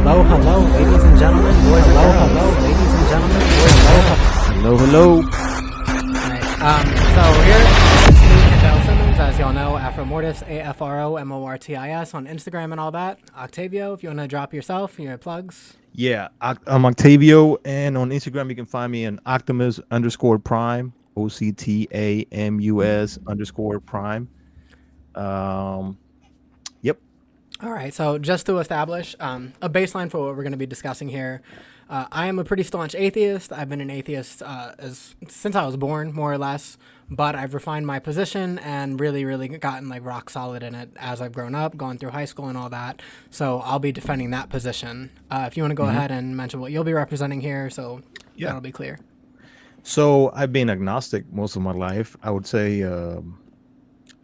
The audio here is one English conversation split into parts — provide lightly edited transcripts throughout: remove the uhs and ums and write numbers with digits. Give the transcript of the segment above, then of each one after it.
Hello, hello, ladies and gentlemen, boys and girls. Hello, ladies and gentlemen, boys and girls. Hello. Alright, so here is me, Kendall Simmons, as y'all know, Afromortis, AFROMORTIS on Instagram and all that. Octavio, if you want to drop yourself, your plugs. Yeah, I'm Octavio, and on Instagram you can find me in Optimus_Prime, OCTAMUS_Prime. Yep. All right, so just to establish a baseline for what we're going to be discussing here, I am a pretty staunch atheist. I've been an atheist since I was born, more or less, but I've refined my position and really gotten like rock solid in it as I've grown up, gone through high school and all that. So I'll be defending that position. If you want to go ahead and mention what you'll be representing here, so that'll be clear. So I've been agnostic most of my life. I would say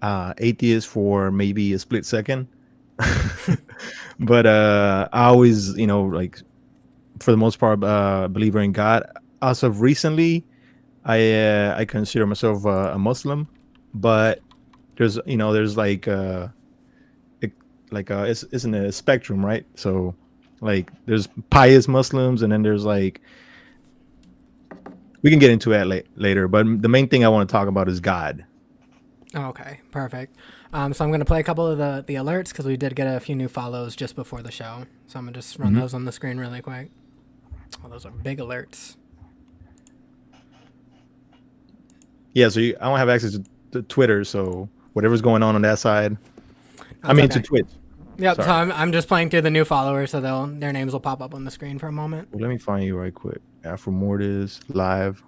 atheist for maybe a split second. But I always, like for the most part, believer in God. As of recently, I consider myself a Muslim, but there's like it's in a spectrum, right? So like there's pious Muslims, and then there's like we can get into that later. But the main thing I want to talk about is God. Okay, perfect. So I'm going to play a couple of the alerts because we did get a few new follows just before the show. So I'm going to just run those on the screen really quick. Oh, those are big alerts. Yeah, so I don't have access to Twitter, so whatever's going on that side. To Twitch. Yep, sorry. So I'm just playing through the new followers, so their names will pop up on the screen for a moment. Well, let me find you right quick. Afromortis live.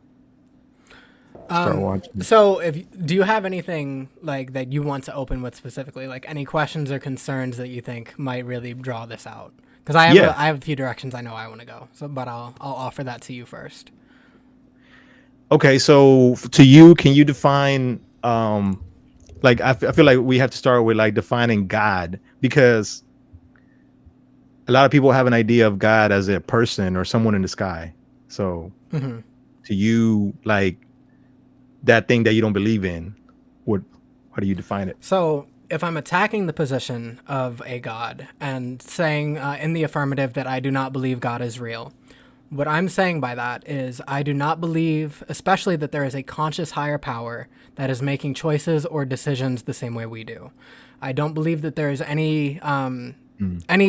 Start watching. So do you have anything like that you want to open with specifically, like any questions or concerns that you think might really draw this out? Because I have a few directions I know I want to go, but I'll offer that to you first. Okay, so to you, can you define like I feel like we have to start with like defining God, because a lot of people have an idea of God as a person or someone in the sky. So to you, like that thing that you don't believe in, how do you define it? So if I'm attacking the position of a God and saying in the affirmative that I do not believe God is real, what I'm saying by that is I do not believe, especially that there is a conscious higher power that is making choices or decisions the same way we do. I don't believe that there is any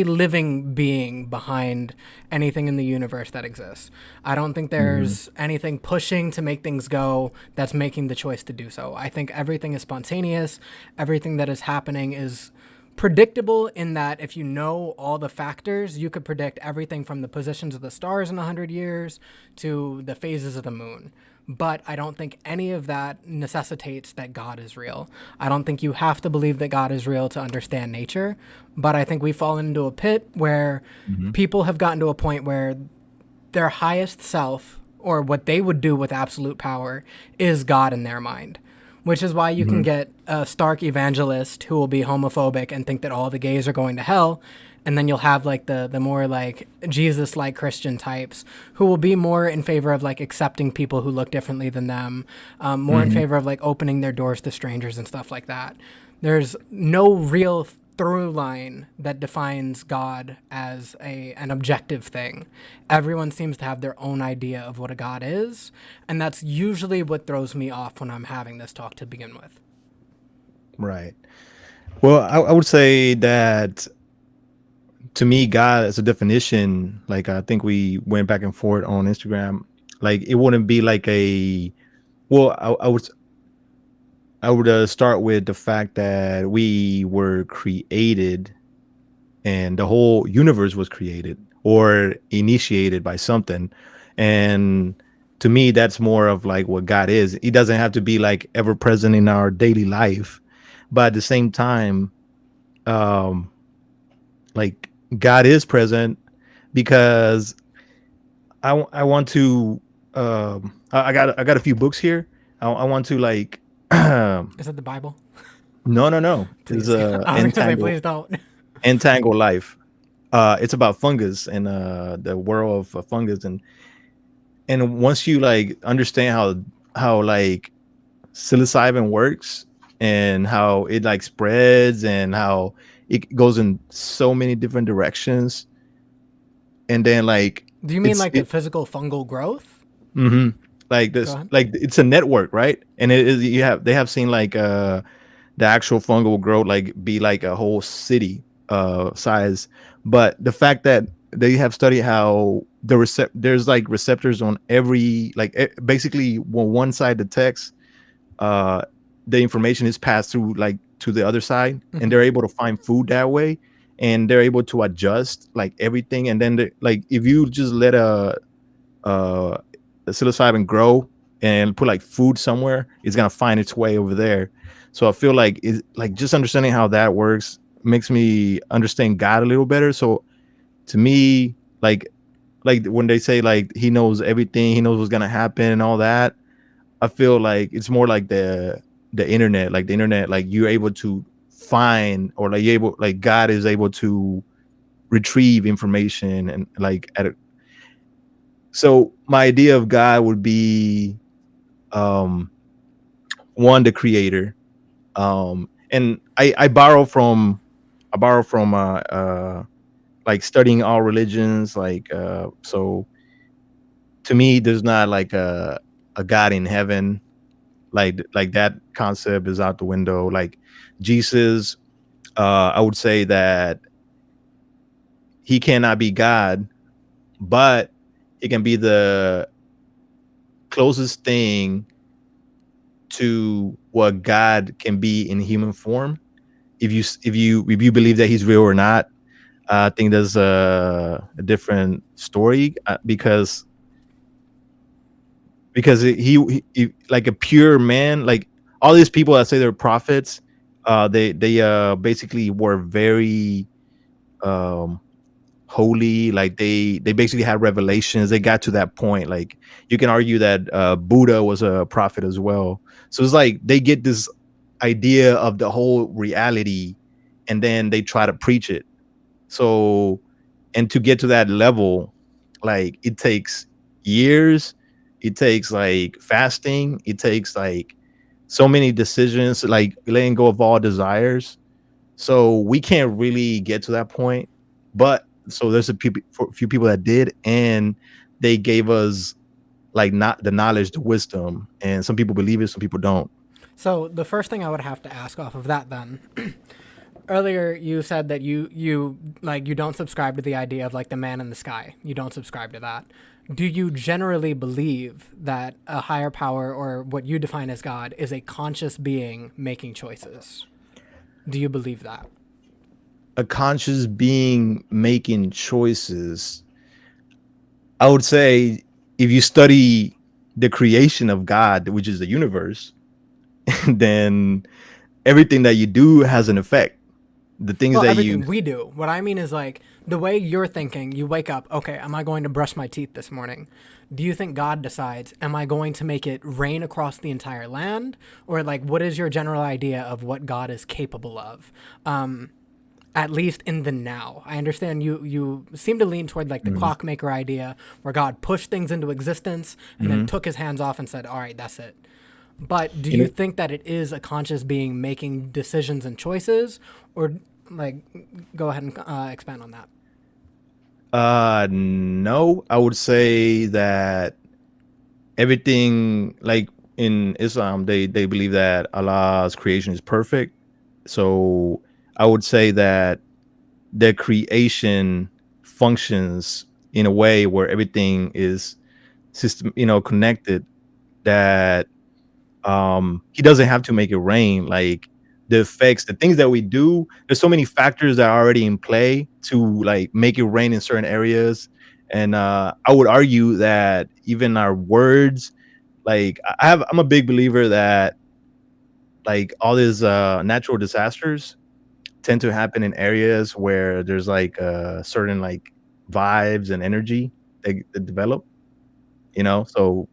living being behind anything in the universe that exists. I don't think there's anything pushing to make things go that's making the choice to do so. I think everything is spontaneous. Everything that is happening is predictable in that if you know all the factors, you could predict everything from the positions of the stars in 100 years to the phases of the moon. But I don't think any of that necessitates that God is real. I don't think you have to believe that God is real to understand nature. But I think we fall into a pit where people have gotten to a point where their highest self, or what they would do with absolute power, is God in their mind. Which is why you can get a stark evangelist who will be homophobic and think that all the gays are going to hell. And then you'll have like the more like Jesus-like Christian types who will be more in favor of like accepting people who look differently than them, more in favor of like opening their doors to strangers and stuff like that. There's no real through line that defines God as an objective thing. Everyone seems to have their own idea of what a God is, and that's usually what throws me off when I'm having this talk to begin with. Right. Well, I would say that to me, God as a definition, like I think we went back and forth on Instagram, like it wouldn't be like I would start with the fact that we were created and the whole universe was created or initiated by something. And to me, that's more of like what God is. He doesn't have to be like ever present in our daily life. But at the same time, like God is present because I want to, I got a few books here. I want to like, is that the Bible? No. It's please don't. Entangled Life. It's about fungus and the world of fungus, and once you like understand how like psilocybin works and how it like spreads and how it goes in so many different directions, and then like Do you mean it's like the it. physical fungal growth? hmm Like Go this, ahead. like it's a network, right? And it is they have seen like the actual fungal growth like be like a whole city size, but the fact that they have studied how there's like receptors on every like basically when one side the text uh the information is passed through like to the other side, and Hmm. they're able to find food that way, and they're able to adjust like everything, and then like if you just let uh the psilocybin grow and put like food somewhere, it's gonna find its way over there. So I feel like it's like just understanding how that works makes me understand God a little better. So to me, like when they say like he knows everything, he knows what's gonna happen and all that, I feel like it's more like the internet, like the internet, like you're able to find, or like you're able, like God is able to retrieve information and like at a, so my idea of God would be um one, the creator, and I borrow from like studying all religions, like so to me there's not like a God in heaven, like that concept is out the window. Like Jesus, I would say that he cannot be God, but he can be the closest thing to what God can be in human form. If you believe that he's real or not, I think there's a different story, because he like a pure man, like all these people that say they're prophets, they basically were very um holy, like they basically had revelations, they got to that point. Like you can argue that Buddha was a prophet as well. So it's like they get this idea of the whole reality, and then they try to preach it. So, and to get to that level, like it takes years, it takes like fasting, it takes like so many decisions, like letting go of all desires. So we can't really get to that point. But so there's few people that did, and they gave us like not the knowledge, the wisdom, and some people believe it, some people don't. So the first thing I would have to ask off of that then, earlier you said that you like you don't subscribe to the idea of like the man in the sky. You don't subscribe to that. Do you generally believe that a higher power, or what you define as God, is a conscious being making choices? Do you believe that? A conscious being making choices. I would say if you study the creation of God, which is the universe, then everything that you do has an effect. The things Well, that you everything we do. What I mean is like the way you're thinking, you wake up, okay, am I going to brush my teeth this morning? Do you think God decides, am I going to make it rain across the entire land? Or like what is your general idea of what God is capable of? At least in the now. I understand you seem to lean toward like the Mhm, clockmaker idea where God pushed things into existence and then mhm. took his hands off and said, "All right, that's it." But do You you know, think that it is a conscious being making decisions and choices, or like go ahead and expand on that? no, I would say that everything, like in Islam, they believe that Allah's creation is perfect. So I would say that the creation functions in a way where everything is system, connected, that he doesn't have to make it rain. Like the effects, the things that we do, there's so many factors that are already in play to like make it rain in certain areas. And I would argue that even our words, like I'm a big believer that like all these natural disasters tend to happen in areas where there's like certain like vibes and energy that develop, so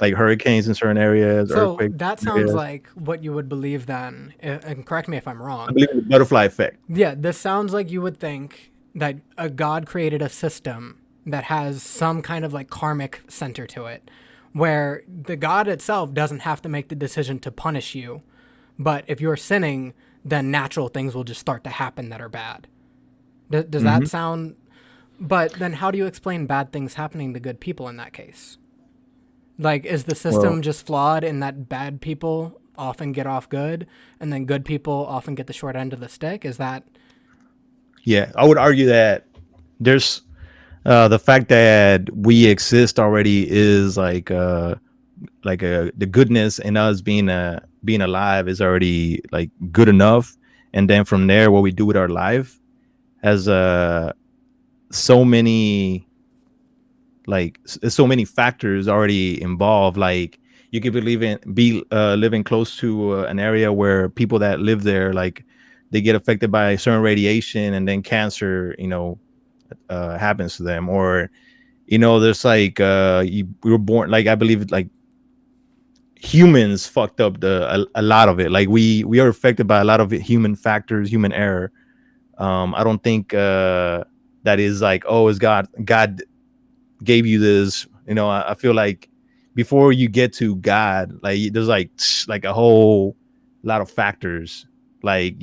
like hurricanes in certain areas, So earthquakes that in sounds areas. like what you would believe then, and correct me if I'm I wrong. believe in the butterfly effect. Yeah, this sounds like you would think that a god created a system that has some kind of like karmic center to it, where the god itself doesn't have to make the decision to punish you, but if you're sinning, then natural things will just start to happen that are bad. Does that Mhm. sound But then how do you explain bad things happening to good people in that case? Like, is the Well, system just flawed in that bad people often get off good and then good people often get the short end of the stick? Is that yeah, I would argue that there's the fact that we exist already is the goodness in us being alive is already like good enough, and then from there what we do with our life has so many so many factors already involved. Like you could be living close to an area where people that live there, like they get affected by certain radiation and then cancer, happens to them. Or there's we were born, like I believe like humans fucked up a lot of it. Like we are affected by a lot of human factors, human error. I don't think that is like, oh, is God gave you this. I feel like before you get to God, like there's like a whole lot of factors. Like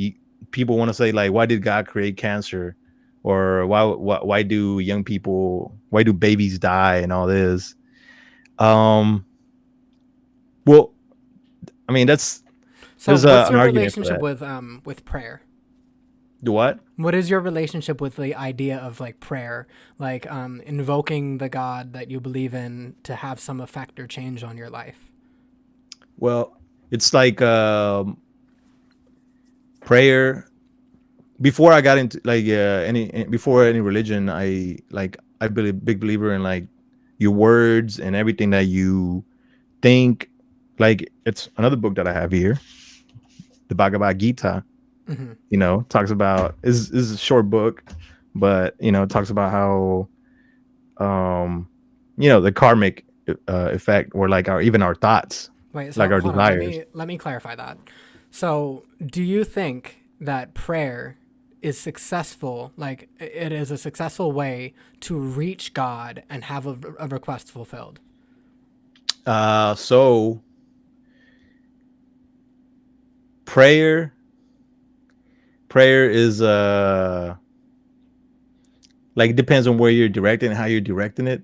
people want to say like, why did God create cancer, or why do why do babies die and all this. um well, I mean, so? there's What's an your argument for relationship that. with prayer? Do what? What is your relationship with the idea of like prayer, like invoking the God that you believe in to have some effect or change on your life? Well, it's like prayer. Before I got into like any before any religion, I believe big believer in like your words and everything that you think. Like it's another book that I have here, the Bhagavad Gita. Hmm. Talks about is a short book, but it talks about how um the karmic effect, or like our thoughts, Wait, like so our hold on. desires. Let me clarify that. So, do you think that prayer is successful? Like, it is a successful way to reach God and have a request fulfilled? So prayer prayer is like, it depends on where you're directing and how you're directing it.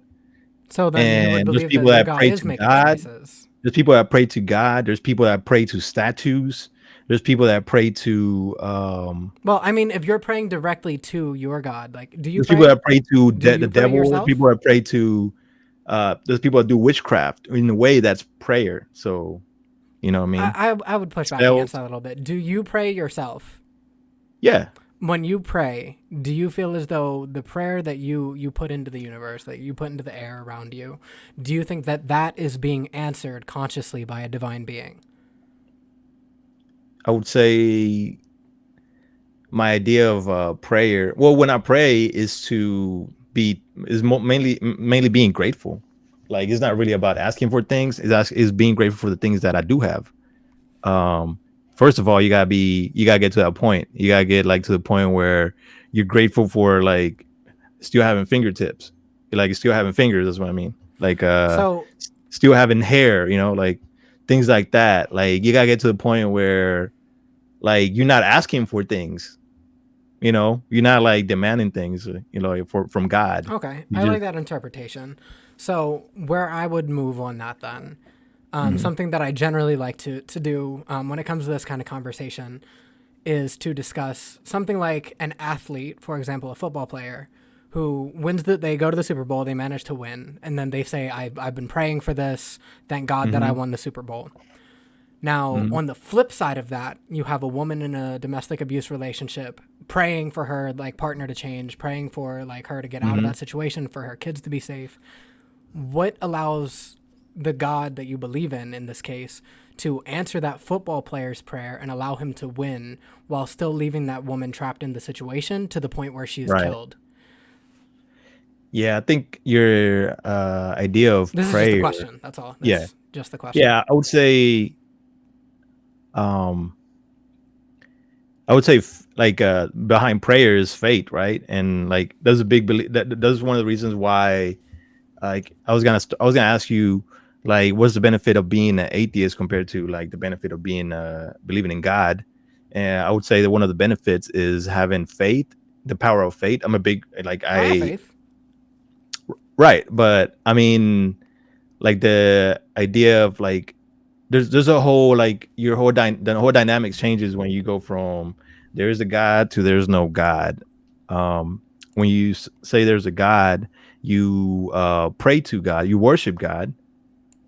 So then you would And there's believe that people your that God pray is to making God. choices. There's people that pray to God. There's people that pray to statues. There's people that pray to Well, I mean, if you're praying directly to your God, like, do you there's people pray? that pray to Do the you pray devil. There's yourself? people that pray to there's people that do witchcraft. In a way, that's prayer. So, you know what I mean? I would push back Spells. against that a little bit. Do you pray yourself? Yeah. When you pray, do you feel as though the prayer that you put into the universe, that you put into the air around you, do you think that that is being answered consciously by a divine being? I would say my idea of prayer. Well, when I pray is to be is mainly being grateful. Like it's not really about asking for things. Is being grateful for the things that I do have. Um, First of all, you gotta get to that point. You gotta get like to the point where you're grateful for like still having fingertips, like still having fingers. That's what I mean. Like So still having hair. Like things like that. Like you gotta get to the point where like you're not asking for things. You're not like demanding things. From God. okay, You I like just. that interpretation. So where I would move on that then, Mhm. something that I generally like to do when it comes to this kind of conversation is to discuss something like an athlete, for example, a football player who they go to the Super Bowl, they manage to win, and then they say, I've been praying for this. Thank God that I Mhm. won the Super Bowl. Now, Mhm. on the flip side of that, you have a woman in a domestic abuse relationship praying for her like partner to change, praying for like her to get out of Mhm. that situation, for her kids to be safe. What allows the God that you believe in this case, to answer that football player's prayer and allow him to win while still leaving that woman trapped in the situation to the point where she is Right. killed? Yeah, I think your idea of This is just a prayer. question. That's all. Yeah. That's just the question. Yeah, um I would say like behind prayer is faith, right? And like that's a big belief. That's one of the reasons why. Like I was gonna ask you, like, what's the benefit of being an atheist compared to like the benefit of being believing in God? And I would say that one of the benefits is having faith, the power of faith. I'm a big like I have I faith. right. But I mean, like the idea of like there's a whole like your whole the whole dynamics changes when you go from there's a God to there's no God. When you say there's a God, you pray to God, you worship God.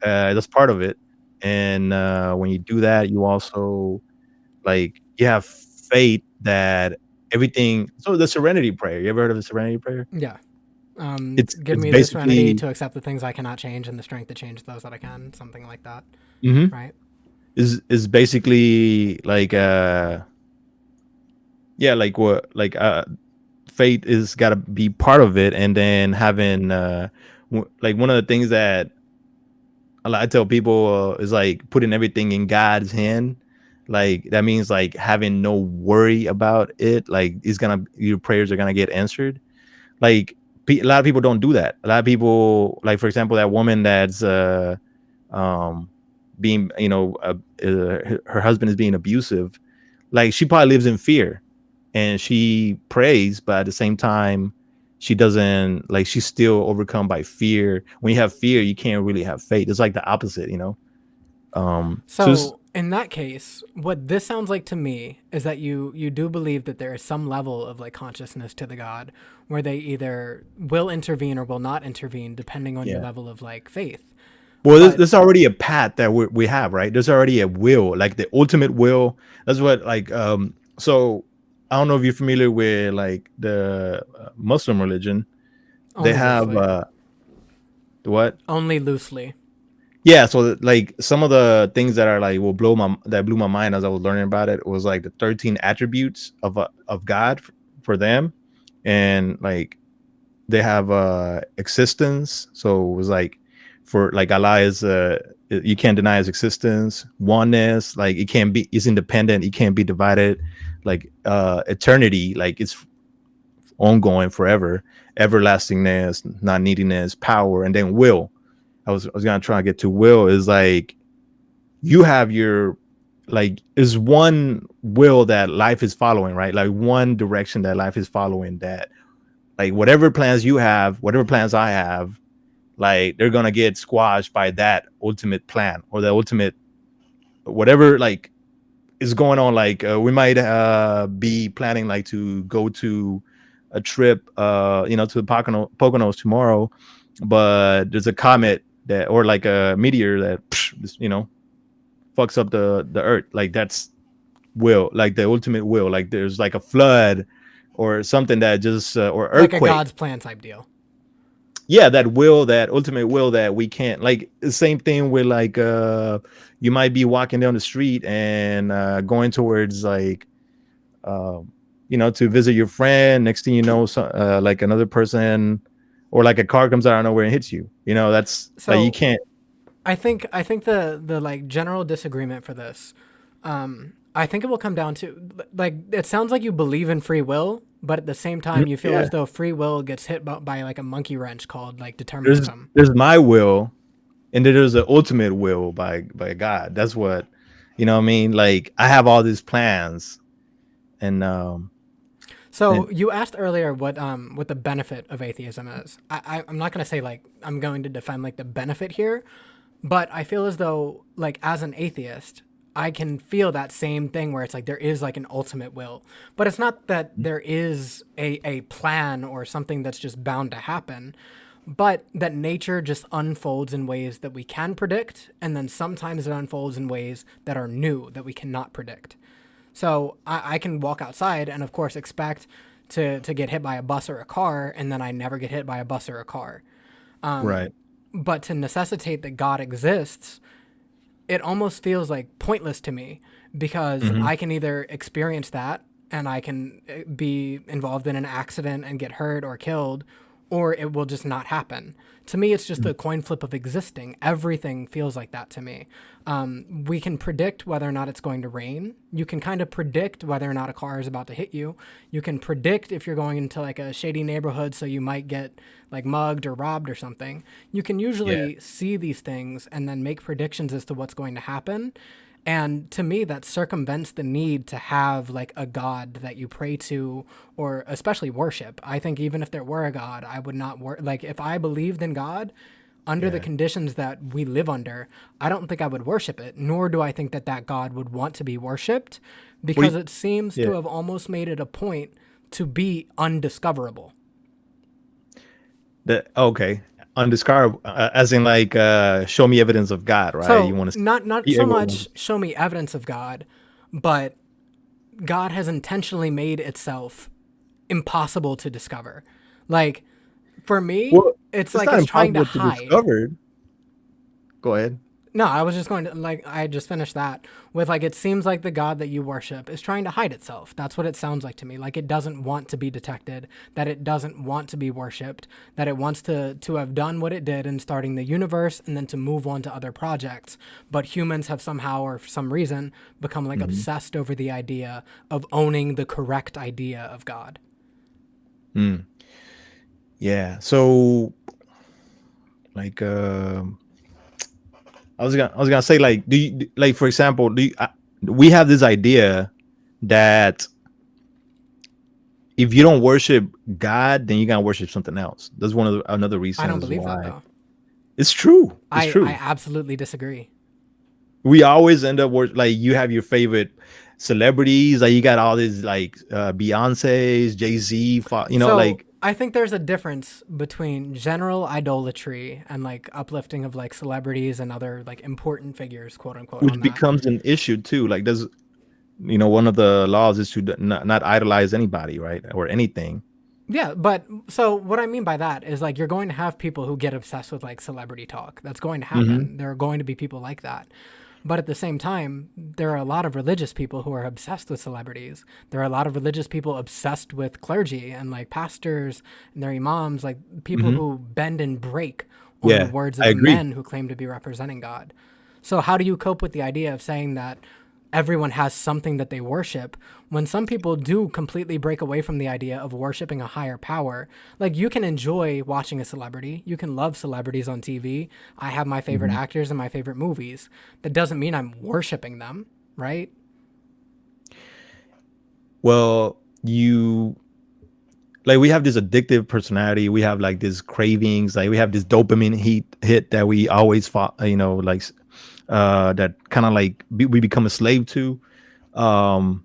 That's part of it. And when you do that, you also like you have faith that everything. So the Serenity Prayer. You ever heard of the Serenity Prayer? Yeah. Give It's me the serenity basically to accept the things I cannot change and the strength to change those that I can. Something like that, mhm, right? is basically like yeah, like what like faith is got to be part of it, and then having like one of the things that I tell people is like putting everything in God's hand. Like that means like having no worry about it. Like it's gonna your prayers are gonna get answered. Like a lot of people don't do that. A lot of people, like for example, that woman that's um being her husband is being abusive. Like she probably lives in fear, and she prays, but at the same time she doesn't like she's still overcome by fear. When you have fear, you can't really have faith. It's like the opposite, you know. So it's, So in that case, what this sounds like to me is that you do believe that there is some level of like consciousness to the God where they either will intervene or will not intervene depending on your yeah. level of like faith. Well, But there's already a path that we have, right? There's already a will, like the ultimate will. That's what like so I don't know if you're familiar with like the Muslim religion. They only have loosely. what? Only loosely. Yeah, so like some of the things that are like will blow my that blew my mind as I was learning about it was like the 13 attributes of God for them, and like they have existence. So it was like for like Allah is you can't deny his existence. Oneness, like it can't be, it's independent, it can't be divided. Like eternity, like it's ongoing forever. Everlastingness, not neediness, power, and then will. I was gonna try to get to will is like you have your like is one will that life is following, right? Like one direction that life is following, that like whatever plans you have, whatever plans I have, like they're gonna get squashed by that ultimate plan or the ultimate whatever like is going on. Like we might be planning like to go to a trip to the Poconos tomorrow, but there's a comet that or like a meteor that fucks up the earth. Like that's will, like the ultimate will. Like there's like a flood or something that just or Like a earthquake. God's plan type deal. Yeah, that will, that ultimate will that we can't, like the same thing with like you might be walking down the street and going towards like to visit your friend. Next thing you know, like another person or like a car comes out of nowhere and hits you. That's like you So can't. I think the like general disagreement for this, I think it will come down to like it sounds like you believe in free will, but at the same time you feel Yeah, as though free will gets hit by like a monkey wrench called like there's determinism. there's my will, and then there's the ultimate will by God. That's what, what I mean. Like I have all these plans, and So and you asked earlier what the benefit of atheism is. I'm not gonna say like I'm going to defend like the benefit here, but I feel as though like as an atheist, I can feel that same thing where it's like there is like an ultimate will, but it's not that there is a plan or something that's just bound to happen, but that nature just unfolds in ways that we can predict, and then sometimes it unfolds in ways that are new that we cannot predict. So I can walk outside and, of course, expect to get hit by a bus or a car, and then I never get hit by a bus or a car. right. But to necessitate that God exists, it almost feels like pointless to me because Hmm. I can either experience that and I can be involved in an accident and get hurt or killed, or it will just not happen. To me, it's just a coin flip of existing. Everything feels like that to me. We can predict whether or not it's going to rain. You can kind of predict whether or not a car is about to hit you. You can predict if you're going into like a shady neighborhood, so you might get like mugged or robbed or something. You can Yeah. usually see these things and then make predictions as to what's going to happen. And to me, that circumvents the need to have like a god that you pray to or especially worship. I think even if there were a god, I would not like if I believed in God under the Yeah. conditions that we live under, I don't think I would worship it, nor do I think that that god would want to be worshiped What do because you, it seems yeah. to have almost made it a point to be undiscoverable. Okay. Undescribable, as in like show me evidence of God, right? You So, want to not see so everyone. much show me evidence of God, but God has intentionally made itself impossible to discover. Like for me, Well, it's it's like not it's trying to impossible to hide. discover. Go ahead. No, I was just going to like I just finished that with like it seems like the God that you worship is trying to hide itself. That's what it sounds like to me. Like it doesn't want to be detected, that it doesn't want to be worshipped, that it wants to have done what it did in starting the universe and then to move on to other projects. But humans have somehow or for some reason become like Hmm. obsessed over the idea of owning the correct idea of God. Mm. Yeah. So like I was gonna say, like, do you, like, for example, we have this idea that if you don't worship God, then you gotta worship something else. That's one of another I don't reasons believe that why. though. It's true. It's I true. absolutely disagree. We always end up like you have your favorite celebrities, like you got all these like Beyonce's, Jay-Z, So like, I think there's a difference between general idolatry and like uplifting of like celebrities and other like important figures, quote unquote, which on that. becomes an issue too. Like, does one of the laws is to not idolize anybody, right, or anything. Yeah, but so what I mean by that is like you're going to have people who get obsessed with like celebrity talk. That's going to Hmm. happen. There are going to be people like that. But at the same time, there are a lot of religious people who are obsessed with celebrities. There are a lot of religious people obsessed with clergy and like pastors and their imams, like people Hmm. who bend and break on the Yeah, words I of agree. men who claim to be representing God. So, how do you cope with the idea of saying that everyone has something that they worship when some people do completely break away from the idea of worshiping a higher power? Like, you can enjoy watching a celebrity, you can love celebrities on TV. I have my favorite Hmm. actors and my favorite movies. That doesn't mean I'm worshiping them, right? Well, like, we have this addictive personality. We have like this cravings. Like, we have this dopamine hit that we always fought, like, that kind of like we become a slave to. Um,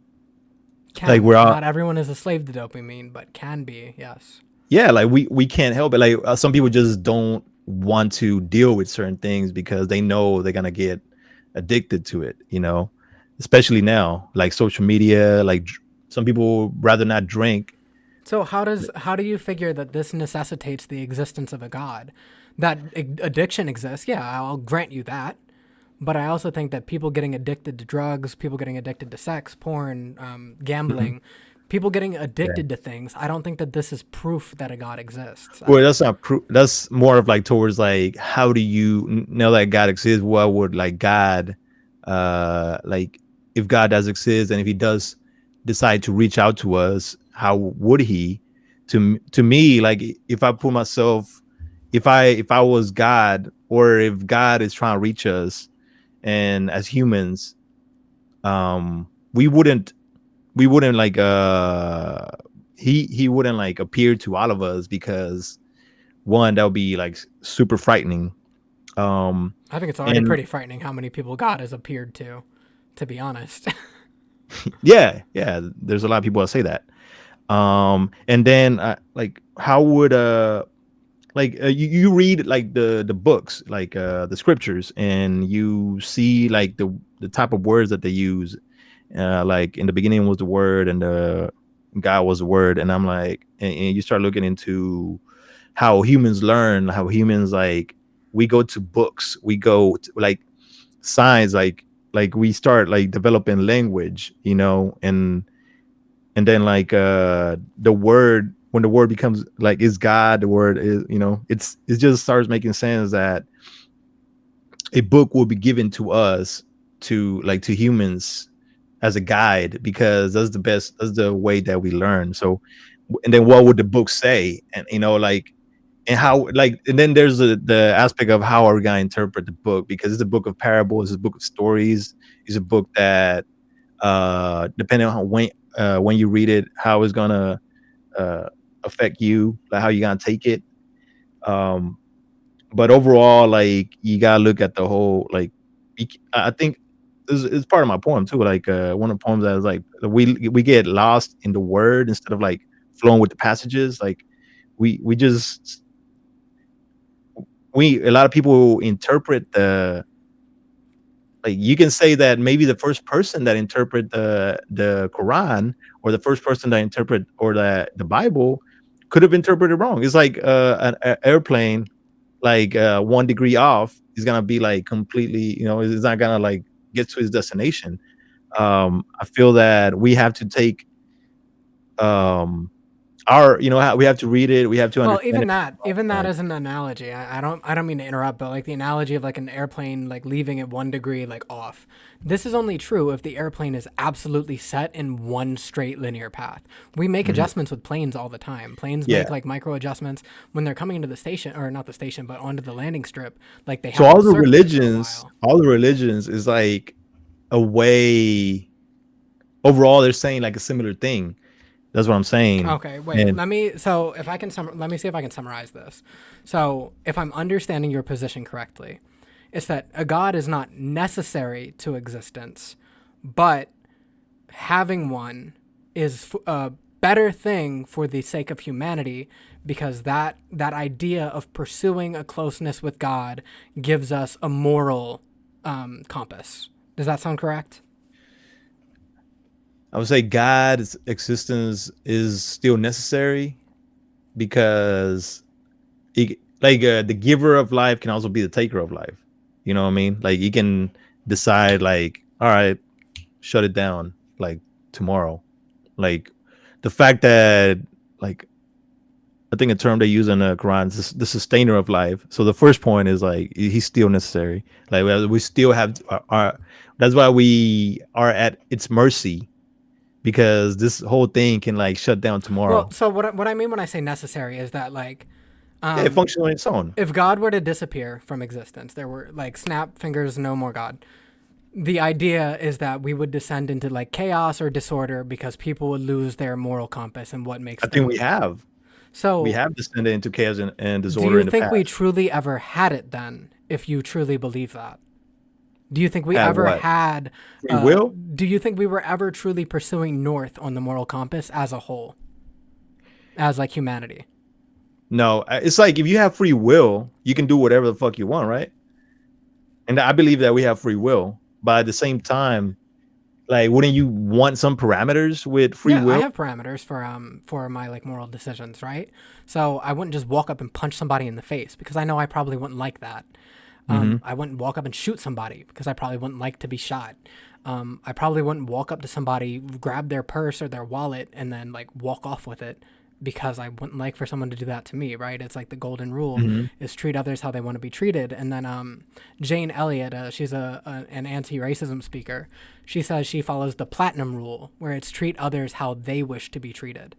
like, we're Can. all, Not everyone is a slave to dopamine, but can be, yes. yeah, like we can't help it. Like, some people just don't want to deal with certain things because they know they're gonna get addicted to it. Especially now, like social media. Like, some people rather not drink. So how do you figure that this necessitates the existence of a god? That addiction exists, yeah, I'll grant you that. But I also think that people getting addicted to drugs, people getting addicted to sex, porn, Mhm. gambling, people getting Yeah. addicted to things, I don't think that this is proof that a God exists. Well, that's not that's more of like towards like, how do you know that God exists? What would, like, God, like, if God does exist, and if he does decide to reach out to us, how would he? To me, like, if I put myself, if I was God, or if God is trying to reach us, and as humans, we wouldn't like, he wouldn't like appear to all of us, because one, that would be like super frightening. um I think it's already and pretty frightening how many people God has appeared to be honest. yeah, there's a lot of people that say that. And then, like, how would, like, you read like the books, like, the scriptures, and you see like the type of words that they use. Like, in the beginning was the word, and the God was the word. And I'm like, and you start looking into how humans learn, how humans, like, we go to books, we go to, like, signs, like we start like developing language, and then, like, the word, when the word becomes like, is God, the word is, it just starts making sense that a book will be given to us, to humans, as a guide, because that's the way that we learn. So, and then what would the book say? And, like, and how, like, and then there's the aspect of how are we going to interpret the book, because it's a book of parables, it's a book of stories. It's a book that, depending on when you read it, how it's gonna uh, affect you, like how you gonna take it. Um, but overall, like you gotta look at the whole. Like, I think this is part of my poem too. Like, one of the poems that is like we get lost in the word instead of like flowing with the passages. Like we just a lot of people interpret the, like, you can say that maybe the first person that interpret the Quran, or the first person that interpret, or the Bible, could have interpreted wrong. It's like an airplane, like 1 degree off is gonna be like completely, it's not gonna like get to its destination. I feel that we have to take um we have to read it, we have to Well, understand even that it. is an analogy. I don't mean to interrupt, but like the analogy of like an airplane like leaving at 1 degree like off. This is only true if the airplane is absolutely set in one straight linear path. We make Mhm. adjustments with planes all the time. Planes Yeah. make like micro adjustments when they're coming into the station, or not the station, but onto the landing strip. Like they So have to circulate for a while. all the religions is like a way. Overall, they're saying like a similar thing. That's what I'm saying. Okay, wait. And Let me see if I can summarize this. So, if I'm understanding your position correctly, it's that a god is not necessary to existence, but having one is a better thing for the sake of humanity, because that idea of pursuing a closeness with God gives us a moral compass. Does that sound correct? I would say God's existence is still necessary because the giver of life can also be the taker of life. You know what I mean? Like he can decide like, all right, shut it down like tomorrow. Like the fact that, like, I think a term they use in the Quran is the sustainer of life. So the first point is like he's still necessary. Like we still have our that's why we are at its mercy, because this whole thing can like shut down Well, tomorrow. so what I mean when I say necessary is that like Yeah, it functions on its own. if God were to disappear from existence, there were like snap fingers, no more God. The idea is that we would descend into like chaos or disorder because people would lose their moral compass and what makes I think them. we So, have descended into chaos and do disorder you in the think we past. truly ever had it then, if you truly believe that? Do you think we Had ever what? had, Free will? do you think we were ever truly pursuing north on the moral compass as a whole, as like humanity? No, it's like if you have free will, you can do whatever the fuck you want, right? And I believe that we have free will, but at the same time, like, wouldn't you want some parameters with free Yeah, I will? have parameters for my like moral decisions, right? So I wouldn't just walk up and punch somebody in the face because I know I probably wouldn't like that. Hmm. I wouldn't walk up and shoot somebody because I probably wouldn't like to be shot. I probably wouldn't walk up to somebody, grab their purse or their wallet, and then like walk off with it because I wouldn't like for someone to do that to me, right? It's like the golden rule Hmm. is treat others how they want to be treated. And then Jane Elliott, she's an anti-racism speaker. She says she follows the platinum rule, where it's treat others how they wish to be treated.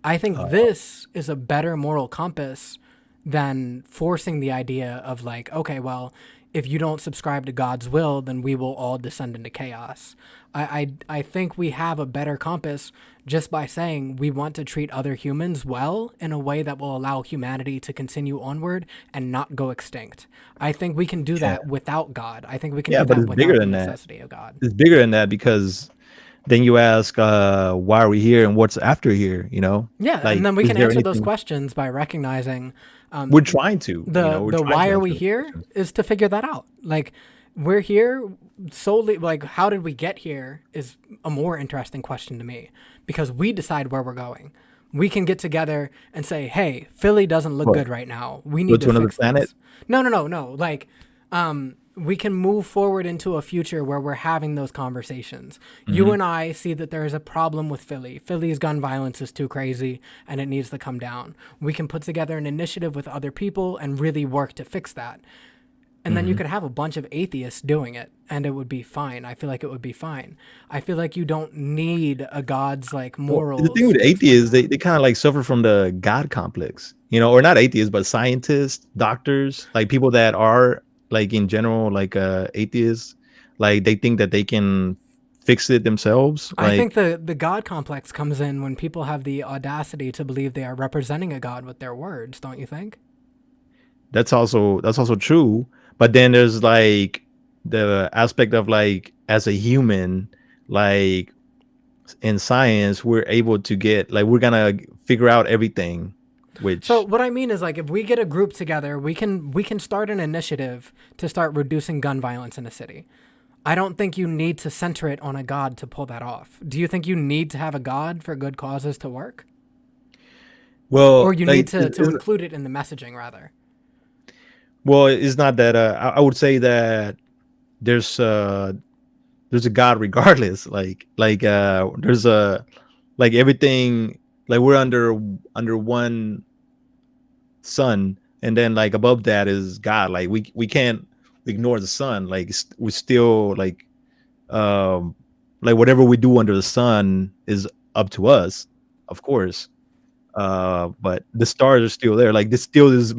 I think this is a better moral compass than forcing the idea of like, okay, well, if you don't subscribe to God's will, then we will all descend into chaos. I think we have a better compass just by saying we want to treat other humans well in a way that will allow humanity to continue onward and not go extinct. I think we can do Yeah, that without God. I think we can yeah, do but that it's bigger without the than that. necessity of God. It's bigger than that because then you ask, why are we here and what's after here? Yeah, and Like, then we is can there answer those anything questions by recognizing we're trying to? We're the trying why to are answer we those here questions. is to figure that out. Like we're here solely like how did we get here is a more interesting question to me because we decide where we're going. We can get together and say, "Hey, Philly doesn't look What? good right now. We Go need to to another fix planet? this." No. Like we can move forward into a future where we're having those conversations. You Hmm. and I see that there is a problem with Philly. Philly's gun violence is too crazy and it needs to come down. We can put together an initiative with other people and really work to fix that. And then you Hmm. could have a bunch of atheists doing it and it would be fine. I feel like it would be fine. I feel like you don't need a god's like Well, the thing morals with to explain atheists, that. they kind of like suffer from the God complex, or not atheists, but scientists, doctors, like people that are like in general, like atheists. Like they think that they can fix it themselves. I think Like the God complex comes in when people have the audacity to believe they are representing a God with their words, don't you think? that's also true. But then there's like the aspect of like as a human, like in science, we're able to get like we're gonna figure out everything, So which what I mean is like if we get a group together, we can start an initiative to start reducing gun violence in a city. I don't think you need to center it on a god to pull that off. Do you think you need to have a god for good causes to work? Or well you need like to include it in the messaging rather? well it's not that I would say that there's uh there's a God regardless. There's a like everything, like we're under one sun, and then like above that is God. Like we can't ignore the sun. Like we still um like whatever we do under the sun is up to us, of course. But the stars are still there. Like this still is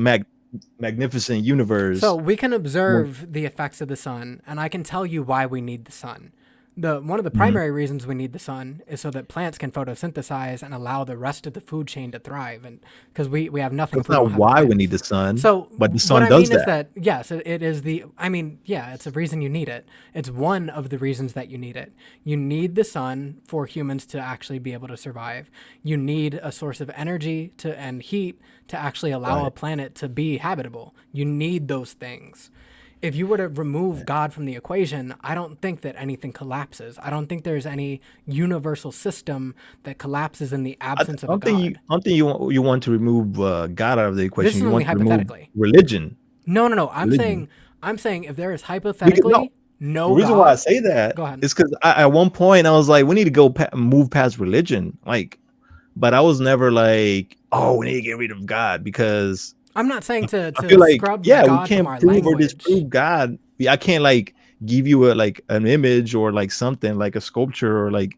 magnificent So universe. we can Mhm. observe the effects of the sun, and I can tell you why we need the sun. The one of the primary reasons we need the sun is so that plants can photosynthesize and allow the rest of the food chain to thrive, and because we have nothing That's if we not don't have why we need plants. the sun, So but the what sun I does mean is that. that yes, it is the. I mean, yeah, it's a reason you need it. It's one of the reasons that you need it. You need the sun for humans to actually be able to survive. You need a source of energy to and heat to actually allow a Right. planet to be habitable. You need those things. If you were to remove God from the equation, I don't think that anything collapses. I don't think there's any universal system that collapses in the absence of a God. I don't think you want to remove God out of the This equation. is You only want to remove hypothetically. religion. No, no, no. Religion. I'm saying if there is Because no, hypothetically the no reason why I God, say that go ahead. is because at one point I was like, we need to move past religion. Like, but I was never like, oh, we need to get rid of God because I'm not saying I feel to like, scrub yeah, we God from can't our prove or language. disprove God. I can't like give you a like an image or like something like a sculpture or like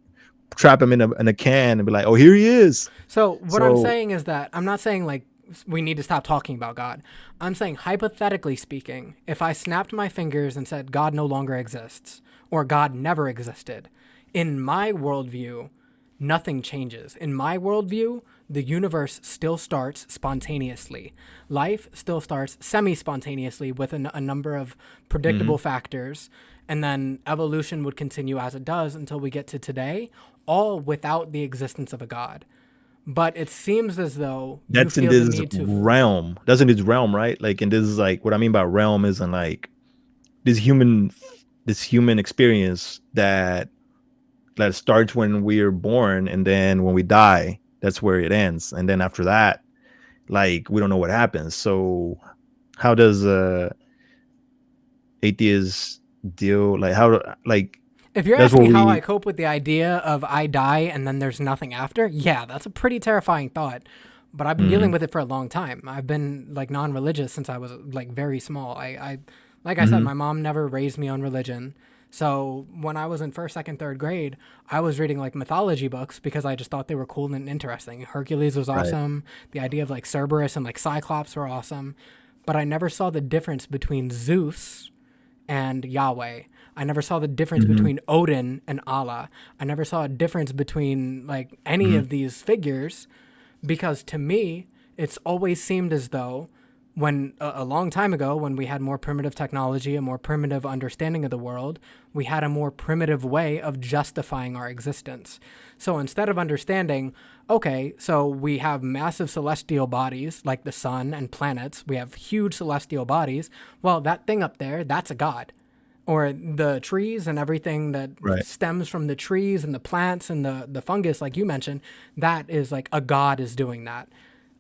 trap him in a can and be like, oh, here he is. So what I'm So saying is that I'm not saying like we need to stop talking about God. I'm saying hypothetically speaking, if I snapped my fingers and said God no longer exists or God never existed, in my worldview, nothing changes. In my worldview, the universe still starts spontaneously. Life still starts semi spontaneously with a number of predictable mhm. factors. And then evolution would continue as it does until we get to today, all without the existence of a God. But it seems as though you That's in feel the this need to. realm. That's in this realm, right? Like, and this is like what I mean by realm isn't like this human this human experience that starts when we're born, and then when we die, that's where it ends. And then after that, like we don't know what happens. So how does atheist deal like how like If you're that's asking what me how I we cope with the idea of I die and then there's nothing after, yeah, that's a pretty terrifying thought. But I've been dealing mhm, with it for a long time. I've been like non-religious since I was like very small. Like I said, mhm, my mom never raised me on religion. So when I was in first, second, third grade, I was reading like mythology books because I just thought they were cool and interesting. Hercules was right, awesome. The idea of like Cerberus and like Cyclops were awesome. But I never saw the difference between Zeus and Yahweh. I never saw the difference mhm, between Odin and Allah. I never saw a difference between like any mhm, of these figures because to me, it's always seemed as though when a long time ago, when we had more primitive technology, a more primitive understanding of the world, we had a more primitive way of justifying our existence. So instead of understanding, okay, so we have massive celestial bodies like the sun and planets, we have huge celestial bodies. Well, that thing up there, that's a god, or the trees and everything that right. stems from the trees and the plants and the fungus, like you mentioned, that is like a god is doing that.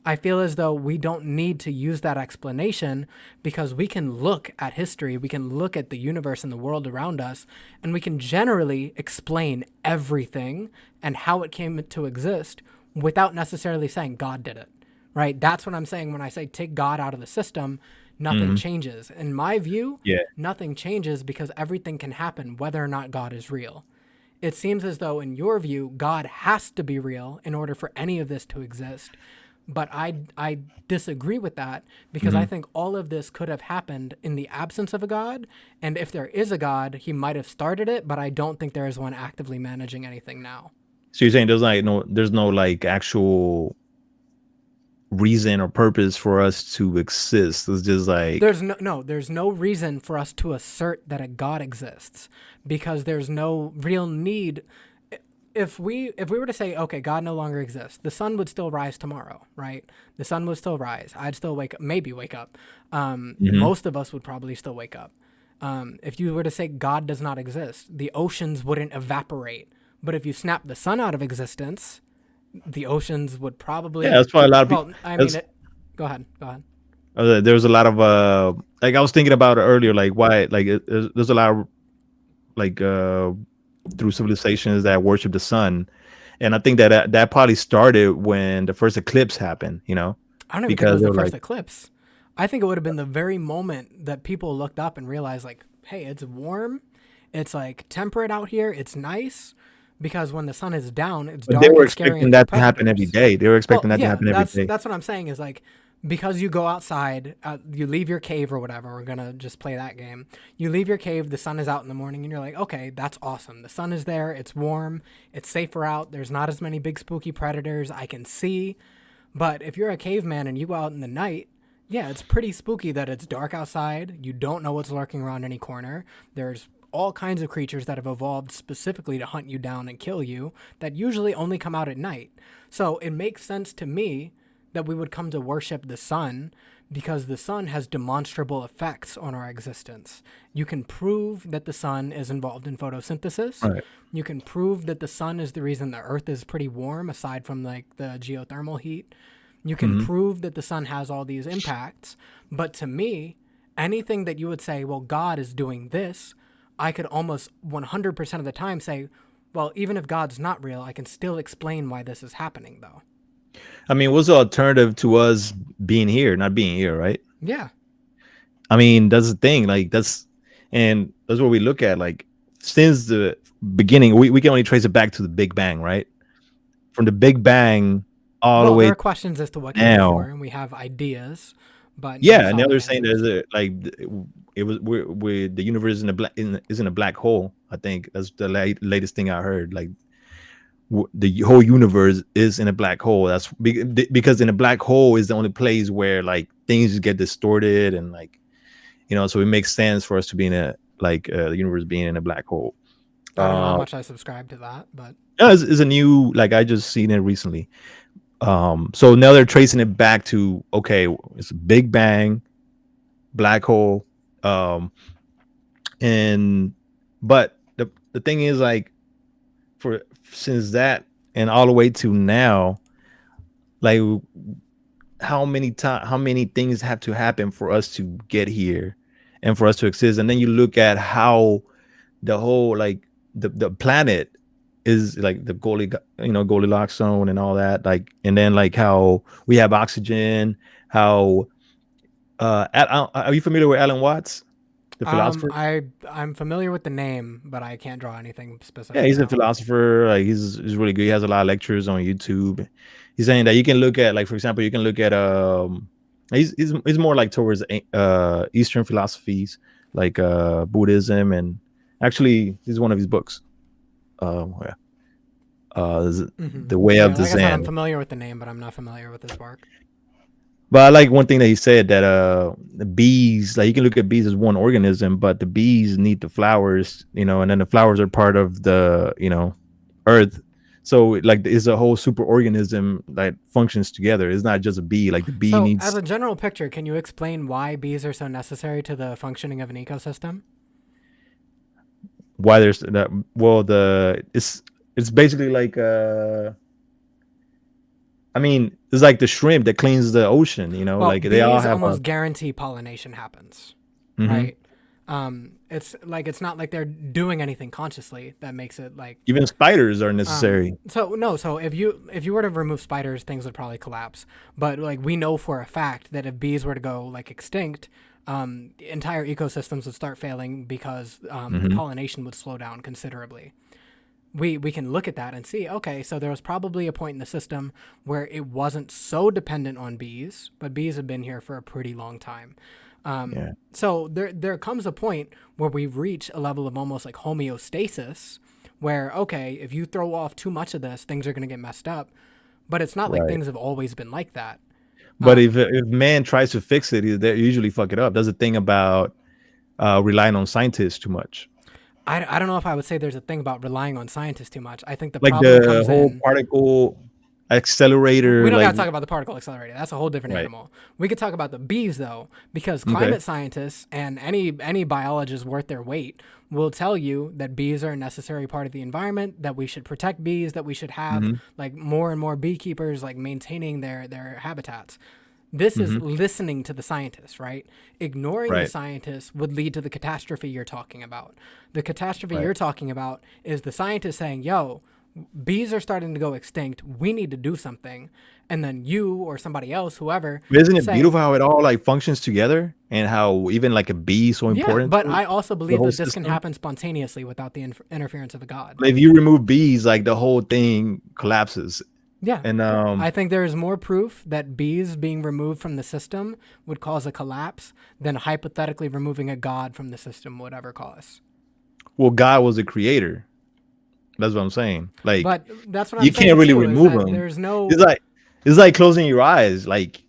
I feel as though we don't need to use that explanation because we can look at history, we can look at the universe and the world around us, and we can generally explain everything and how it came to exist without necessarily saying God did it, right? That's what I'm saying when I say take God out of the system, nothing Mhm, changes. In my view, yeah. nothing changes because everything can happen whether or not God is real. It seems as though, in your view, God has to be real in order for any of this to exist. But I disagree with that because I Hmm. think all of this could have happened in the absence of a God. And if there is a God, he might have started it, but I don't think there is one actively managing anything now. So you're saying there's no like actual reason or purpose for us to exist. It's just like There's no reason for us to assert that a God exists because there's no real need. If we were to say, okay, God no longer exists, the sun would still rise tomorrow, right? The sun would still rise. I'd still maybe wake up. Mhm. Most of us would probably still wake up. If you were to say God does not exist, the oceans wouldn't evaporate. But if you snap the sun out of existence, the oceans would Yeah, probably. that's why a lot of people. Well, I mean, That's go ahead. Go ahead. There's a lot of like I was thinking about it earlier, like why like there's a lot of like through civilizations that worship the sun, and I think that probably started when the first eclipse happened. I don't even think it Because was they the were first like, eclipse. I think it would have been the very moment that people looked up and realized, like, hey, it's warm. It's like temperate out here. It's nice. Because when the sun is down, it's but they dark were and scary and expecting there are that to happen every predators. day. They were Well, expecting that to yeah, happen every day. that's what I'm saying is like because you go outside, you leave your cave or whatever. We're gonna just play that game. You leave your cave, the sun is out in the morning, and you're like, okay, that's awesome. The sun is there. It's warm. It's safer out. There's not as many big spooky predators. I can see. But if you're a caveman and you go out in the night, yeah, it's pretty spooky that it's dark outside. You don't know what's lurking around any corner. There's all kinds of creatures that have evolved specifically to hunt you down and kill you that usually only come out at night. So it makes sense to me that we would come to worship the sun because the sun has demonstrable effects on our existence. You can prove that the sun is involved in photosynthesis. Right. You can prove that the sun is the reason the earth is pretty warm aside from like the geothermal heat. You can Hmm. prove that the sun has all these impacts, but to me, anything that you would say, well, God is doing this, I could almost 100% of the time say, well, even if God's not real, I can still explain why this is happening, though. I mean, what's the alternative to us being here, not being here, right? Yeah. I mean, that's the thing. And that's what we look at. Like, since the beginning, we can only trace it back to the Big Bang, right? From the Big Bang all the Well, there way are questions as to what came before, now. and we have ideas, but no Yeah, and now solid they're saying there's answers. it was we're the universe is in a black hole. I think that's the latest thing I heard. Like the whole universe is in a black hole. That's because in a black hole is the only place where like things get distorted and like so it makes sense for us to be in a like the universe being in a black hole. I don't know how Uh, much I subscribe to that, but yeah, it's a new like I just seen it recently. So now they're tracing it back to okay, it's a Big Bang, black hole, um, and but the thing is like for since that and all the way to now, like how many things have to happen for us to get here and for us to exist, and then you look at how the whole like the planet is like the Goldilocks zone and all that, like, and then like how we have oxygen, how are you familiar with Alan Watts, the philosopher? I'm familiar with the name, but I can't draw anything Yeah, specific he's a now. philosopher. Like he's really good. He has a lot of lectures on YouTube. He's saying that you can look at, like, for example, you can look at he's more like towards Eastern philosophies, like Buddhism, and actually this is one of his books. Yeah. The Way Yeah, of the like I said, I'm Zen. familiar with the name, but I'm not familiar with his work. But I like one thing that he said that the bees, like you can look at bees as one organism, but the bees need the flowers, and then the flowers are part of the earth. So like it's a whole super organism that functions together. It's not just a bee. Like the bee So, as needs a general picture, can you explain why bees are so necessary to the functioning of an ecosystem? why there's that. Well, it's basically like I mean it's like the shrimp that cleans the ocean. Well, Like they all bees have a. almost guarantee pollination happens, Mhm. right? It's not like they're doing anything consciously that makes it like Even spiders are necessary. so if you were to remove spiders, things would probably collapse. But like we know for a fact that if bees were to go like extinct, entire ecosystems would start failing because the Hmm. pollination would slow down considerably. we can look at that and see, okay, so there was probably a point in the system where it wasn't so dependent on bees, but bees have been here for a pretty long time. Yeah. So there comes a point where we reach a level of almost like homeostasis, where okay, if you throw off too much of this, things are going to get messed up. But it's not like Right. things have always been like that. But if man tries to fix it, they usually fuck it up. That's the thing about relying on scientists too much. I don't know if I would say there's a thing about relying on scientists too much. I think the Like problem the comes whole in. particle We accelerator, don't got like to talk about the particle accelerator. That's a whole different right. animal. We could talk about the bees though, because Okay. climate scientists and any biologist worth their weight will tell you that bees are a necessary part of the environment, that we should protect bees, that we should have Hmm. like more and more beekeepers like maintaining their habitats. This is Hmm. listening to the scientists, right? Ignoring the Right. scientists would lead to the catastrophe you're talking about. The catastrophe Right. you're talking about is the scientists saying, yo, bees are starting to go extinct. We need to do something. And then you or somebody else, whoever, But isn't it say, beautiful how it all like functions together and how even like a bee is so yeah, important but to I also the believe whole that this can system? happen spontaneously without the interference of a god. If you remove bees, like the whole thing collapses. Yeah. And I think there is more proof that bees being removed from the system would cause a collapse than hypothetically removing a god from the system would ever cause. well, God was the creator. That's what I'm saying. Like But that's what I'm you can't saying really too, is remove that them. there's It's no. like it's like closing your eyes. Like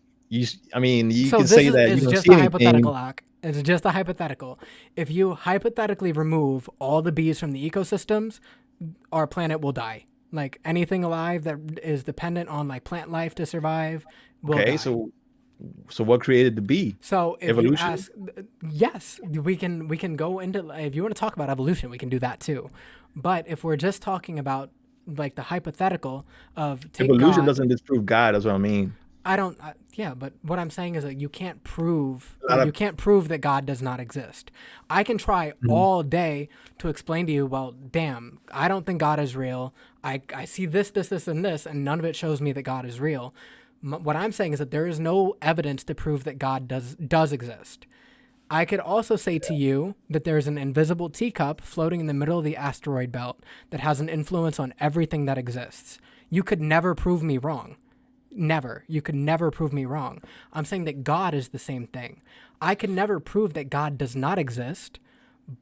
I mean, you So can this say that you is don't just see a hypothetical, anything. act. It's just a hypothetical. If you hypothetically remove all the bees from the ecosystems, our planet will die. Like anything alive that is dependent on like plant life to survive will Okay, die. so what created the bee? So if you Evolution? ask, yes, we can go into, if you want to talk about evolution, we can do that too. But if we're just talking about like the hypothetical of take Evolution God, doesn't disprove God. That's what I mean. I don't. Yeah, but what I'm saying is that you can't prove, A lot like, of you can't prove that God does not exist. I can try Mhm. all day to explain to you, well, damn, I don't think God is real. I see this, and this, and none of it shows me that God is real. What I'm saying is that there is no evidence to prove that God does exist. I could also say to you that there's an invisible teacup floating in the middle of the asteroid belt that has an influence on everything that exists. You could never prove me wrong. Never. You could never prove me wrong. I'm saying that God is the same thing. I could never prove that God does not exist,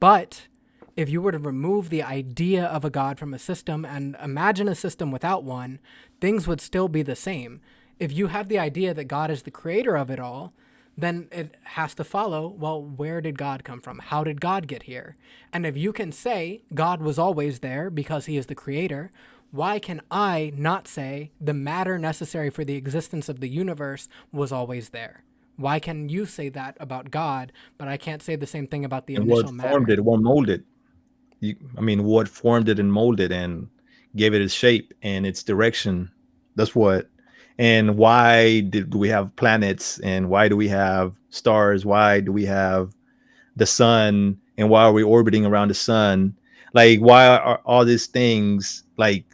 but if you were to remove the idea of a God from a system and imagine a system without one, things would still be the same. If you have the idea that God is the creator of it all, then it has to follow, well, where did God come from? How did God get here? And if you can say God was always there because he is the creator, why can I not say the matter necessary for the existence of the universe was always there? Why can you say that about God, but I can't say the same thing about the and what initial formed matter? it, what molded. I mean, what formed it and molded and gave it its shape and its direction. That's what. And why do we have planets? And why do we have stars? Why do we have the sun? And why are we orbiting around the sun? Like, why are all these things like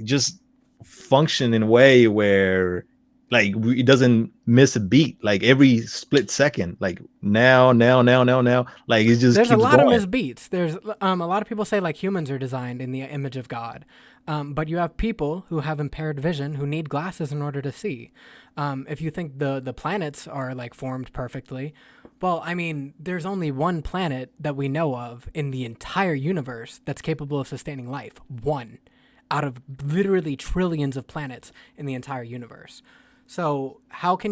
just function in a way where it doesn't miss a beat, like every split second, like now, like it just There's a keeps lot of going. misbeats. There's a lot of people say like humans are designed in the image of God, but you have people who have impaired vision who need glasses in order to see. If you think the planets are like formed perfectly, well, I mean, there's only one planet that we know of in the entire universe that's capable of sustaining life. One out of literally trillions of planets in the entire universe. So how do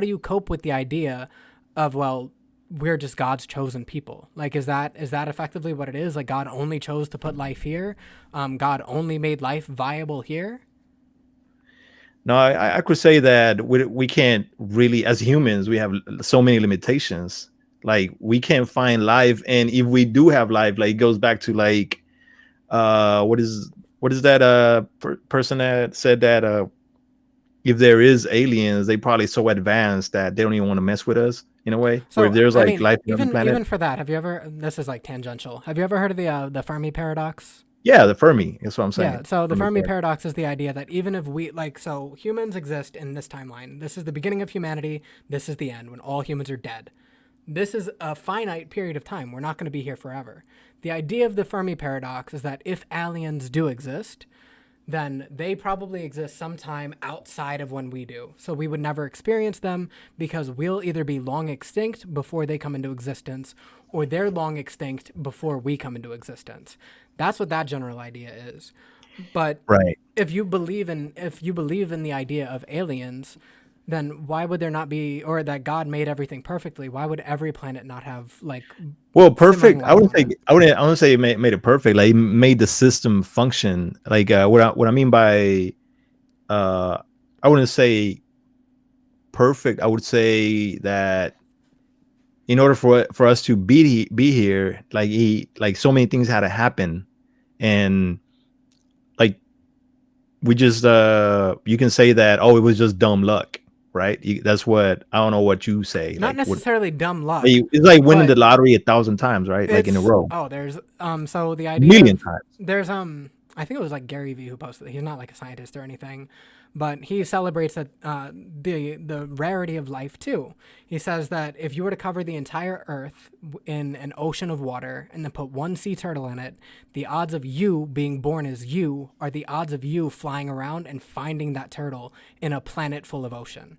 you cope with the idea of, well, we're just God's chosen people? Like, is that effectively what it is? Like, God only chose to put life here. God only made life viable here. No, I could say that we can't really, as humans, we have so many limitations. Like we can't find life, and if we do have life, like it goes back to like what is that person that said that if there is aliens, they probably so advanced that they don't even want to mess with us in a way. Or if So, there's I like mean, life on another planet, even for that, have you ever? This is like tangential. Have you ever heard of the Fermi paradox? yeah, the Fermi. That's what I'm Yeah, saying. so the Fermi Fermi paradox. paradox is the idea that even if we, like, so humans exist in this timeline. This is the beginning of humanity. This is the end when all humans are dead. This is a finite period of time. We're not going to be here forever. The idea of the Fermi paradox is that if aliens do exist, then they probably exist sometime outside of when we do. So we would never experience them because we'll either be long extinct before they come into existence or they're long extinct before we come into existence. That's what that general idea is. But Right. if you believe in the idea of aliens, then why would there not be, or that God made everything perfectly? Why would every planet not have like Well, simmering perfect. I life wouldn't on say it? I wouldn't say it made it perfect. Like, it made the system function. Like, what I mean by uh, I wouldn't say perfect. I would say that in order for us to be here, like so many things had to happen, and like we just you can say that, oh, it was just dumb luck, right? That's what I don't know what you say. Not Like, what necessarily dumb luck, it's like winning the but lottery 1,000 times, right? Like in a it's row, there's so the a idea million of times. there's I think it was like Gary Vee who posted it. He's not like a scientist or anything, but he celebrates that the rarity of life too. He says that if you were to cover the entire Earth in an ocean of water and then put one sea turtle in it, the odds of you being born as you are the odds of you flying around and finding that turtle in a planet full of ocean.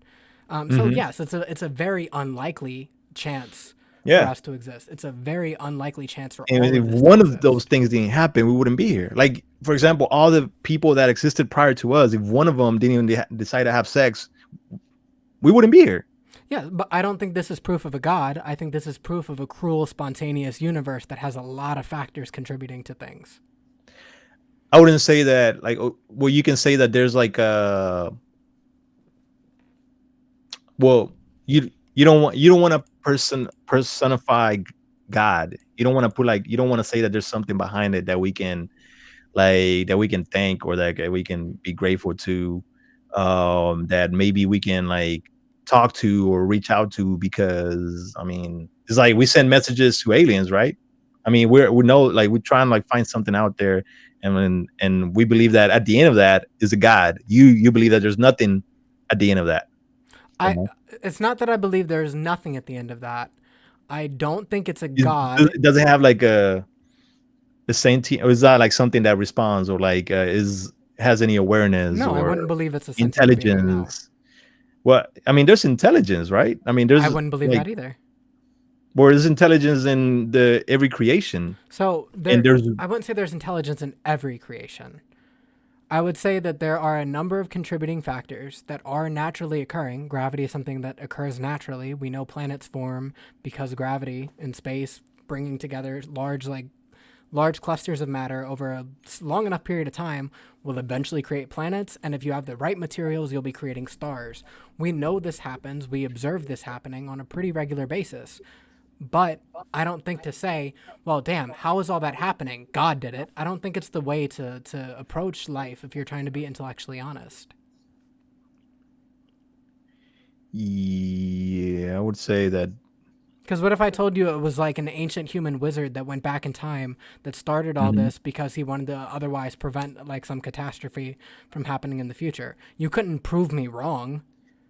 So Hmm. yes, it's a very unlikely chance for Yeah. us to exist. It's a very unlikely chance for And all if of this to one of those exist. things didn't happen, we wouldn't be here. Like, for example, all the people that existed prior to us, if one of them didn't even decide to have sex, we wouldn't be here. Yeah, but I don't think this is proof of a god. I think this is proof of a cruel, spontaneous universe that has a lot of factors contributing to things. I wouldn't say that. Like, well, you can say that there's like well, you don't want to personify God. You don't want to put, like, you don't want to say that there's something behind it that we can, like, that we can thank, or that we can be grateful to, that maybe we can, like, talk to or reach out to, because I mean, it's like we send messages to aliens, right? I mean, we know, like, we try and, like, find something out there, and we believe that at the end of that is a God. You believe that there's nothing at the end of that, you I know? it's not that I believe there's nothing at the end of that. I don't think it's a Does god. it have like a sentient, or is that like something that responds, or like is has any awareness No, I or wouldn't believe it's a sentient being. No, intelligence? Well, I mean, there's intelligence, right? I mean, I there's wouldn't believe like, that either. where there's intelligence in the every creation, So and there, there's I wouldn't say there's intelligence in every creation. I would say that there are a number of contributing factors that are naturally occurring. Gravity is something that occurs naturally. We know planets form because gravity in space bringing together large clusters of matter over a long enough period of time will eventually create planets, and if you have the right materials, you'll be creating stars. We know this happens. We observe this happening on a pretty regular basis. But I don't think to say, well, damn, how is all that happening? God did it. I don't think it's the way to approach life if you're trying to be intellectually honest. yeah, I would say that. Because what if I told you it was like an ancient human wizard that went back in time that started all Mhm. this because he wanted to otherwise prevent like some catastrophe from happening in the future? You couldn't prove me wrong.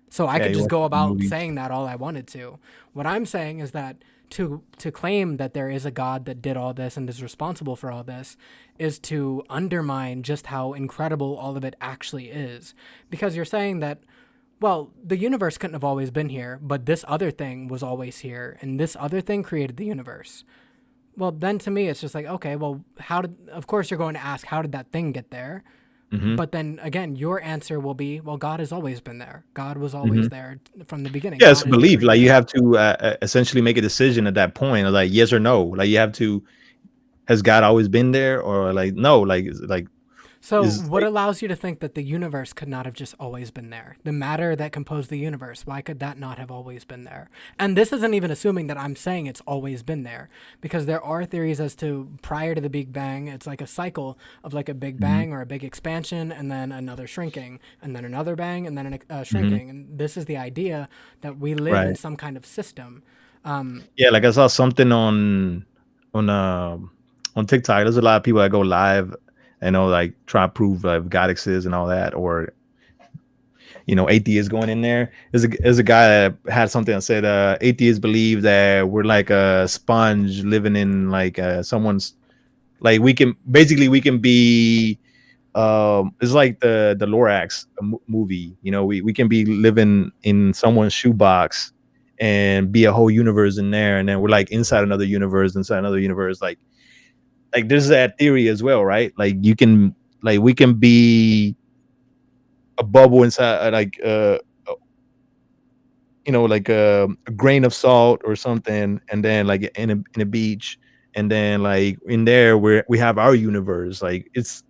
So I Yeah, could you just watch go the about movies. saying that all I wanted to. What I'm saying is that to claim that there is a God that did all this and is responsible for all this is to undermine just how incredible all of it actually is. Because you're saying that, well, the universe couldn't have always been here, but this other thing was always here, and this other thing created the universe. Well, then to me, it's just like, okay, well, how did, of course, you're going to ask, how did that thing get there? Hmm. But then again, your answer will be, well, God has always been there. God was always Hmm. there from the beginning. Yeah, it's God a is the belief. Like, you creator. have to essentially make a decision at that point, like yes or no. Like, you have to. Has God always been there, or like no? Like So, is what like. allows you to think that the universe could not have just always been there? The matter that composed the universe, why could that not have always been there? And this isn't even assuming that I'm saying it's always been there, because there are theories as to prior to the Big Bang, it's like a cycle of like a Big Mhm, Bang or a big expansion, and then another shrinking, and then another bang, and then a mhm. shrinking. And this is the idea that we live in Right. some kind of system. Yeah, like I saw something on on TikTok. There's a lot of people that go live, like try to prove like God exists and all that, or atheists going in there. There's a guy that had something that said atheists believe that we're like a sponge living in like someone's, like we can be it's like the Lorax movie. We can be living in someone's shoebox and be a whole universe in there, and then we're like inside another universe. Like there's that theory as well, right? Like we can be a bubble inside, like a grain of salt or something, and then like in a beach, and then like in there we have our universe. Like it's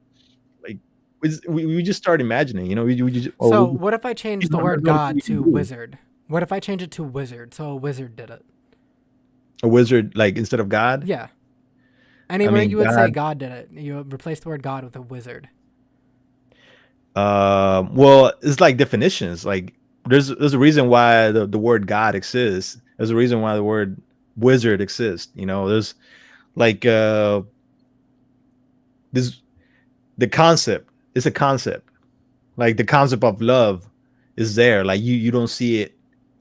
like we just start imagining, we just So, oh what if I change the there's word not a thing God we can to do. wizard? What if I change it to wizard? So a wizard did it. A wizard, like instead of God. Yeah. I Anywhere mean you would say God. God did it, you replace the word God with a wizard. Well, it's like definitions. Like there's a reason why the word God exists. There's a reason why the word wizard exists. There's like this the concept. It's a concept. Like the concept of love is there. Like you don't see it.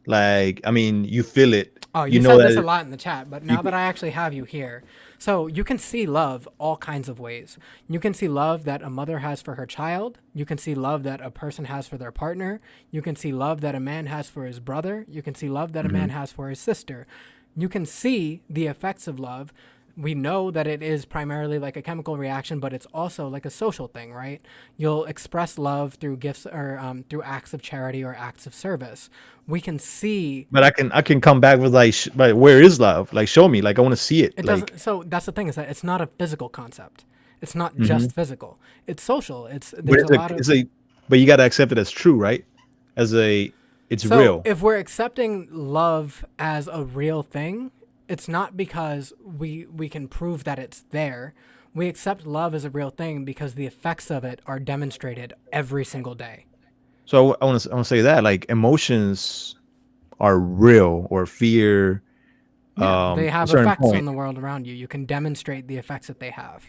Like I mean, you feel it. Oh, You you know said this a that lot in the chat, but you now that I actually have you here, so you can see love all kinds of ways. You can see love that a mother has for her child. You can see love that a person has for their partner. You can see love that a man has for his brother. You can see love that a man Mhm. has for his sister. You can see the effects of love. We know that it is primarily like a chemical reaction, but it's also like a social thing, right? You'll express love through gifts or through acts of charity or acts of service. We can see But I can come back with like where is love? Like show me. Like I want to see it. it Like doesn't. So that's the thing, is that it's not a physical concept. It's not mhm. just physical. It's social. It's But there's a lot of. but you got to accept it as true, right? As a it's So real. if we're accepting love as a real thing, it's not because we can prove that it's there. We accept love as a real thing because the effects of it are demonstrated every single day. So I want to say that like emotions are real, or fear Yeah, they to a have certain effects point. on the world around you. You can demonstrate the effects that they have.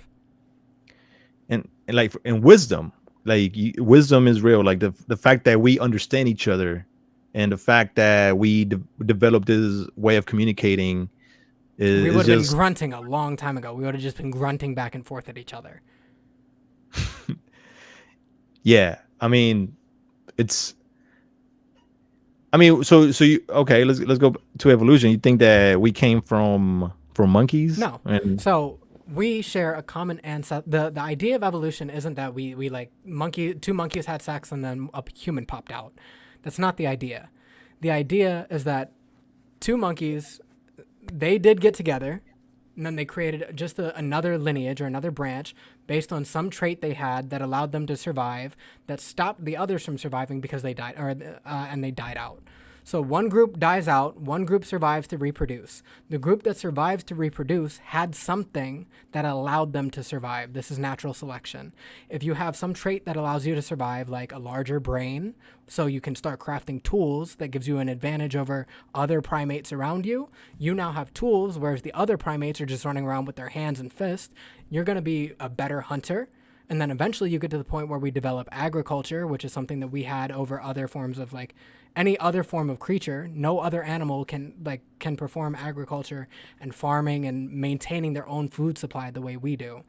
And like in wisdom, like wisdom is real. Like the fact that we understand each other, and the fact that we develop this way of communicating We is would have been just grunting a long time ago. We would have just been grunting back and forth at each other. yeah. It's I mean, so you okay? Let's go to evolution. You think that we came from monkeys? No. And So we share a common ancestor. The idea of evolution isn't that we like two monkeys had sex and then a human popped out. That's not the idea. The idea is that two monkeys, they did get together, and then they created just another lineage or another branch based on some trait they had that allowed them to survive, that stopped the others from surviving because they died, and they died out. So one group dies out, one group survives to reproduce. The group that survives to reproduce had something that allowed them to survive. This is natural selection. If you have some trait that allows you to survive, like a larger brain, so you can start crafting tools that gives you an advantage over other primates around you, you now have tools, whereas the other primates are just running around with their hands and fists. You're going to be a better hunter. And then eventually you get to the point where we develop agriculture, which is something that we had over other forms of like any other form of creature. No other animal can perform agriculture and farming and maintaining their own food supply the way we do.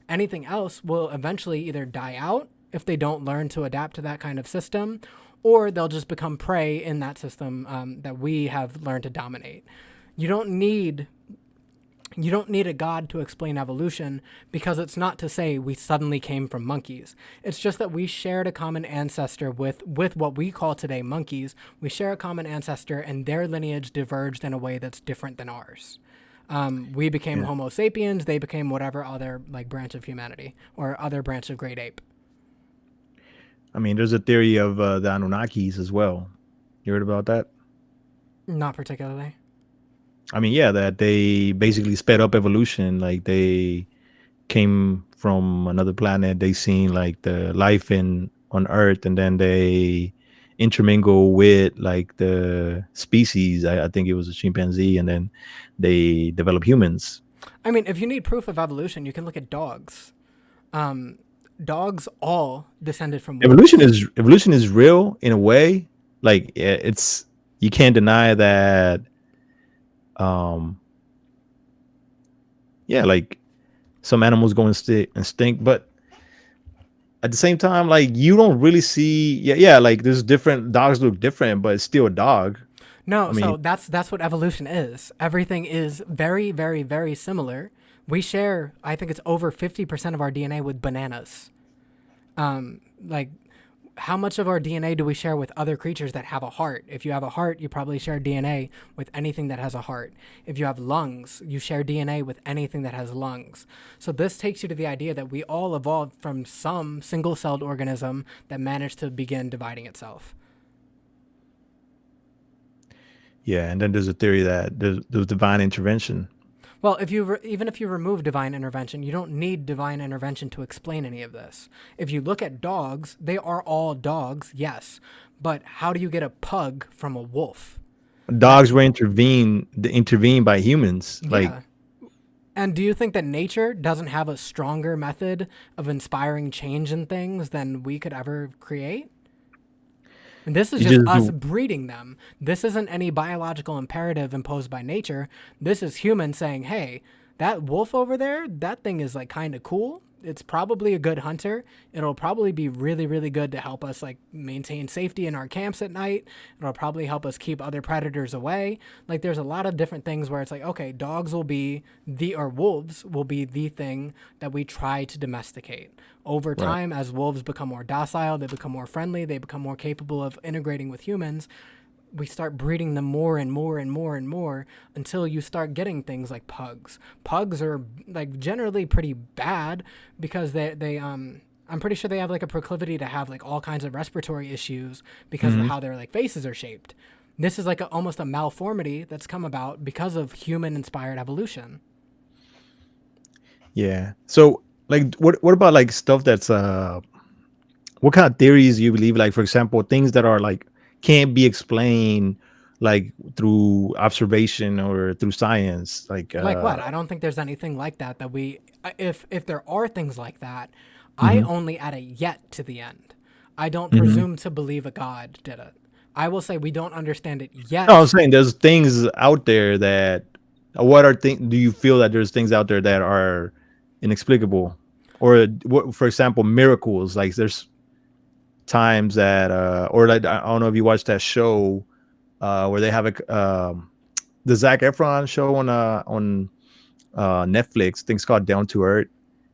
Anything else will eventually either die out if they don't learn to adapt to that kind of system, or they'll just become prey in that system that we have learned to dominate. You don't need you don't need a god to explain evolution, because it's not to say we suddenly came from monkeys. It's just that we shared a common ancestor with what we call today monkeys. We share a common ancestor, and their lineage diverged in a way that's different than ours. We became yeah, Homo sapiens. They became whatever other like branch of humanity or other branch of great ape. I mean, there's a theory of the Anunnakis as well. You heard about that? Not particularly. I mean, yeah, that they basically sped up evolution. Like they came from another planet. They seen like the life in on Earth, and then they intermingle with like the species. I think it was a chimpanzee, and then they develop humans. I mean, if you need proof of evolution, you can look at dogs. Dogs all descended from Evolution wolves. is evolution is real in a way. Like it's you can't deny that. Um, yeah, like some animals go instinct, but at the same time, like you don't really see. Yeah. Like there's different dogs look different, but it's still a dog. I No, mean, so that's what evolution is. Everything is very, very, very similar. We share, I think it's over 50% of our DNA with bananas. Like, how much of our DNA do we share with other creatures that have a heart? If you have a heart, you probably share DNA with anything that has a heart. If you have lungs, you share DNA with anything that has lungs. So this takes you to the idea that we all evolved from some single-celled organism that managed to begin dividing itself. yeah. And then there's a theory that there's divine intervention. Well, if you even if you remove divine intervention, you don't need divine intervention to explain any of this. If you look at dogs, they are all dogs, yes, but how do you get a pug from a wolf? That Dogs were intervened by humans. Like yeah. And do you think that nature doesn't have a stronger method of inspiring change in things than we could ever create? And this is it just just us breeding them. This isn't any biological imperative imposed by nature. This is humans saying, hey, that wolf over there, that thing is like kind of cool. It's probably a good hunter. It'll probably be really, really good to help us like maintain safety in our camps at night. It'll probably help us keep other predators away. Like there's a lot of different things where it's like, okay, dogs will be or wolves will be the thing that we try to domesticate. Over right. time, as wolves become more docile, they become more friendly, they become more capable of integrating with humans, we start breeding them more and more and more and more until you start getting things like pugs. Pugs are like generally pretty bad because I'm pretty sure they have like a proclivity to have like all kinds of respiratory issues because of Mhm. how their like faces are shaped. This is like almost a malformity that's come about because of human inspired evolution. Yeah. So, like, what about like stuff that's what kind of theories you believe? Like, for example, things that are like can't be explained like through observation or through science. Like, Like what? I don't think there's anything like that if there are things like that, I mhm, only add a yet to the end. I don't mhm. presume to believe a god did it. I will say we don't understand it No, I'm yet. saying there's things out there that what are things? Do you feel that there's things out there that are inexplicable, or what? For example, miracles. Like, there's times that, or like I don't know if you watched that show where they have the Zac Efron show on Netflix. Things called Down to Earth,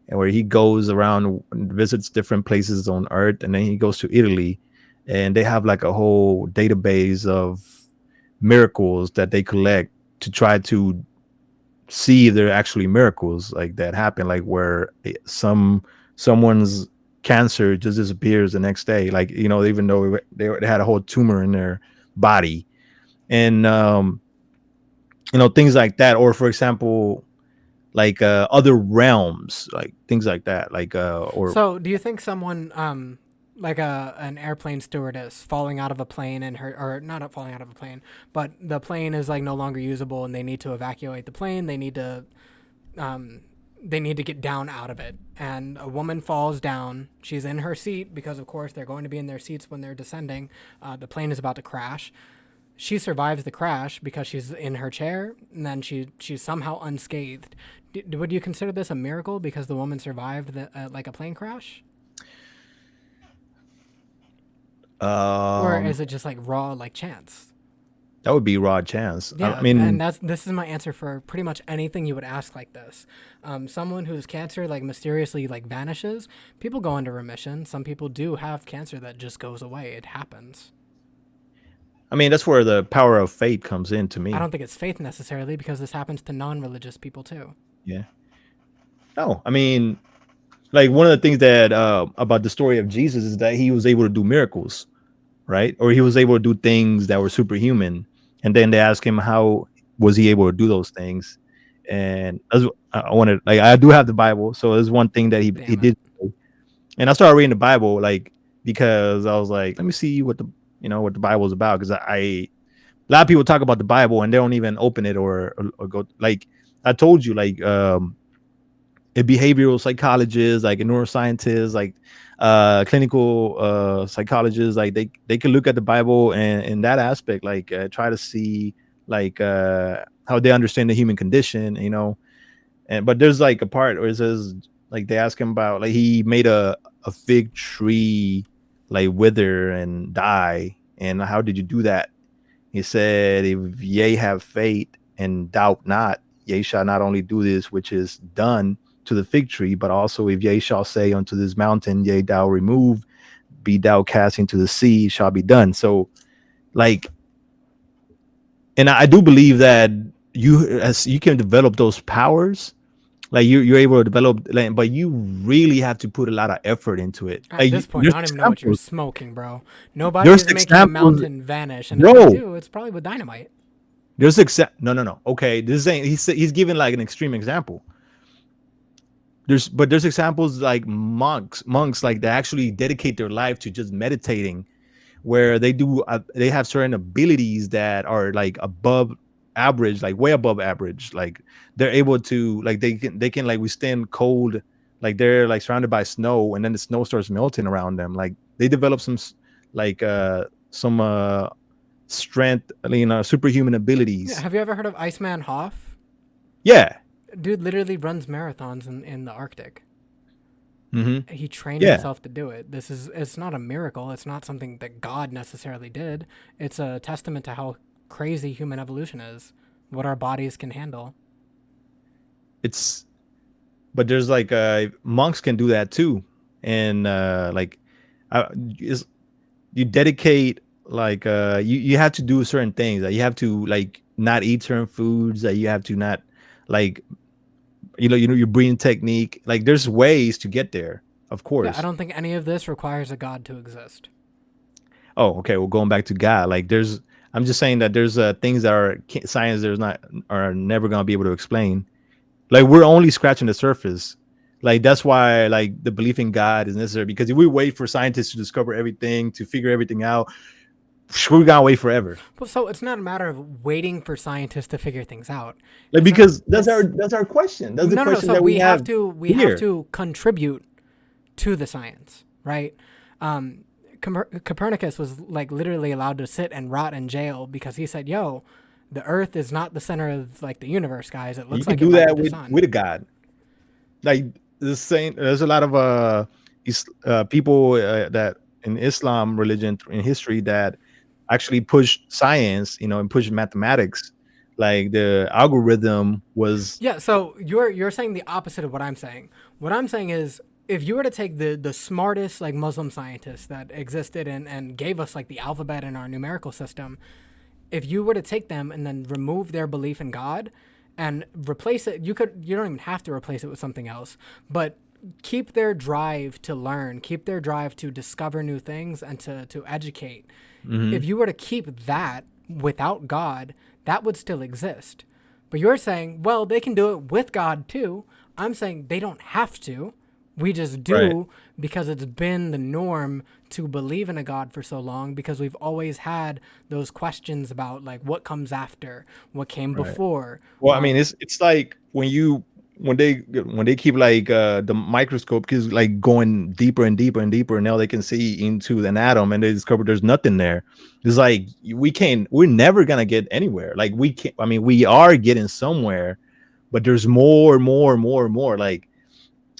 and where he goes around and visits different places on Earth, and then he goes to Italy, and they have like a whole database of miracles that they collect to try to see if they're actually miracles like that happen, like where someone's cancer just disappears the next day, like even though they had a whole tumor in their body, and things like that, or for example like other realms, like things like that, like or So, do you think someone like an airplane stewardess falling out of a plane and her or not falling out of a plane, but the plane is like no longer usable and they need to evacuate the plane, um they need to get down out of it. And a woman falls down. She's in her seat because, of course, they're going to be in their seats when they're descending. The plane is about to crash. She survives the crash because she's in her chair, and then she's somehow unscathed. Would you consider this a miracle because the woman survived like a plane crash, or um is it just like raw like chance? that would be raw chance. I Yeah, and mean, this is my answer for pretty much anything you would ask like this. Someone whose cancer like mysteriously like vanishes, people go into remission. Some people do have cancer that just goes away. It happens. that's where the power of faith comes in to I me. don't think it's faith necessarily because this happens to non-religious people too. Yeah. No, like one of the things that about the story of Jesus is that he was able to do miracles, right? Or he was able to do things that were superhuman. And then they ask him how was he able to do those things. And I wanted, like, I do have the Bible, so there's one thing that he Damn it. did. And I started reading the Bible, like, because I was like, let me see what the Bible is about, because a lot of people talk about the Bible and they don't even open it or go, like I told you, like a behavioral psychologist, like a neuroscientist, like clinical psychologists, like they can look at the Bible and in that aspect, like try to see like how they understand the human condition, you know. And but there's like a part where it says like they ask him about like he made a fig tree like wither and die, and how did you do that? He said, if ye have faith and doubt not, ye shall not only do this which is done to the fig tree, but also if ye shall say unto this mountain, yea, thou remove, be thou cast into the sea, shall be done. So, like, and I do believe that as you can develop those powers, like you're able to develop, like, but you really have to put a lot of effort into it. At Like, this point, there's I don't even know what you're examples, smoking, bro. Nobody there's is making a examples, mountain vanish, and if they bro. do, it's probably with dynamite. There's no. Okay, this ain't he's giving like an extreme example. There's examples like monks like they actually dedicate their life to just meditating, where they have certain abilities that are like above average, like way above average. Like they're able to like they can like withstand cold, like they're like surrounded by snow and then the snow starts melting around them. Like they develop like some strength, you know, superhuman Yeah, abilities. have you ever heard of Iceman Hoff? Yeah. Dude literally runs marathons in the Arctic. Hmm. He trained Yeah. himself to do it. It's not a miracle. It's not something that God necessarily did. It's a testament to how crazy human evolution is, what our bodies can handle. It's but there's like monks can do that too, and like is you dedicate like you have to do certain things, that you have to like not eat certain foods, that you have to not like your breathing technique, like there's ways to get there, of Yeah, I course. don't think any of this requires a God to exist. Oh, okay, well, going back to God, like there's I'm just saying that there's things that are science there's not are never going to be able to explain. Like we're only scratching the surface. Like that's why like the belief in God is necessary, because if we wait for scientists to discover everything, to figure everything out, we're gonna wait forever. Well, so it's not a matter of waiting for scientists to figure things out. Like It's not. because It's that's our question. That's the no, no, no. question So that we have we have here. to contribute to the science, right? Um, Copernicus was like literally allowed to sit and rot in jail because he said, "Yo, the Earth is not the center of like the universe, guys. It You looks can like it do might be that the with sun." a God. Like the same. There's a lot of people that in Islam religion in history that actually push science, you know, and push mathematics. Like the algorithm was Yeah. So you're saying the opposite of what I'm saying. What I'm saying is, if you were to take the smartest like Muslim scientists that existed and gave us like the alphabet in our numerical system, if you were to take them and then remove their belief in God and replace it, you don't even have to replace it with something else, but keep their drive to learn, keep their drive to discover new things and to educate. If mhm, you were to keep that without God, that would still exist. But you're saying, well, they can do it with God too. I'm saying they don't have to. We just right, do because it's been the norm to believe in a God for so long because we've always had those questions about like what comes after, what came right. before. Well, I mean, it's like when they keep like the microscope keeps like going deeper and deeper and deeper, and now they can see into an atom, and they discover there's nothing there. It's like we're never gonna get anywhere. Like we can't. I mean, we are getting somewhere, but there's more, more, more, more. Like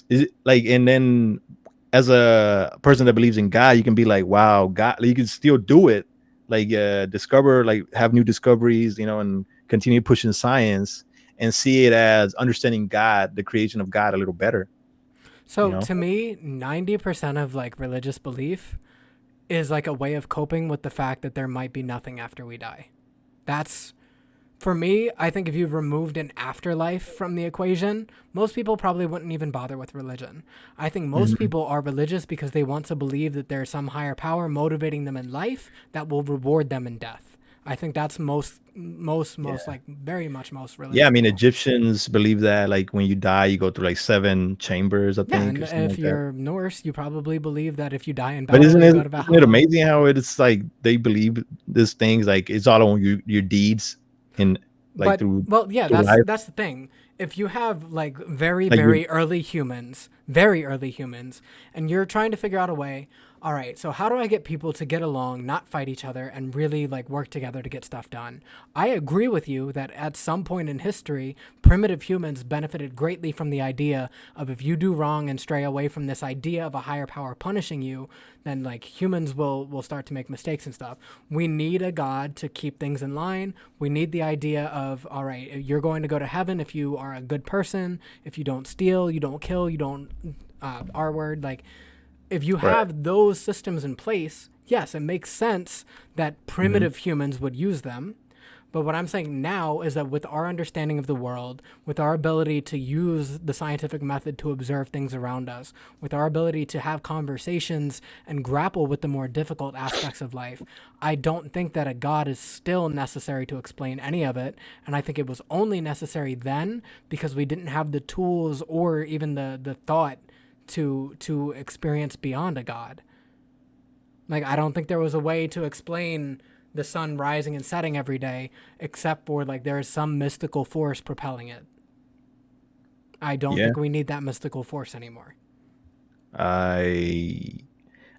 is it like, and then as a person that believes in God, you can be like, wow, God, you can still do it. Like discover, like have new discoveries, you know, and continue pushing science and see it as understanding God, the creation of God a little better, you So know? to me, 90% of like religious belief is like a way of coping with the fact that there might be nothing after we die. That's for me, I think if you removed an afterlife from the equation, most people probably wouldn't even bother with religion. I think most Mhm. people are religious because they want to believe that there's some higher power motivating them in life that will reward them in death. I think that's most Yeah. like very much most Yeah. I religious mean, people. Egyptians believe that like when you die, you go through like 7 chambers, I Yeah, think, and or something if like that. you're Norse, you probably believe that if you die in But battle, you go to isn't it Valhalla. amazing how it's like they believe these things, like it's all on your deeds and like But well, yeah, through life. that's the thing. if you have like very, Like you, very early humans, and you're trying to figure out a way, all right, so how do I get people to get along, not fight each other, and really like work together to get stuff done? I agree with you that at some point in history, primitive humans benefited greatly from the idea of if you do wrong and stray away from this idea of a higher power punishing you, then like humans will start to make mistakes and stuff. We need a god to keep things in line. We need the idea of, all right, you're going to go to heaven if you are a good person, if you don't steal, you don't kill, you don't R word, like if you right. have those systems in place, yes, it makes sense that Hmm. primitive humans would use them. But what I'm saying now is that with our understanding of the world, with our ability to use the scientific method to observe things around us, with our ability to have conversations and grapple with the more difficult aspects of life, I don't think that a God is still necessary to explain any of it. And I think it was only necessary then because we didn't have the tools or even the thought to experience beyond a God. Like I don't think there was a way to explain the sun rising and setting every day except for like there is some mystical force propelling it. I don't Yeah. think we need that mystical force anymore. I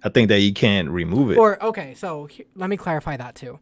I think that you can't remove it. Or okay, so let me clarify that too.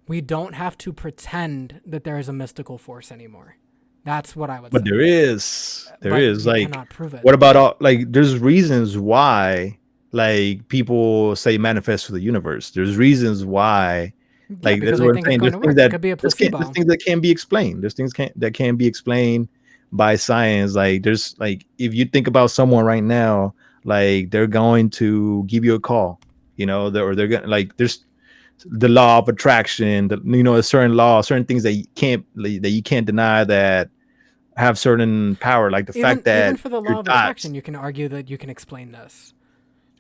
We don't have to pretend that there is a mystical force anymore. That's what I would But say. there is We like, cannot prove it. what about all, like there's reasons why like people say manifest for the universe. There's reasons why, Yeah, like because that's they what I'm think it's saying. going There's to things work. It that could be a there's placebo. things that can be explained. There's things that can be explained by science. Like there's like if you think about someone right now, like they're going to give you a call, or they're gonna like there's the law of attraction, a certain law, certain things that you can't deny that have certain power, like the fact Even that for the your law of thoughts. attraction, you can argue that you can explain this.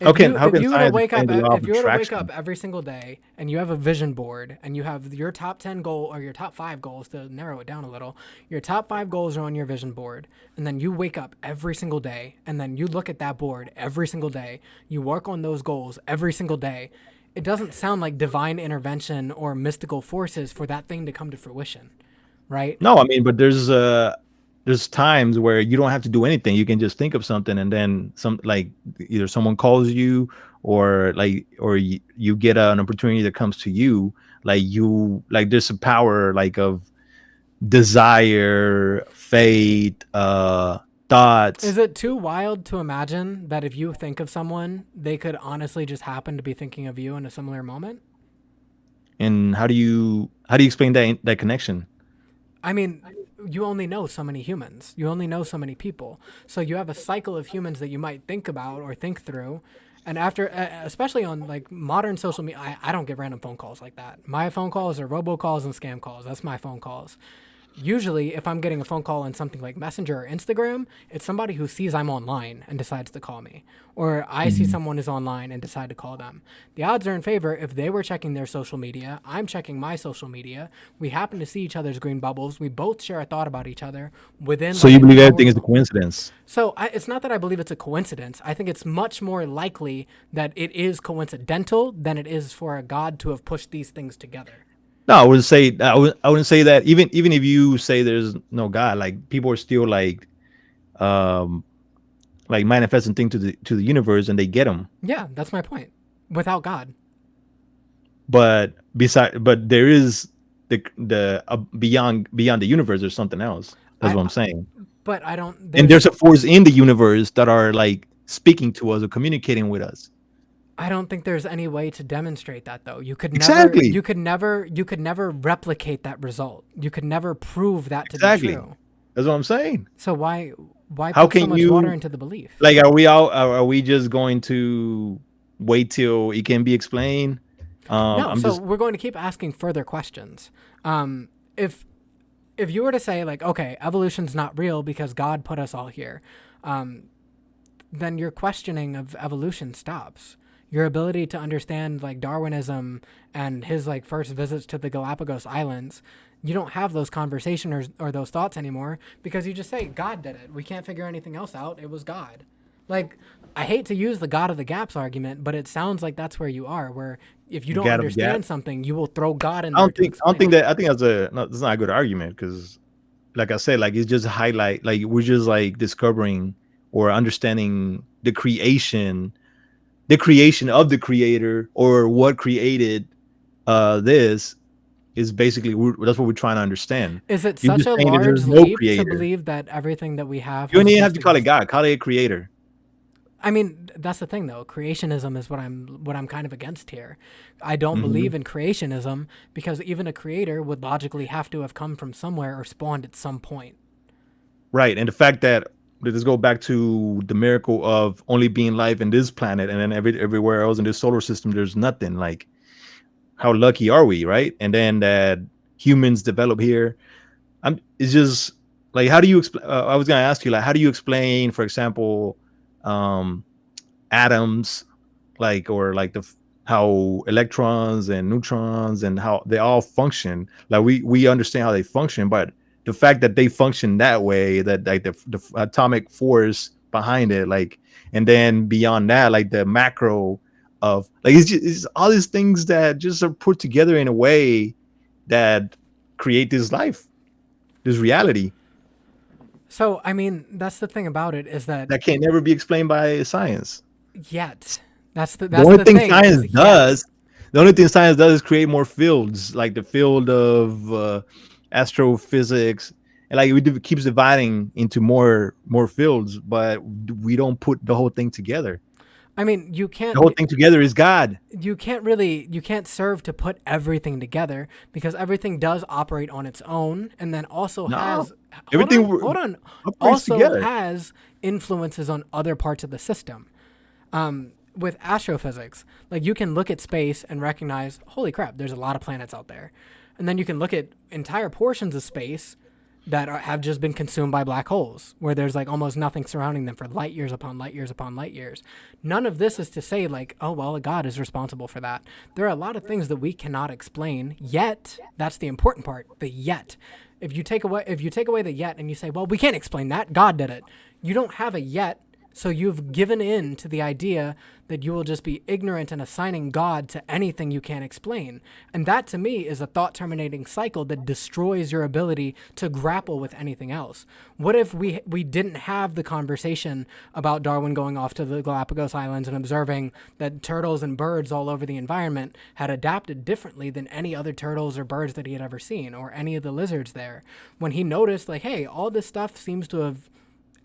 How can how If can you were to science wake up explain the law of if you were to wake attraction? up every single day and you have a vision board and you have your top 10 goal or your top 5 goals to narrow it down a little, your top 5 goals are on your vision board, and then you wake up every single day and then you look at that board every single day, you work on those goals every single day, it doesn't sound like divine intervention or mystical forces for that thing to come to fruition, right? No, I mean, but there's times where you don't have to do anything. You can just think of something, and then some, like either someone calls you, or you get an opportunity that comes to you. Like there's a power like of desire, fate, thoughts. Is it too wild to imagine that if you think of someone, they could honestly just happen to be thinking of you in a similar moment? And how do you explain that connection? I mean, you only know so many humans. You only know so many people. So you have a cycle of humans that you might think about or think through. And after, especially on like modern social media, I don't get random phone calls like that. My phone calls are robocalls and scam calls. That's my phone calls. Usually, if I'm getting a phone call on something like Messenger or Instagram, it's somebody who sees I'm online and decides to call me. Or I see Mhm. someone is online and decide to call them. The odds are in favor if they were checking their social media, I'm checking my social media, we happen to see each other's green bubbles, we both share a thought about each other within So like you an believe hour. everything is a coincidence? So it's not that I believe it's a coincidence. I think it's much more likely that it is coincidental than it is for a God to have pushed these things together. No, I wouldn't say that. Even if you say there's no God, like people are still um like manifesting things to the universe, and they get them. Yeah, that's my point. Without God. But there is the beyond the universe. There's something else. That's I what I'm saying. but I don't. And There's. there's a force in the universe that are like speaking to us or communicating with us. I don't think there's any way to demonstrate that though. You could never. Exactly. You could never. You could never replicate that result. You could never prove that to be Exactly. true. That's what I'm saying. So why How put so can much water you, into the belief? like, are we just going to wait till it can be explained? No. I'm So just we're going to keep asking further questions. If you were to say like, okay, evolution's not real because God put us all here, um, then your questioning of evolution stops. Your ability to understand like Darwinism and his like first visits to the Galapagos Islands, you don't have those conversations or those thoughts anymore because you just say God did it. We can't figure anything else out. It was God. Like I hate to use the God of the gaps argument, but it sounds like that's where you are. Where if you don't got of gap. understand something, you will throw God in I there don't to think I don't explain think it. that I think that's not a good argument because like I said, like it's just highlight, like we're just like discovering or understanding the creation of the creator, or what created this is basically that's what we're trying to understand. Is it You're such just a saying there's large no leap to creator. believe that everything that we have You don't has even have just to call it existed? God, call it a creator. I mean, that's the thing though. Creationism is what I'm kind of against here. I don't Hmm. believe in creationism because even a creator would logically have to have come from somewhere or spawned at some point. Right. And the fact that, let's go back to the miracle of only being life in this planet, and then everywhere else in this solar system there's nothing. Like, how lucky are we, right? And then that humans develop here. It's just like, how do you explain? I was gonna ask you, like, how do you explain, for example, um, atoms, like, or like how electrons and neutrons and how they all function. Like, we understand how they function, but the fact that they function that way, that like the atomic force behind it, like, and then beyond that, like the macro of, like, it's all these things that just are put together in a way that create this life, this reality So, I mean, that's the thing about it is that that can never be explained by science. yet. The That's only the thing thing science is yet. does, the only thing science does is create more fields, like the field of astrophysics, and like keeps dividing into more fields, but we don't put the whole thing together. I mean, The whole thing together is God. you can't serve to put everything together because everything does operate on its own and then also No, has everything hold on operates also together. has influences on other parts of the system. With astrophysics, like you can look at space and recognize, holy crap, there's a lot of planets out there. And then you can look at entire portions of space that have just been consumed by black holes, where there's like almost nothing surrounding them for light years upon light years upon light years. None of this is to say like, oh well, God is responsible for that. There are a lot of things that we cannot explain yet. That's the important part. The yet. If you take away the yet and you say, well, we can't explain that. God did it. You don't have a yet. So you've given in to the idea that you will just be ignorant and assigning God to anything you can't explain. And that to me is a thought terminating cycle that destroys your ability to grapple with anything else. What if we didn't have the conversation about Darwin going off to the Galapagos Islands and observing that turtles and birds all over the environment had adapted differently than any other turtles or birds that he had ever seen, or any of the lizards there? When he noticed, like, hey, all this stuff seems to have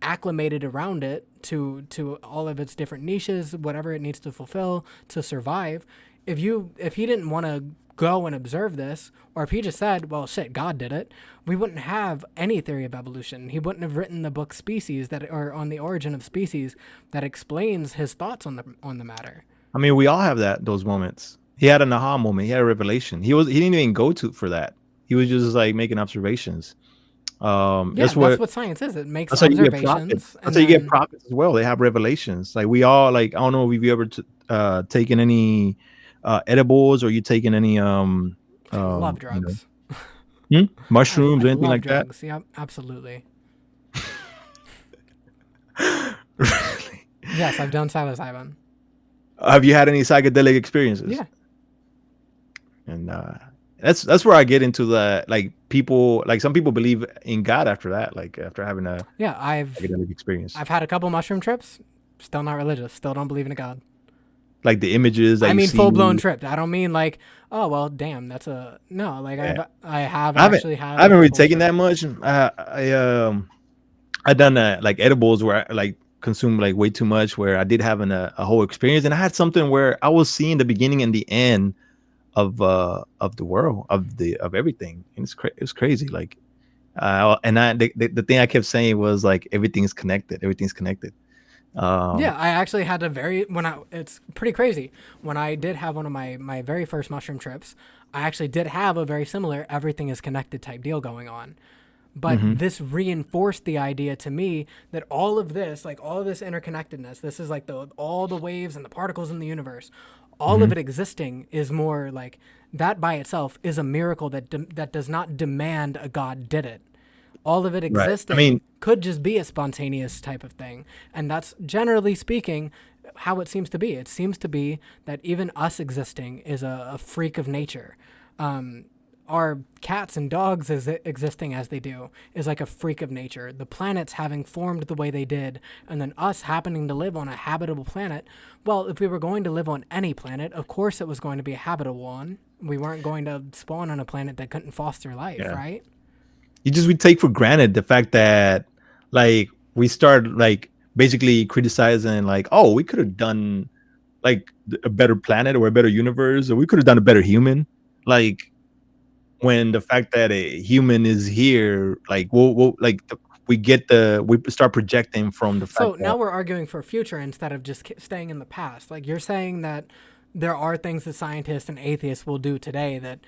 acclimated around it to all of its different niches, whatever it needs to fulfill to survive. If he didn't want to go and observe this, or if he just said, well shit, God did it, we wouldn't have any theory of evolution. He wouldn't have written the book Species, that or on the origin of species, that explains his thoughts on the matter. I mean, we all have those moments. He had an aha moment. He had a revelation. He didn't even go to for that. He was just like making observations. Yeah, That's that's what what science is. It makes That's how you get prophets. observations That's and how you get then prophets as well. They have revelations. Like, we all, like, I don't know if you ever taken any edibles, or you taken any I love you know, drugs. mushrooms I or anything love like that. drugs. Yeah, absolutely. Really? Yes, I've done psilocybin. Have you had any psychedelic experiences? Yeah. And that's where I get into the, like, people, like, some people believe in God after that, like after having a Yeah, psychedelic experience, I've had a couple mushroom trips. Still not religious. Still don't believe in a god. like the images that I you mean see. full blown trip. I don't mean like, oh well, damn, that's a no. Like Yeah. I have I haven't actually had I like haven't a really full taken trip. that much. I done like edibles where I like consumed like way too much, where I did having a whole experience, and I had something where I was seeing the beginning and the end of the world, of everything, and it was crazy. Like, and the thing I kept saying was like, everything's connected, everything's connected. Yeah, Um, I actually had a very when I it's pretty crazy. When I did have one of my very first mushroom trips, I actually did have a very similar everything is connected type deal going on. But mhm. this reinforced the idea to me that all of this, like all of this interconnectedness, this is like the all the waves and the particles in the universe, all of Mhm. it existing is more like that by itself is a miracle that does not demand a god did it. All of it Right. I existing mean, could just be a spontaneous type of thing, and that's generally speaking how it seems to be. It seems to be that even us existing is a freak of nature. Um, our cats and dogs existing as they do is like a freak of nature. The planets having formed the way they did, and then us happening to live on a habitable planet. Well, if we were going to live on any planet, of course it was going to be a habitable one. We weren't going to spawn on a planet that couldn't foster life, Yeah. right? We take for granted the fact that like we start like basically criticizing like, oh, we could have done like a better planet or a better universe, or we could have done a better human. Like when the fact that a human is here, like we'll like we start projecting from the fact So that now we're arguing for a future instead of just staying in the past. Like you're saying that there are things that scientists and atheists will do today that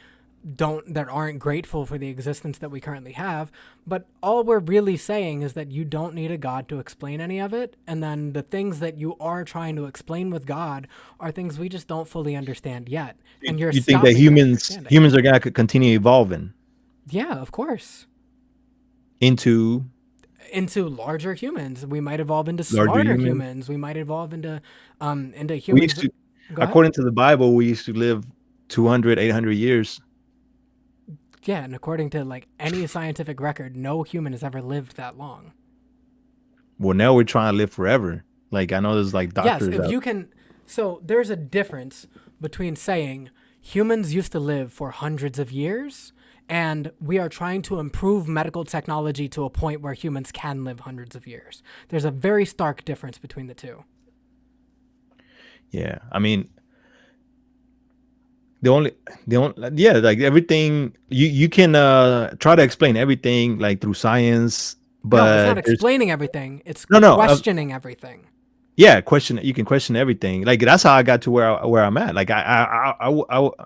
aren't grateful for the existence that we currently have, but all we're really saying is that you don't need a god to explain any of it, and then the things that you are trying to explain with God are things we just don't fully understand yet, and you're you think that stopping that understanding. humans are gonna continue evolving Yeah, of course. into Into larger humans. We might evolve into larger smarter humans. humans. We might evolve into We humans used that, to, go ahead. according to the Bible, we used to live 200, 800 years. Yeah, and according to like any scientific record, no human has ever lived that long. Well, now we're trying to live forever. Like I know there's like Yes, doctors if out. you can. So there's a difference between saying humans used to live for hundreds of years and we are trying to improve medical technology to a point where humans can live hundreds of years. There's a very stark difference between the two. Yeah, I mean the only yeah, like everything you can try to explain everything like through science, No, it's not but there's explaining everything, it's no questioning everything. yeah, you can question everything. Like that's how I got to where I'm at. Like I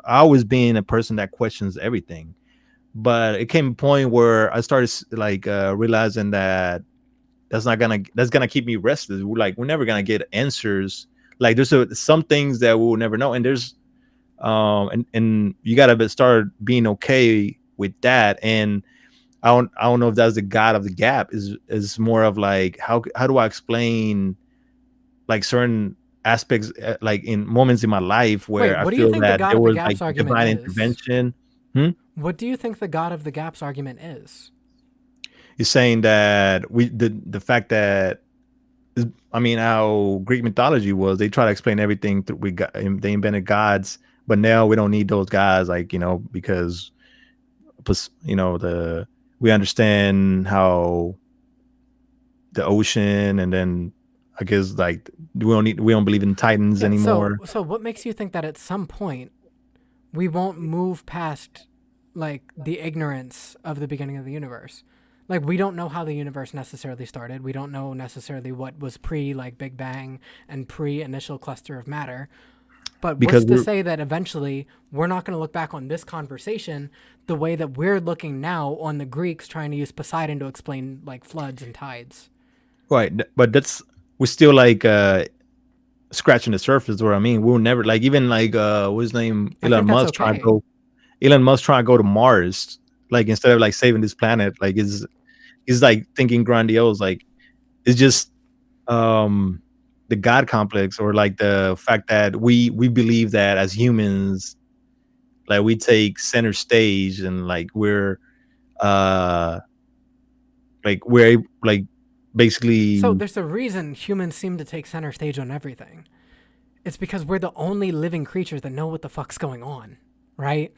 always being a person that questions everything, but it came a point where I started like realizing that that's gonna keep me restless. We're never gonna get answers. Like some things that we'll never know, and there's and you gotta start being okay with that. And I don't know if that's the God of the gap. Is more of like how do I explain like certain aspects like in moments in my life Wait, where I what do you feel think the that God there of the was like gaps argument divine is? intervention. Hmm? What do you think the God of the gaps argument is? Is saying that the fact that I mean how Greek mythology was, they try to explain everything through we got they invented gods, but now we don't need those guys, like because the we understand how the ocean, and then I guess like we don't believe in titans Yeah, anymore. so what makes you think that at some point we won't move past like the ignorance of the beginning of the universe? Like we don't know how the universe necessarily started. We don't know necessarily what was pre like Big Bang and pre initial cluster of matter. But what's Because to we're say that eventually we're not going to look back on this conversation the way that we're looking now on the Greeks trying to use Poseidon to explain like floods and tides? right, but we're still like scratching the surface. What I mean, we'll never like even like what's his name, I think that's okay. Elon Musk trying to go to Mars, like instead of like saving this planet, like is like thinking grandiose, like it's just um the God complex, or like the fact that we believe that as humans, like we take center stage, and like uh we're like So basically there's a reason humans seem to take center stage on everything. It's because we're the only living creatures that know what the fuck's going on, right?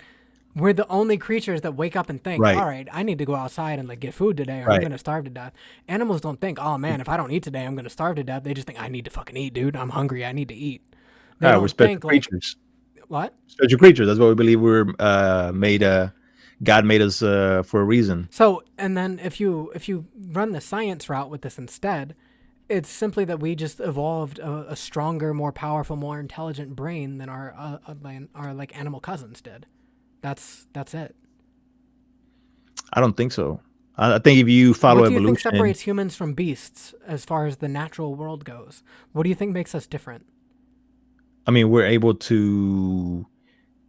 We're the only creatures that wake up and think, right, all right, I need to go outside and like get food today or I'm right. going to starve to death. Animals don't think, oh man, if I don't eat today, I'm going to starve to death. They just think, I need to fucking eat, dude. I'm hungry. I need to eat. They We're don't special think like, creatures. what? Special creatures. That's what we believe we're made. God made us for a reason. So, and then if you run the science route with this instead, it's simply that we just evolved a stronger, more powerful, more intelligent brain than our like animal cousins did. That's it. I don't think so. I think if you What follow do you think evolution, separates humans from beasts as far as the natural world goes? What do you think makes us different? I mean, we're able to,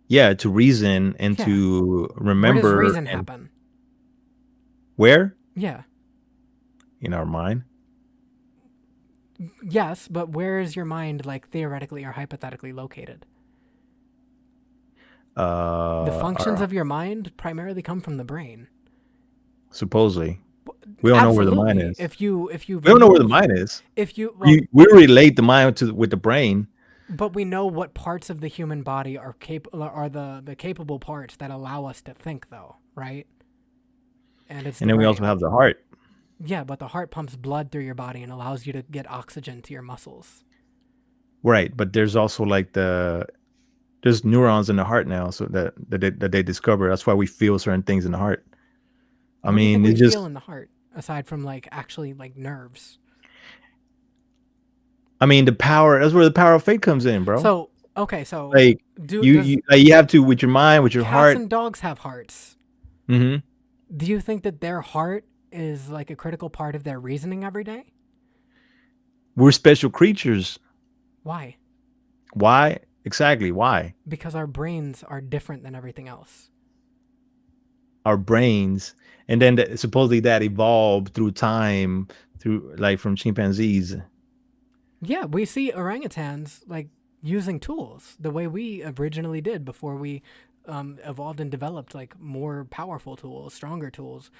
yeah, to reason and Yeah. to Where does remember, reason and happen? where Yeah. in our mind. Yes, but where is your mind like theoretically or hypothetically located? The functions are of your mind primarily come from the brain. supposedly. We don't know where the mind Absolutely. is. If you We don't know where the remove mind is. if you well, We relate the mind to with the brain, but we know what parts of the human body are capable are the capable parts that allow us to think though, right? And it's and the then we also brain. have the heart. Yeah, but the heart pumps blood through your body and allows you to get oxygen to your muscles. Right, but there's also like there's neurons in the heart now, so that they discover. That's why we feel certain things in the heart. I What do you think mean, we it's feel just. in the heart aside from like actually like nerves? I mean, the power. That's where the power of faith comes in, bro. So, okay, so Like do you, does you, like, you have to with your mind, with your cats heart. and dogs have hearts? Hmm. Do you think that their heart is like a critical part of their reasoning every day? We're special creatures. Why? Why exactly? Why Because our brains are different than everything else. our brains, and then supposedly that evolved through time, through like from chimpanzees. Yeah, we see orangutans like using tools the way we originally did before we evolved and developed like more powerful tools, stronger tools,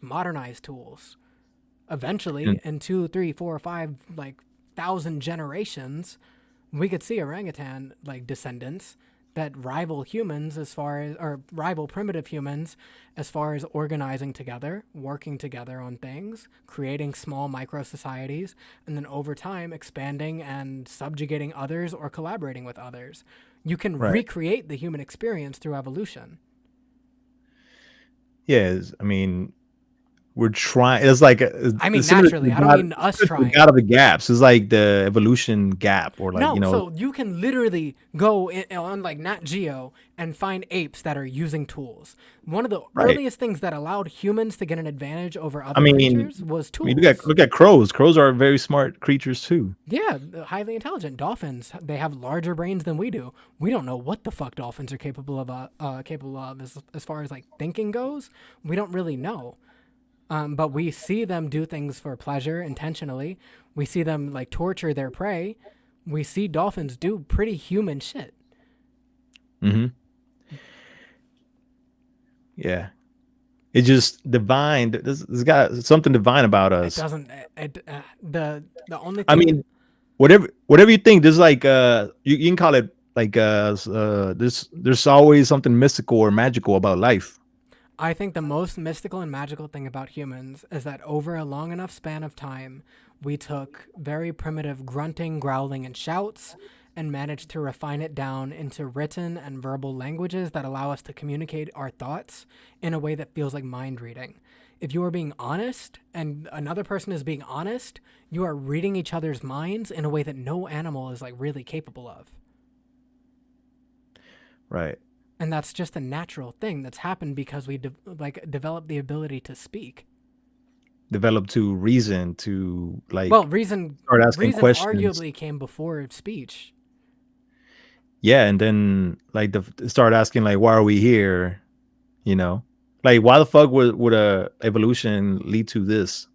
modernized tools. Eventually, And in 2, 3, 4, 5 like thousand generations, we could see orangutan like descendants that rival humans as far as or rival primitive humans as far as organizing together, working together on things, creating small micro societies, and then over time expanding and subjugating others or collaborating with others. You can right, recreate the human experience through evolution. yes, I mean, we're trying. It's like I mean, it's similar to naturally, the I don't god, mean us similar to the god trying. of the gaps. It's like the evolution gap, or like No, so you can literally go on like Nat Geo and find apes that are using tools. One of the right. earliest things that allowed humans to get an advantage over I other mean, creatures was I mean, tools. look at crows. Crows are very smart creatures too. Yeah, highly intelligent dolphins. They have larger brains than we do. We don't know what the fuck dolphins are capable of as far as like thinking goes. We don't really know. But we see them do things for pleasure intentionally. We see them like torture their prey. We see dolphins do pretty human shit. Hmm. Yeah, it's just divine. There's got something divine about It us. doesn't. The only I thing mean, whatever you think, there's like you can call it like there's always something mystical or magical about life. I think the most mystical and magical thing about humans is that over a long enough span of time, we took very primitive grunting, growling, and shouts and managed to refine it down into written and verbal languages that allow us to communicate our thoughts in a way that feels like mind reading. If you are being honest and another person is being honest, you are reading each other's minds in a way that no animal is like really capable of. Right. And that's just a natural thing that's happened because we developed the ability to speak. Develop to reason, to Well, like reason start asking reason questions. arguably came before speech. Yeah, and then like start asking like, why are we here? You know, like why the fuck would a evolution lead to this?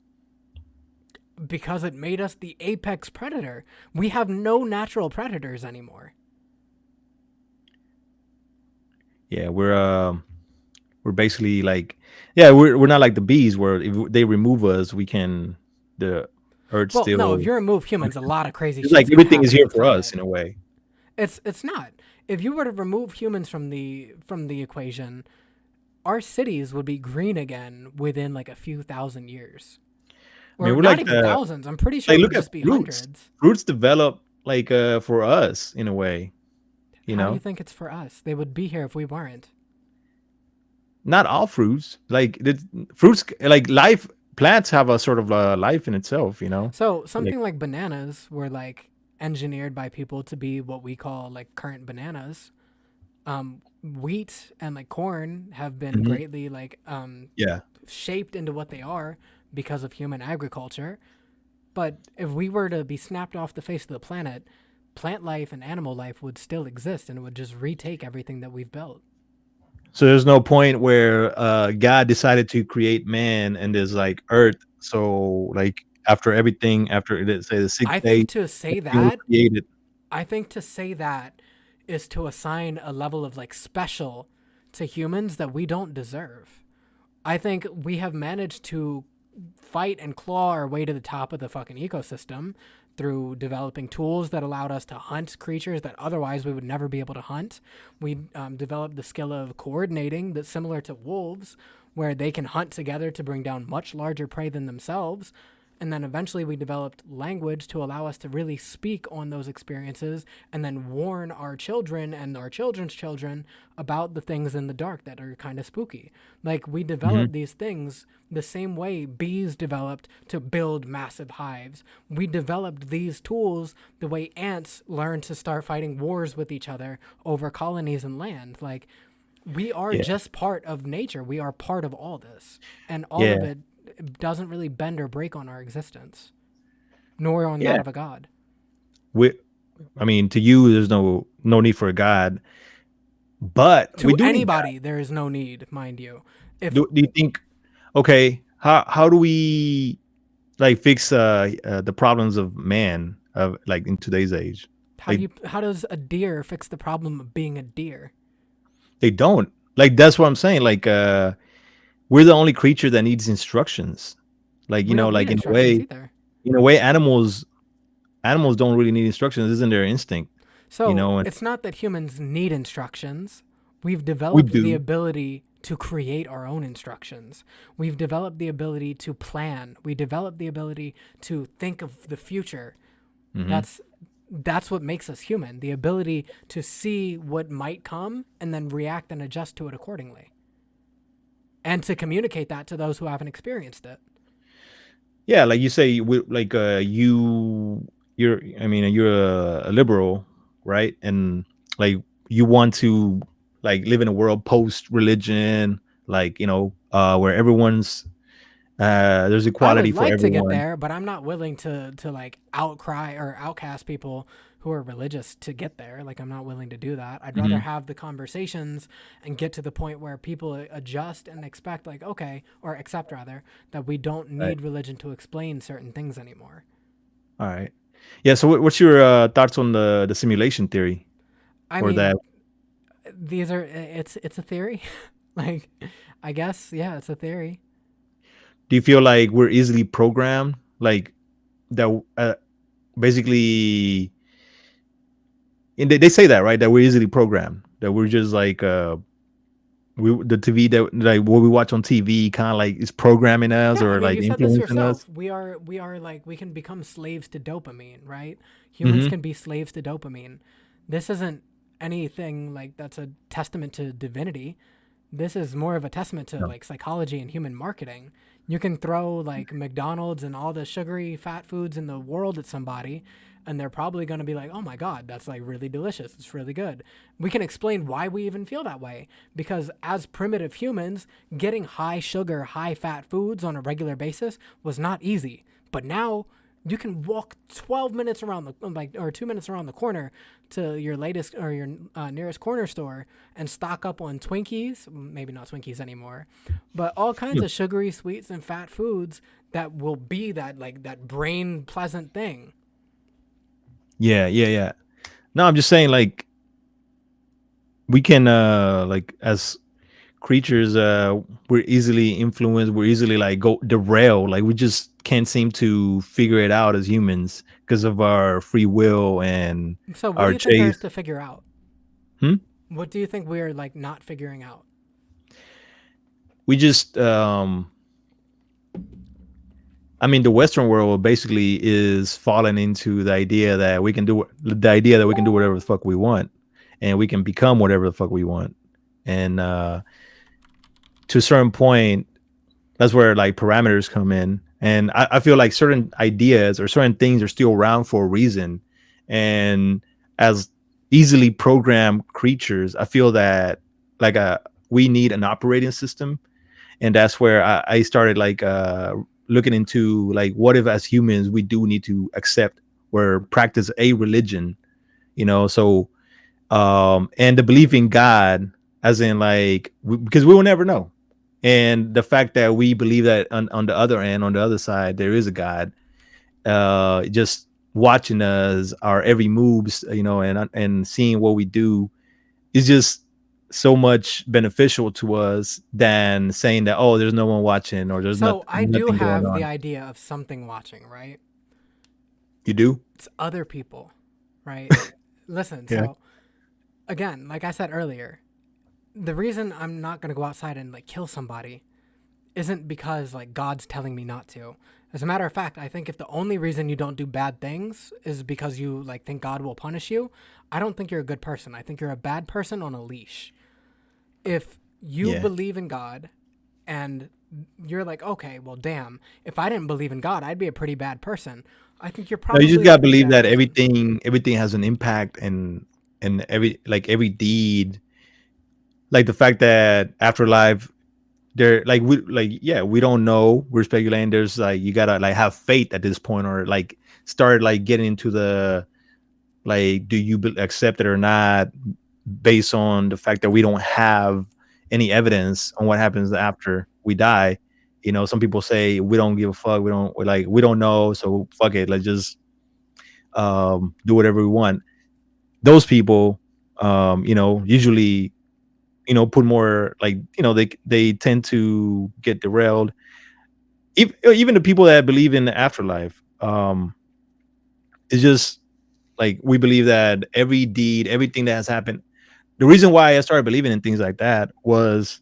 Because it made us the apex predator. We have no natural predators anymore. Yeah, we're basically like, yeah, we're not like the bees where if they remove us, we can the earth Well, no, if still. you remove humans, a lot of crazy It's like shit's gonna everything is happen to here the for us planet. in a way. It's not. If you were to remove humans from the equation, our cities would be green again within like a few thousand years. I mean, Or we're not like even the thousands. I'm pretty sure like it look would at just be fruits. hundreds. Fruits develop like for us in a way, you How do you know. think it's for us? They would be here if we weren't. Not all fruits. Like fruits, like life. Plants have a sort of life in itself, you know. So Like, something like bananas were like engineered by people to be what we call like current bananas. Wheat and like corn have been mhm, greatly like yeah. shaped into what they are because of human agriculture. But if we were to be snapped off the face of the planet, plant life and animal life would still exist and it would just retake everything that we've built. So there's no point where God decided to create man and there's like earth. So like after everything, after say the sixth I day, think to say everything was that, created. I think to say that is to assign a level of like special to humans that we don't deserve. I think we have managed to fight and claw our way to the top of the fucking ecosystem through developing tools that allowed us to hunt creatures that otherwise we would never be able to hunt. We developed the skill of coordinating that's similar to wolves, where they can hunt together to bring down much larger prey than themselves. And then eventually we developed language to allow us to really speak on those experiences and then warn our children and our children's children about the things in the dark that are kind of spooky. Like we Hmm. developed these things the same way bees developed to build massive hives. We developed these tools the way ants learned to start fighting wars with each other over colonies and land. Like we are Yeah, just part of nature. We are part of all this. And all of yeah, it doesn't really bend or break on our existence, nor on that yeah. of a god. We, I mean, to you, there's no need for a god, but we To do need God. anybody, there is no need, mind you. If Do you think? Okay, how do we like fix the problems of man of like in today's age? Like how does a deer fix the problem of being a deer? they don't. Like that's what I'm saying. Like we're the only creature that needs instructions. Like We don't need like instructions either. in a way, animals don't really need instructions. Isn't their instinct? So And it's not that humans need instructions. We've we developed the do. ability to create our own instructions. We've developed the ability to plan. We developed the ability to think of the future. Hmm. That's that's what makes us human. The ability to see what might come and then react and adjust to it accordingly. And to communicate that to those who haven't experienced it. Yeah, like you say, like you're. I mean, you're a liberal, right? And like you want to like live in a world post religion, like where everyone's there's I would equality for like to get everyone. there, but I'm not willing to like outcry or outcast people who are religious to get there. Like I'm not willing to do that. I'd rather Hmm. have the conversations and get to the point where people adjust and expect like okay, or accept rather, that we don't Right. need religion to explain certain things anymore. All right. Yeah. So, what's your thoughts on the simulation theory, I or that? mean, these are it's a theory. Like I guess yeah, it's a theory. Do you feel like we're easily programmed, like that? Basically, and they say that, right? That we're easily programmed. That we're just like the TV that like what we watch on TV kind of like is programming us Yeah, I or mean, like you said this influencing yourself. us. We are like we can become slaves to dopamine, right? Humans Hmm. can be slaves to dopamine. This isn't anything like that's a testament to divinity. This is more of a testament to No. like psychology and human marketing. You can throw like McDonald's and all the sugary fat foods in the world at somebody and they're probably going to be like, "Oh my god, that's like really delicious. It's really good." We can explain why we even feel that way because as primitive humans, getting high sugar, high fat foods on a regular basis was not easy. But now you can walk 12 minutes around the like or 2 minutes around the corner to your latest or your nearest corner store and stock up on Twinkies, maybe not Twinkies anymore, but all kinds Hmm. of sugary sweets and fat foods that will be that like that brain pleasant thing. Yeah, yeah, yeah. No, I'm just saying like we can like as creatures we're easily influenced, we're easily like go derail, like we just can't seem to figure it out as humans because of our free will and So what do our you think there is chase. to figure out? Hmm? What do you think we're like not figuring out? We just I mean, the Western world basically is falling into the idea that we can do whatever the fuck we want, and we can become whatever the fuck we want. And to a certain point, that's where like parameters come in. And I feel like certain ideas or certain things are still around for a reason. And as easily programmed creatures, I feel that like we need an operating system, and that's where I started like looking into like what if as humans we do need to accept or practice a religion, so and the belief in God, as in like because we will never know, and the fact that we believe that on the other end, on the other side, there is a God, just watching us, our every moves, and seeing what we do is just so much beneficial to us than saying that, oh, there's no one watching or there's So I do nothing going have the on. idea of something watching, right? You do? It's other people, right? Listen, Yeah. so again, like I said earlier, the reason I'm not gonna go outside and like kill somebody isn't because like God's telling me not to. As a matter of fact, I think if the only reason you don't do bad things is because you like think God will punish you, I don't think you're a good person. I think you're a bad person on a leash. If you Yeah. believe in God and you're like, okay, well, damn, if I didn't believe in God, I'd be a pretty bad person. I think you're No, you just probably a gotta pretty believe bad that person. everything has an impact, and every deed, like the fact that afterlife, there, like, we don't know, we're speculating. There's like, you gotta like have faith at this point, or like start like getting into the, like, do you accept it or not, based on the fact that we don't have any evidence on what happens after we die. Some people say we don't give a fuck, we don't know, so fuck it, let's just do whatever we want. Those people, usually, put more, like, they tend to get derailed. Even the people that believe in the afterlife, it's just like, we believe that every deed, everything that has happened. The reason why I started believing in things like that was,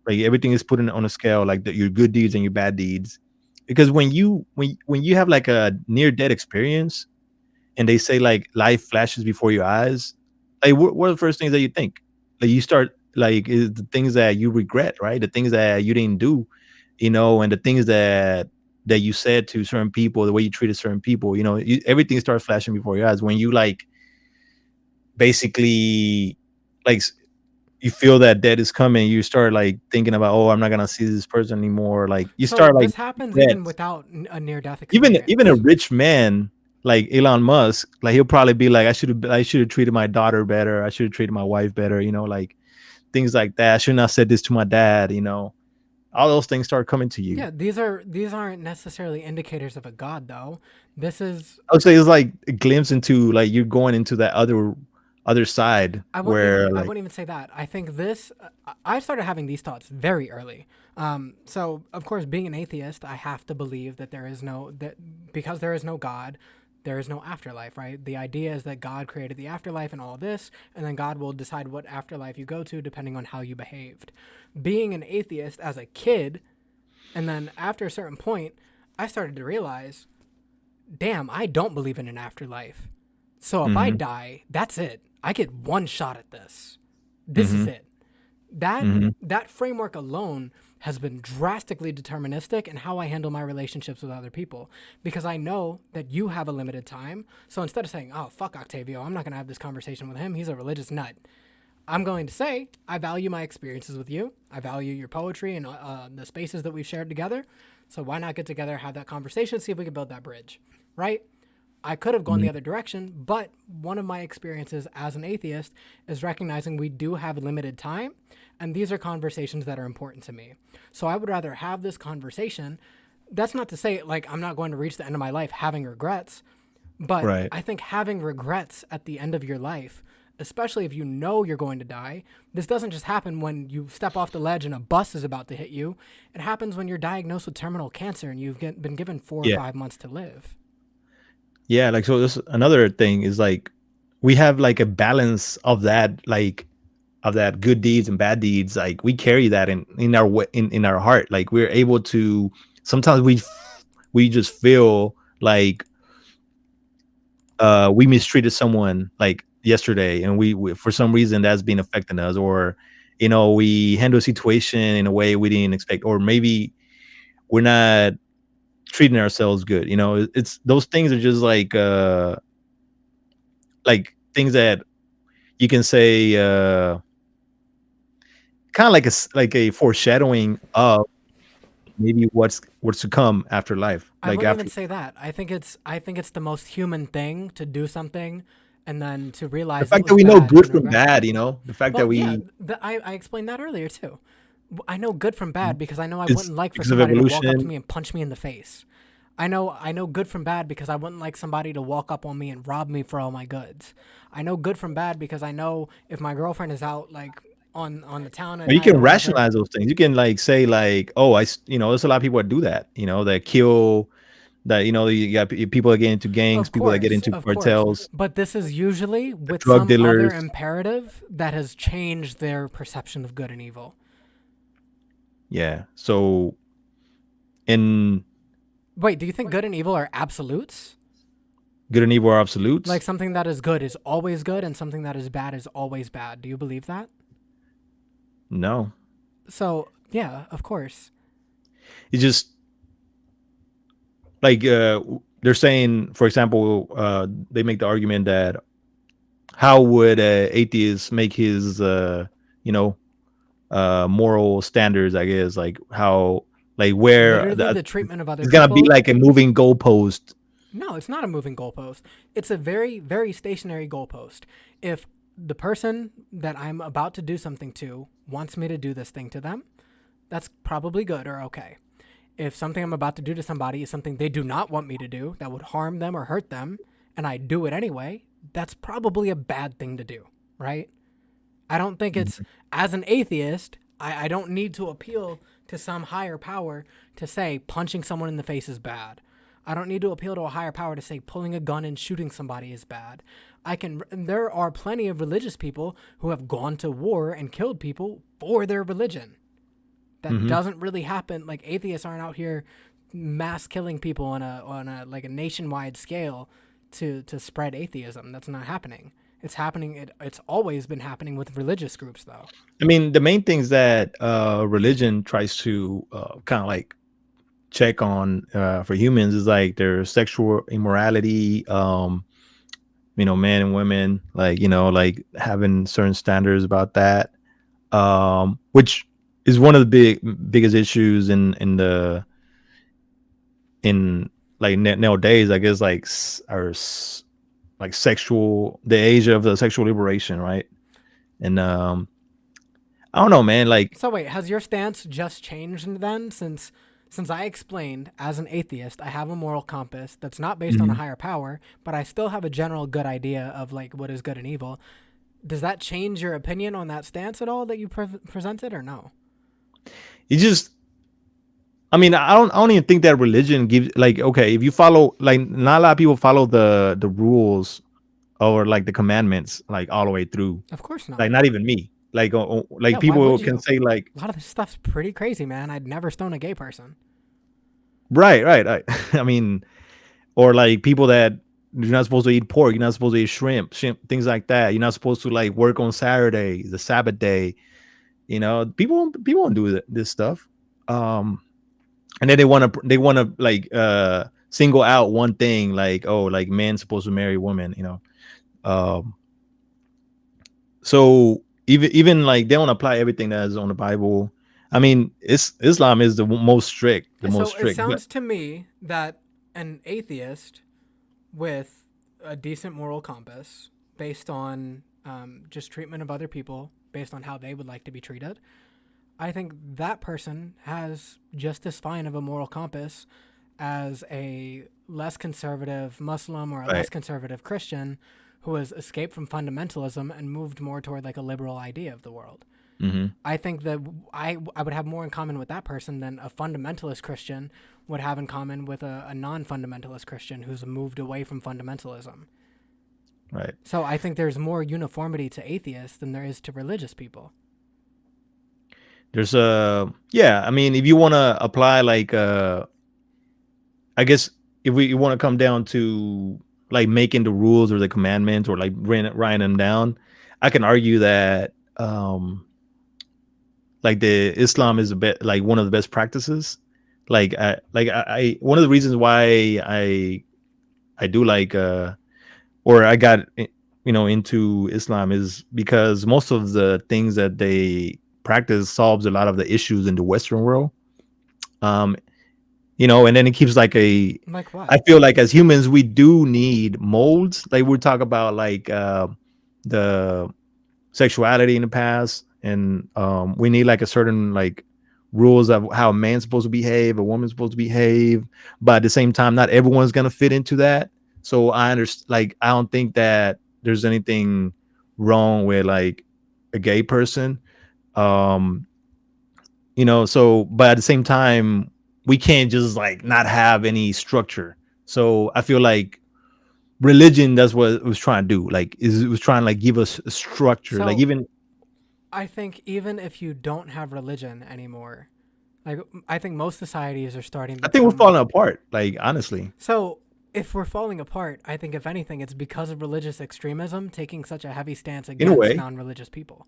like, everything is put on a scale, like your good deeds and your bad deeds. Because when you have like a near death experience, and they say like life flashes before your eyes, like, what are the first things that you think? Like, you start, like, is the things that you regret, right? The things that you didn't do, and the things that you said to certain people, the way you treated certain people, everything starts flashing before your eyes when you, like, basically, like, you feel that death is coming. You start like thinking about, oh, I'm not gonna see this person anymore. Like, you So start like this happens regret. even without a near death Even a experience. rich man like Elon Musk, like, he'll probably be like, I should have treated my daughter better. I should have treated my wife better. Like, things like that. I should not have said this to my dad. All those things start coming to you. Yeah, these aren't necessarily indicators of a god though. This is I would say it's like a glimpse into, like, you're going into that other side where, I like, wouldn't even say that. I think this I started having these thoughts very early. So of course, being an atheist, I have to believe that there is no that because there is no God, there is no afterlife, right? The idea is that God created the afterlife and all this, and then God will decide what afterlife you go to depending on how you behaved. Being an atheist as a kid, and then after a certain point, I started to realize, damn, I don't believe in an afterlife. So if I mm-hmm, die, that's it. I get one shot at this. This is mm-hmm, it. That mm-hmm. that framework alone has been drastically deterministic in how I handle my relationships with other people because I know that you have a limited time. So instead of saying, "Oh, fuck Octavio, I'm not going to have this conversation with him. He's a religious nut." I'm going to say, I value my experiences with you. I value your poetry and the spaces that we've shared together. So why not get together, have that conversation, see if we can build that bridge, right? I could have gone the other direction, but one of my experiences as an atheist is recognizing we do have limited time, and these are conversations that are important to me. So I would rather have this conversation. That's not to say like I'm not going to reach the end of my life having regrets, but Right. I think having regrets at the end of your life, especially if you know you're going to die, this doesn't just happen when you step off the ledge and a bus is about to hit you. It happens when you're diagnosed with terminal cancer and been given 4 or 5 months to live. Yeah, like, so this another thing is, like, we have like a balance of that, like, of that good deeds and bad deeds. Like, we carry that in our in our heart. Like, we're able to, sometimes we just feel like we mistreated someone like yesterday, and we for some reason that's been affecting us, or we handle a situation in a way we didn't expect, or maybe we're not treating ourselves good. It's those things are just like things that you can say, kind of like like a foreshadowing of maybe what's to come after life, I like wouldn't even after say that. I think it's the most human thing to do something and then to the realize it fact that was we know bad and good then from regret it. bad, the fact that Well, yeah, we I explained that earlier too. I know good from bad because I know I it's wouldn't like for because of somebody to walk up to evolution. me and punch me in the face. I know good from bad because I wouldn't like somebody to walk up on me and rob me for all my goods. I know good from bad because I know if my girlfriend is out like on the town at But you night can or whatever. rationalize those things. You can like say like, oh, there's a lot of people that do that. That kill. That you got people that get into gangs, people that get into Of course. cartels, But this is usually the with drug some other dealers. imperative that has changed their perception of good and evil. Yeah. So in Wait, do you think good and evil are absolutes? good and evil are absolutes. Like something that is good is always good and something that is bad is always bad. Do you believe that? No, So, yeah, of course. it's just like they're saying, for example, they make the argument that how would atheists make his you know moral standards, I guess, like how, like where Literally the treatment of other it's gonna be people. like a moving goalpost. No, it's not a moving goalpost. It's a very, very stationary goalpost. If the person that I'm about to do something to wants me to do this thing to them, that's probably good or okay. If something I'm about to do to somebody is something they do not want me to do that would harm them or hurt them, and I do it anyway, that's probably a bad thing to do, right? I don't think it's, as an atheist, I don't need to appeal to some higher power to say punching someone in the face is bad. I don't need to appeal to a higher power to say pulling a gun and shooting somebody is bad. There are plenty of religious people who have gone to war and killed people for their religion. That Mm-hmm. doesn't really happen. Like atheists aren't out here mass killing people on a like a nationwide scale to spread atheism. That's not happening. It's happening. It's always been happening with religious groups, though. I mean, the main things that religion tries to kind of like check on for humans is like their sexual immorality, men and women, like like having certain standards about that, which is one of the biggest issues in like nowadays, I guess, like like the age of the sexual liberation, right? And I don't know, man, like. So wait, has your stance just changed then since I explained as an atheist I have a moral compass that's not based on a Mhm. higher power, but I still have a general good idea of like what is good and evil. Does that change your opinion on that stance at all that you presented or no? You just I mean, I don't even think that religion gives, like, okay, if you follow, like, not a lot of people follow the rules or like the commandments like all the way through. Of course Like not. not even me. Like Yeah, like why people would can you? say like, A lot of this stuff's pretty crazy, man. I'd never stone a gay person. right. I mean, or like people that you're not supposed to eat pork, you're not supposed to eat shrimp, things like that. You're not supposed to like work on Saturday, the Sabbath day. People don't do this stuff. Um, and then they want to like single out one thing, like, oh, like man's supposed to marry women. Um, so even like they don't apply everything that is on the Bible. I mean, Islam is the most So it strict, but sounds to me that an atheist with a decent moral compass based on just treatment of other people, based on how they would like to be treated, I think that person has just as fine of a moral compass as a less conservative Muslim or a less right. conservative Christian who has escaped from fundamentalism and moved more toward like a liberal idea of the world. Hmm. I think that I would have more in common with that person than a fundamentalist Christian would have in common with a non fundamentalist Christian who's moved away from fundamentalism. Right. So I think there's more uniformity to atheists than there is to religious people. There's a yeah. I mean, if you want to apply like I guess if we want to come down to like making the rules or the commandments or like writing them down, I can argue that like the Islam is a bit like one of the best practices. I one of the reasons why I do like or I got into Islam is because most of the things that they practice solves a lot of the issues in the Western world. Um, and then it keeps like Like what? I feel like as humans we do need molds. Like we talk about like the sexuality in the past, and we need like a certain like rules of how a man's supposed to behave, a woman's supposed to behave, but at the same time, not everyone's gonna fit into that. So I understand. Like, I don't think that there's anything wrong with like a gay person. Um, so but at the same time, we can't just like not have any structure. So I feel like religion, that's what it was trying to do. Like, it was trying to like give us a structure. Like, So even I think even if you don't have religion anymore, like I think most societies are starting to I think we're become. falling apart. Like, honestly, So if we're falling apart, I think if anything, it's because of religious extremism taking such a heavy stance in a against way. non-religious people.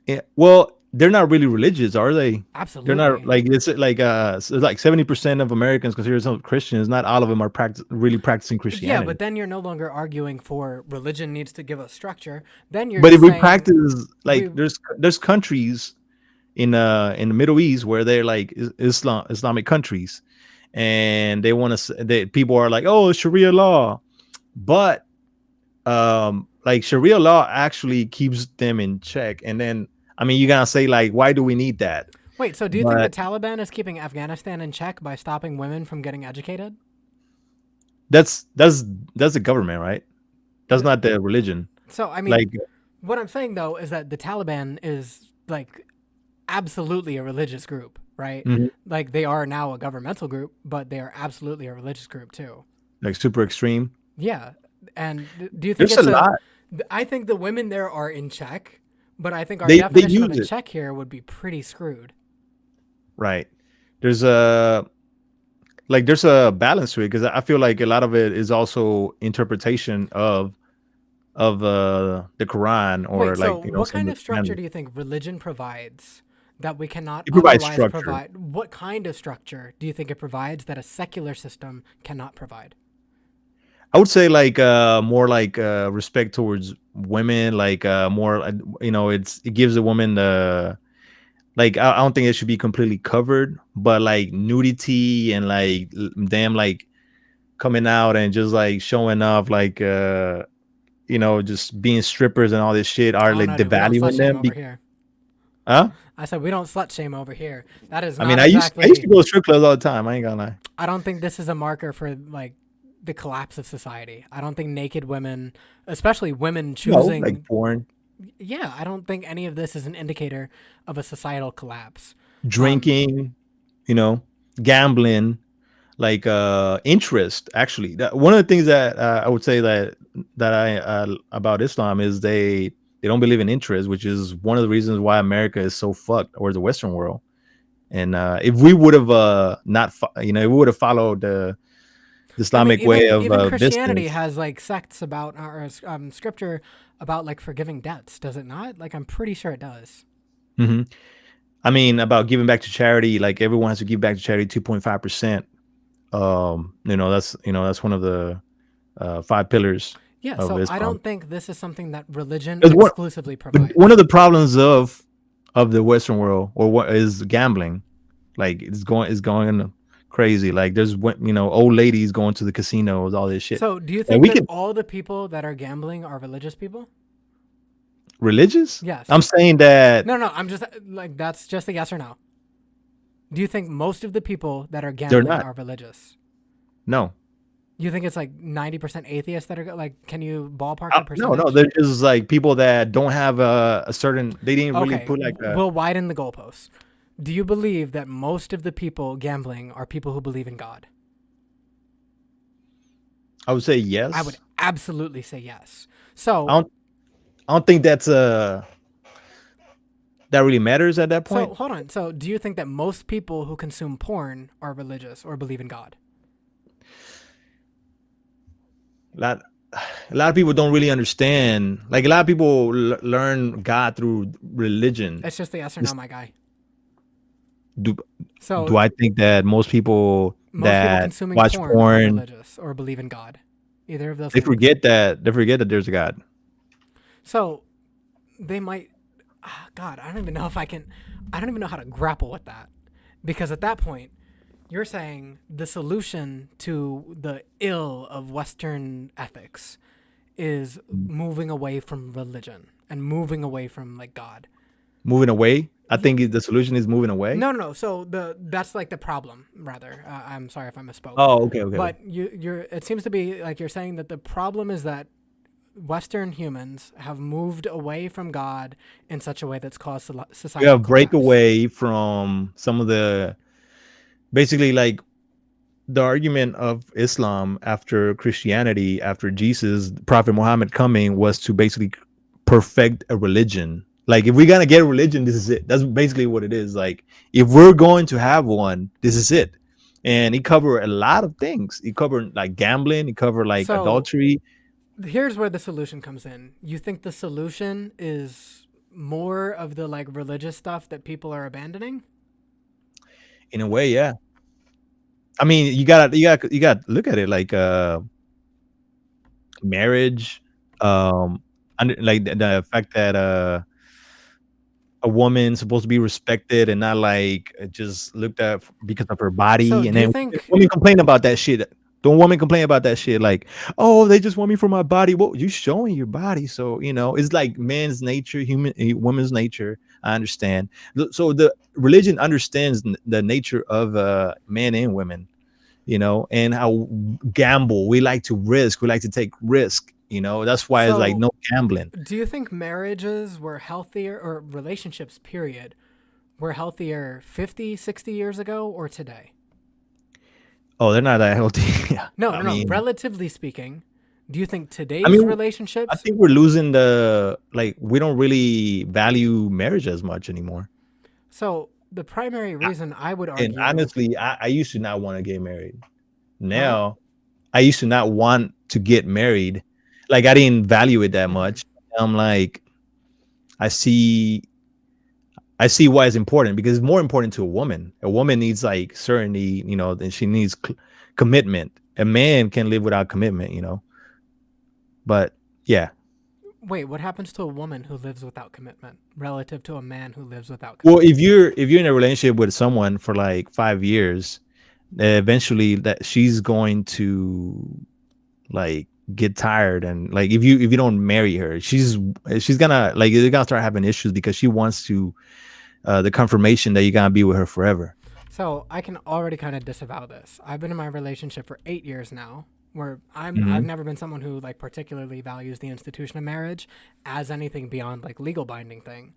Yeah, well, they're not really religious, are they? They're not Absolutely. like, it's like 70% of Americans consider themselves Christians. Not all of them are really practicing Yeah, but Christianity. then you're no longer arguing for religion needs to give us structure. Then you're But if just we saying practice, like, we. there's countries in the Middle East where they're like Islamic countries, and they want to. People are like, oh, Sharia law, but like Sharia law actually keeps them in check. And then, I mean, you gotta say, like, why do we need that? Wait, so do you think the But Taliban is keeping Afghanistan in check by stopping women from getting educated? that's that's that's the government, right? That's Th- not the religion. So, I mean, Like, what I'm saying though is that the Taliban is like absolutely a religious group, right? mhm, Like they are now a governmental group, but they are absolutely a religious group too. like super extreme. Yeah. And do you think There's a it's a lot. I think the women there are in check, but I think our They definition of use in it, check here would be pretty screwed. right. There's a there's a balance to it, because I feel like a lot of it is also interpretation of the Quran, or Wait, so like, what some kind of of the structure Quran. do you think religion provides that we cannot It provides otherwise structure. provide? What kind of structure do you think it provides that a secular system cannot provide? I would say like more like respect towards women, like more it gives a woman the, like, I don't think it should be completely covered, but like nudity and like them like coming out and just like showing off, like just being strippers and all this shit are Oh like no, dude, we don't slut devaluing shame them. over here. Huh? I said we don't slut shame over here. That is I mean, not I used to exactly. go to strip clubs all the time. I ain't gonna lie. I don't think this is a marker for like the collapse of society. I don't think naked women, especially women No, like choosing, porn, yeah, I don't think any of this is an indicator of a societal collapse. Um, drinking, you know, gambling, like interest. Actually, one of the things that I would say that I about Islam is they don't believe in interest, which is one of the reasons why America is so fucked, or the Western world. And if we would have not if we would have followed the I mean, Islamic way even of even Christianity business. has like sects about or scripture about like forgiving debts, does it not? Like I'm pretty sure it does. Hmm. I mean, about giving back to charity, like everyone has to give back to charity 2.5%. That's one of the five pillars Yeah, of so I Islam. don't think this is something that religion Because exclusively but one provides. of the problems of the Western world, or what is gambling, like it's going crazy. Like, there's old ladies going to the casinos, all this shit, So, do you and think we that can all the people that are gambling are religious people? religious. I'm Yes. saying that No, no, I'm just like that's just a yes or no. Do you think most of the people that are they're gambling not. are religious? No, You think it's like 90% atheists that are like, can you ballpark a no, no. percentage? They're just like people that don't have a certain. They didn't really Okay, put like a. we'll widen the goalposts. Do you believe that most of the people gambling are people who believe in God? I would say I would yes. absolutely say yes. I So, don't. I don't think that really matters at that so point. hold on. So, do you think that most people who consume porn are religious or believe in God? A lot, a lot of people don't really understand. Like, a lot of people learn God through religion. It's just a yes or no, This- my guy. Do So, do I think that most people most people that consuming watch porn are porn, religious or believe in God. Either of those they things. forget that there's a God? So, they might. God, I don't even know if I can. I don't even know how to grapple with that. Because at that point, you're saying the solution to the ill of Western ethics is moving away from religion and moving away from like God. moving away. I think the solution is moving away. No. So that's like the problem, rather. I'm sorry if I misspoke, Oh, okay, okay, okay. but you're. It seems to be like you're saying that the problem is that Western humans have moved away from God in such a way that's caused We societal have collapse. breakaway from some of the basically like the argument of Islam after Christianity, after Jesus, Prophet Muhammad coming, was to basically perfect a religion. Like, if we're gonna get a religion, this is it. That's basically what it is. Like, if we're going to have one, this is it. And it covered a lot of things. It covered like gambling. It covered like So adultery. here's where the solution comes in. You think the solution is more of the like religious stuff that people are abandoning? In a way, yeah. I mean, you gotta look at it like marriage, under like the fact that a woman's supposed to be respected and not like just looked at because of her So body. And do you then think women complain about that shit. Don't women complain about that shit? Like, oh, they just want me for my body. Well, you showing your body, so it's like man's nature, woman's nature. I understand. So the religion understands the nature of men and women, and how gamble. We like to risk. We like to take risk. That's why it's like so no gambling. do you think marriages were healthier or relationships period were healthier 50, 60 years ago or today? Oh, they're not that healthy. Yeah. No, I no, no. mean, Relatively speaking, do you think I today's mean, I relationships? think we're losing the like. We don't really value marriage as much anymore. So the primary I- reason I would And argue, honestly, I used to not want to get married. huh? Now, I used to not want to get married. Like, I didn't value it that Hmm. much. I'm like, I see, I see why it's important, because it's more important to a woman. A woman needs like certainty, and she needs commitment. A man can live without commitment. But yeah. Wait, what happens to a woman who lives without commitment relative to a man who lives without Well, if commitment? you're in a relationship with someone for like 5 years, eventually that she's going to like get tired, and like if you don't marry her, she's gonna like you're gonna start having issues because she wants to the confirmation that you're gonna be with her forever. So I can already kind of disavow this. I've been in my relationship for 8 years now, where I've Hmm. never been someone who like particularly values the institution of marriage as anything beyond like legal binding thing.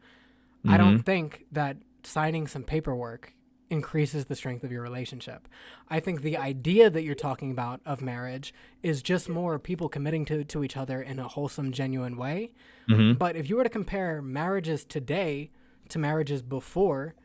I Hmm. don't think that signing some paperwork increases the strength of your relationship. I think the idea that you're talking about of marriage is just more people committing to each other in a wholesome, genuine way. Hmm. But if you were to compare marriages today to marriages before,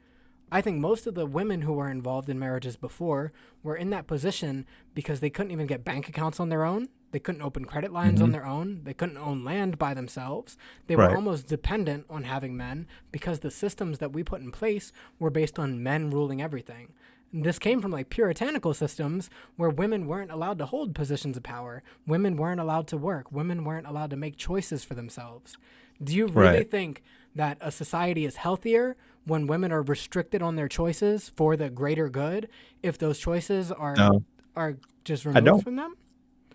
I think most of the women who were involved in marriages before were in that position because they couldn't even get bank accounts on their own. They couldn't open credit lines on Hmm. their own. They couldn't own land by themselves. They were Right. almost dependent on having men because the systems that we put in place were based on men ruling everything. And this came from like puritanical systems where women weren't allowed to hold positions of power. Women weren't allowed to work. Women weren't allowed to make choices for themselves. Do you really Right. think that a society is healthier when women are restricted on their choices for the greater good if those choices No, are just I removed don't. from them?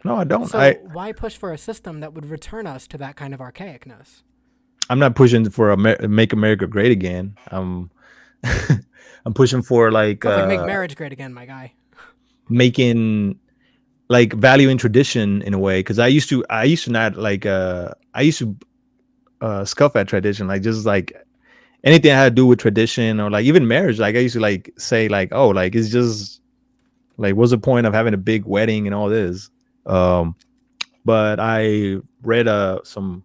No, I don't. So why push for a system that would return us to that kind of archaicness? I'm not pushing for make America great again. I'm pushing for like Sounds like make marriage great again, my guy. making like valuing tradition in a way, because I used to not like I used to scuff at tradition, like just like anything that had to do with tradition, or like even marriage. Like, I used to like say like, oh, like it's just like, what's the point of having a big wedding and all this? um but I read some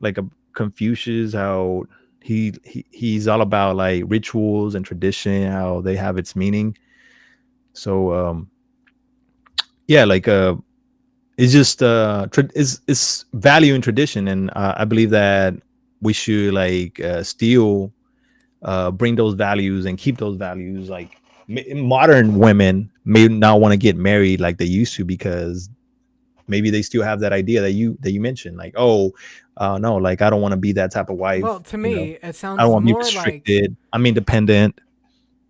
like a Confucius, how he's all about like rituals and tradition, how they have its meaning. So yeah, like it's just it's value in tradition, and I believe that we should like still bring those values and keep those values. Like, modern women may not want to get married like they used to, because maybe they still have that idea that you mentioned, like, oh, no, like, I don't want to be that type of Well, wife. to me, it I don't sounds want to be more like restricted. I'm independent.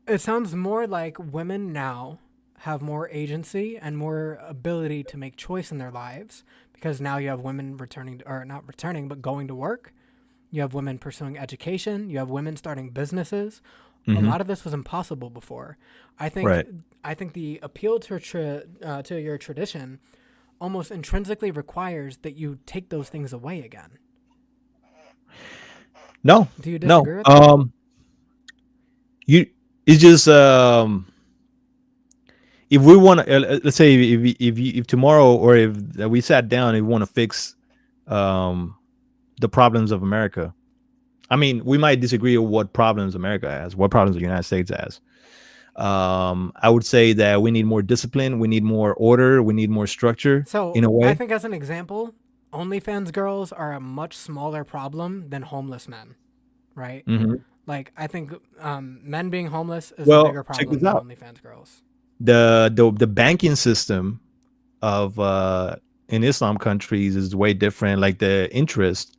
women now have more agency and more ability to make choice in their lives because now you have women returning or not returning but going to work. You have women pursuing education. You have women starting businesses. A Hmm. lot of this was impossible before. I think Right. I think the appeal to your tradition almost intrinsically requires that you take those things away again. No, Do you no. disagree with that? You. It's just if we want to, let's say if tomorrow or if we sat down and we want to fix um the problems of America. I mean, we might disagree on what problems America has, what problems the United States has. I would say that we need more discipline, we need more order, we need more structure So in a I way. think, as an example, OnlyFans girls are a much smaller problem than homeless men, right? Hmm. Like, I think men being homeless is a Well, bigger check problem this than out. OnlyFans girls. The banking system of in Islam countries is way different. Like the interest,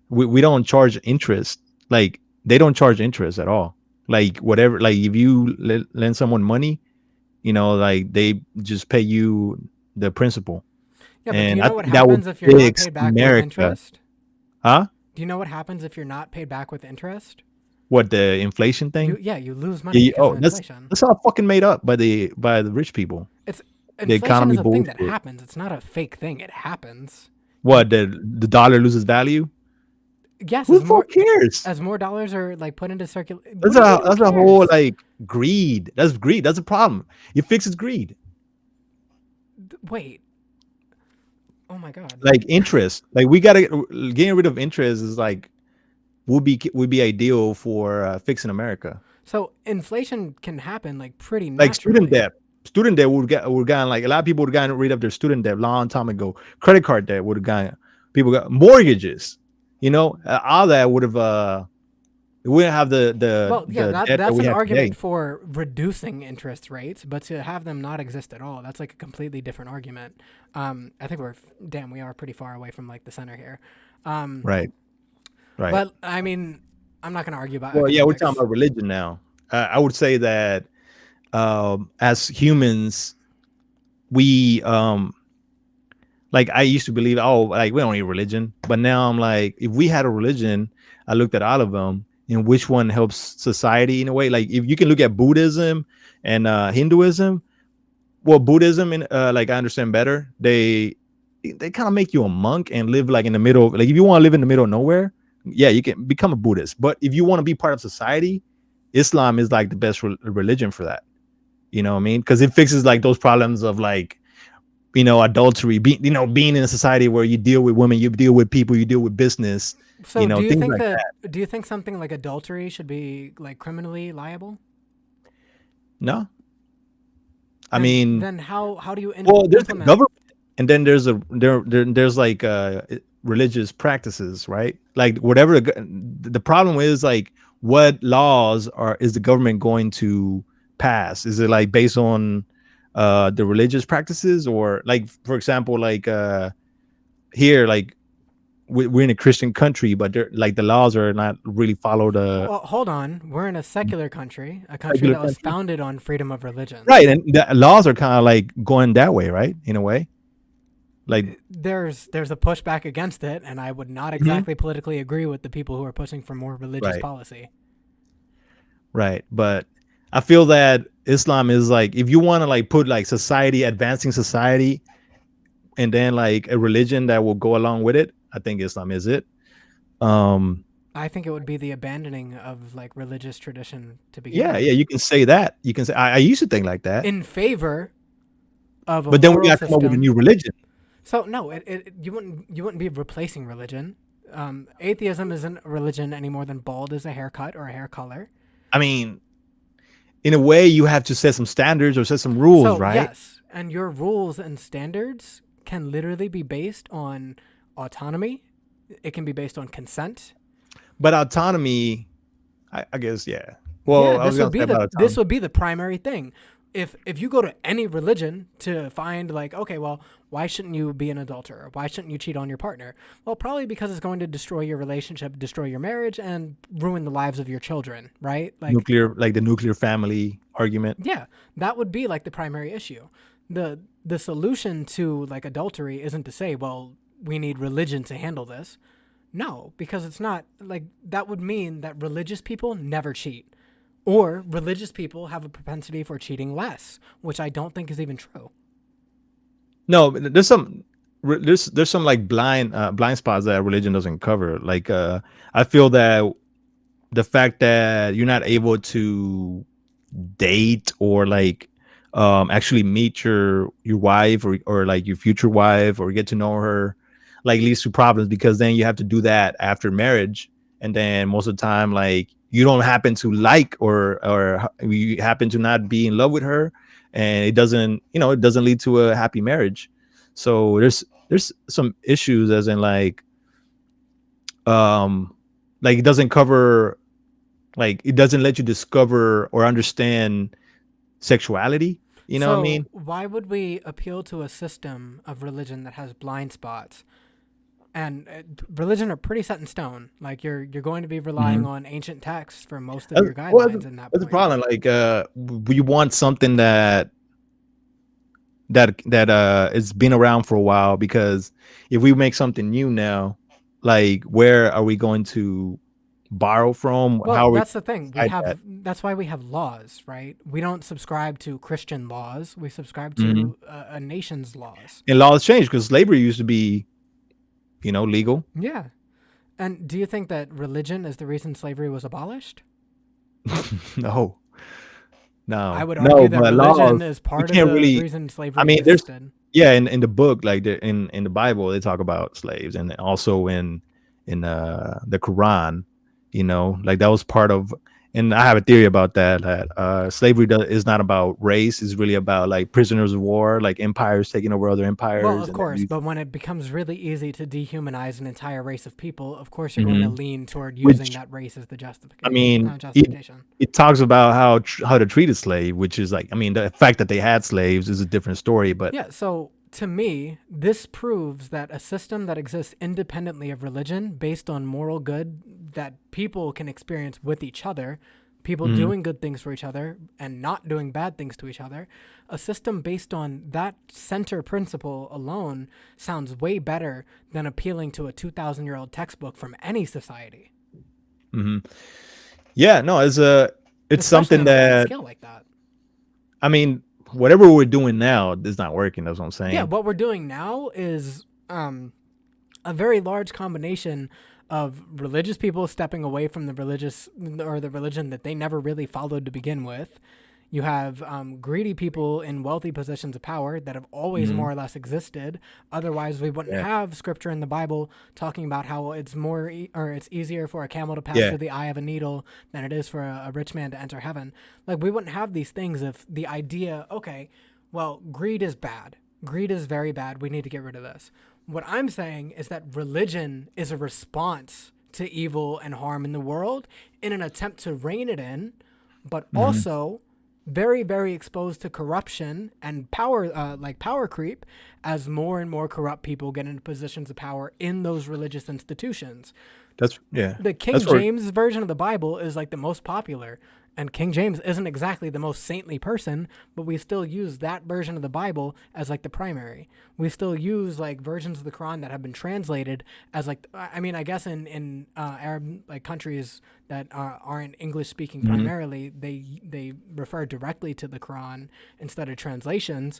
we don't charge interest. Like they don't charge interest at all. Like whatever, like if you lend someone money, like they just pay you the principal. Yeah, but do And you I know what think that would happens if you're not fix paid back with America. interest? Huh? Do you know what happens if you're not paid back with interest? What, the inflation You thing? yeah, you lose Yeah, money because of oh, inflation. that's all fucking made up by the rich people. It's The Inflation economy is a thing that bullshit. happens. It's not a fake thing. It happens. You What, the dollar loses value? Yes, Who the fuck cares? as more dollars are like put into circulation. What That's do you mean? a Who that's a whole cares? like greed. That's greed. That's a problem. It fixes greed. Wait. Oh my god. Like interest. Like we gotta getting rid of interest is like would be ideal for fixing America. So inflation can happen like pretty Like student naturally. debt. Student debt would gotten, like a lot of people would have gotten rid of their student debt a long time ago. Credit card debt would have gotten, people got mortgages. All that would have we wouldn't have the the Well, yeah, the debt that that's we an have argument today. for reducing interest rates, but to have them not exist at all, that's like a completely different argument. I think we are pretty far away from like the center here. Um, Right. Right. but I mean, I'm not going to argue about Well, yeah, we're talking economics. about religion now. I would say that as humans, we like I used to believe, oh, like we don't need religion, but now I'm like, if we had a religion, I looked at all of them and which one helps society in a way. Like if you can look at Buddhism and Hinduism, well, Buddhism and like I understand better. They kind of make you a monk and live like in the middle. Like if you want to live in the middle of nowhere, yeah, you can become a Buddhist. But if you want to be part of society, Islam is like the best religion for that. You know what I mean? Because it fixes like those problems of like adultery, being in a society where you deal with women, you deal with people, you deal with business, So, things like that. do you think something like adultery should be like criminally liable? No, I Then mean, then how do you well, there's the implement? government, and then there's like religious practices, right? Like whatever the problem is, like what laws is the government going to pass? Is it like based on the religious practices, or like, for example, like here, like we're in a Christian country, but like the laws are not really followed Well, hold on. We're in a secular country, a country regular that was country, founded on freedom of religion. right? And the laws are kind of like going that way, right? In a way, like. There's a pushback against it, and I would not Mhm. exactly politically agree with the people who are pushing for more religious Right, policy. right. But I feel that Islam is like, if you want to like put like society, advancing society, and then like a religion that will go along with it, I think Islam is it. Um, I think it would be the abandoning of like religious tradition to begin yeah, with, yeah, you can say that. You can say I used to think like that, in favor of a but then we moral got to come up with a system. new religion. So no, you wouldn't be replacing religion. Atheism isn't a religion any more than bald is a haircut or a hair color. I mean, in a way, you have to set some standards or set some rules, So right? yes, and your rules and standards can literally be based on autonomy. It can be based on consent. But autonomy, I guess, yeah. Yeah, Well, I was gonna say about this autonomy. would be the primary thing. If you go to any religion to find like, okay, well, why shouldn't you be an adulterer? Why shouldn't you cheat on your partner? Well, probably because it's going to destroy your relationship, destroy your marriage, and ruin the lives of your children, right? Like, Like the nuclear family argument. yeah, that would be like the primary issue. The solution to like adultery isn't to say, well, we need religion to handle this. No, because it's not like that would mean that religious people never cheat. Or religious people have a propensity for cheating less, which I don't think is even true. No, there's some like blind spots that religion doesn't cover. Like I feel that the fact that you're not able to date or like actually meet your wife or like your future wife or get to know her like leads to problems because then you have to do that after marriage, and then most of the time like you don't happen to like or you happen to not be in love with her, and it doesn't, it doesn't lead to a happy marriage. So there's some issues as in um like it doesn't cover, like it doesn't let you discover or understand sexuality. You know what I So, mean? why would we appeal to a system of religion that has blind spots? And religion are pretty set in stone. Like you're going to be relying Mhm. on ancient texts for most of your Well, guidelines in that that's the point. problem. Like, we want something that is been around for a while, because if we make something new now, like, where are we going to borrow from? Well, How are we that's the thing. gonna decide that? That's why we have laws, right? We don't subscribe to Christian laws. We subscribe Mhm. to a nation's laws. And laws change because slavery used to be, legal. Yeah. And do you think that religion is the reason slavery was abolished? No, I no, would argue no. that But religion laws, is we part of can't the really. reason I slavery mean, there's existed. yeah, in the book, like in the Bible, they talk about slaves, and also in the Quran, like that was part of. And I have a theory about that. That slavery is not about race; it's really about like prisoners of war, like empires taking over other Well, empires, of and then course, these. but when it becomes really easy to dehumanize an entire race of people, of course you're going to Mhm. lean toward using Which, that race as the I mean, justification. it talks about how to treat a slave, which is like, I mean, the fact that they had slaves is a different story, but. Yeah, so to me, this proves that a system that exists independently of religion, based on moral good that people can experience with each other, people Mhm. doing good things for each other and not doing bad things to each other, a system based on that center principle alone sounds way better than appealing to a 2,000-year-old textbook from any society, Mhm. Yeah, no, it's especially something on a wide that, scale like that. I mean, whatever we're doing now is not working. That's what I'm Yeah, saying. what we're doing now is a very large combination of religious people stepping away from the religious or the religion that they never really followed to begin with. You have greedy people in wealthy positions of power that have always Mhm. more or less existed. Otherwise, we wouldn't Yeah. have scripture in the Bible talking about how it's or it's easier for a camel to pass Yeah. through the eye of a needle than it is for a rich man to enter heaven. Like we wouldn't have these things if the idea, okay, well, greed is bad. Greed is very bad. We need to get rid of this. What I'm saying is that religion is a response to evil and harm in the world in an attempt to rein it in, but Mhm. also very, very exposed to corruption and power, like power creep, as more and more corrupt people get into positions of power in those religious institutions. Yeah. The King That's where. James version of the Bible is like the most popular. And King James isn't exactly the most saintly person, but we still use that version of the Bible as like the primary. We still use like versions of the Quran that have been translated as like, I mean, I guess in Arab like countries that aren't English speaking Mhm. primarily, they refer directly to the Quran instead of translations.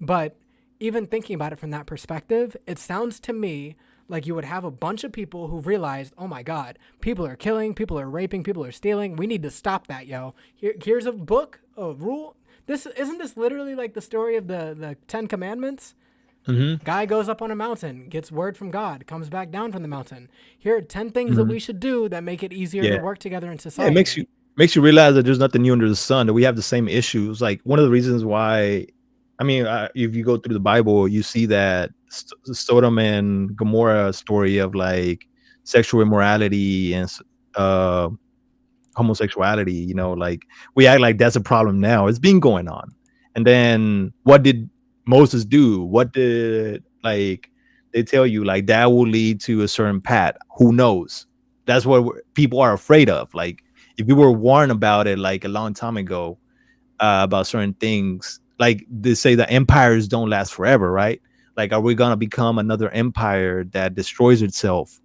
But even thinking about it from that perspective, it sounds to me like you would have a bunch of people who realized, oh my God, people are killing, people are raping, people are stealing. We need to stop that, yo. Here's a book, a rule. This isn't this literally like the story of the Ten Commandments? Mhm. Guy goes up on a mountain, gets word from God, comes back down from the mountain. Here are 10 things that Mhm. we should do that make it easier to Yeah. work together in Yeah, it society. makes you realize that there's nothing new under the sun, that we have the same issues. Like, one of the reasons why, I mean, if you go through the Bible, you see that Sodom and Gomorrah story of like sexual immorality and uh homosexuality, like we act like that's a problem now. It's been going on. And then what did Moses do? What did, like, they tell you like that will lead to a certain path? Who knows? That's what people are afraid of. Like, if you were warned about it like a long time ago, about certain things, like they say that empires don't last forever, right? Like, are we gonna become another empire that destroys itself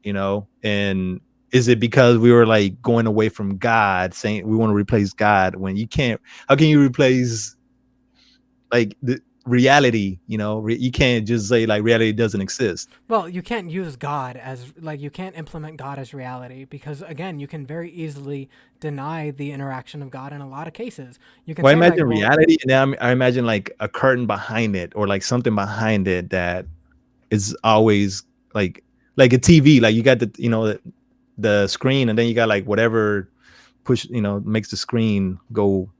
And is it because we were like going away from God, saying we want to replace God, when you can't? How can you replace like the reality? You can't just say like reality doesn't exist. Well, you can't use God as like you can't implement God as reality because again, you can very easily deny the interaction of God in a lot of cases. You can Well, I say like, imagine well, reality, and then I imagine like a curtain behind it, or like something behind it that is always like a TV. Like you got the screen, and then you got like whatever push makes the screen go.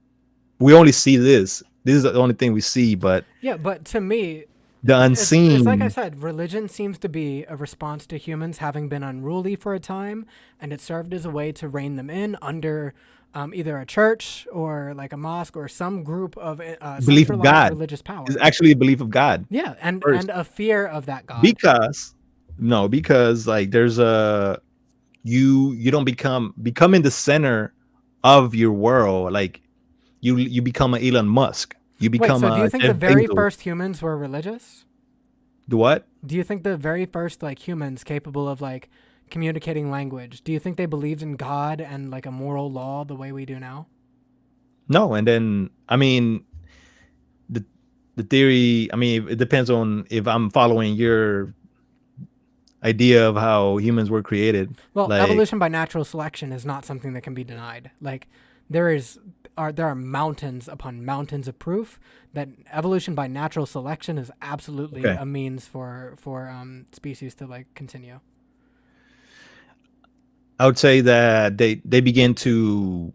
We only see this. This is the only thing we see, but yeah, but to me, the it's like I unseen. said, religion seems to be a response to humans having been unruly for a time, and it served as a way to rein them in under either a church or like a mosque or some group of Belief of centralized God religious is power. actually a belief of God Yeah, and first, a fear of that God. because no, because like there's a you don't becoming the center of your world. Like you become a Elon Musk. You Wait, become so do a you think the Jeff very Bezos. first humans were religious? Do what? Do you think the very first like humans capable of like communicating language, do you think they believed in God and like a moral law the way we do now? No, and then I mean the the theory. I mean, it depends on if I'm following your idea of how humans were created. Well, Like, evolution by natural selection is not something that can be denied. Like there is there are mountains upon mountains of proof that evolution by natural selection is absolutely okay, a means for species to like continue. I would say that they begin to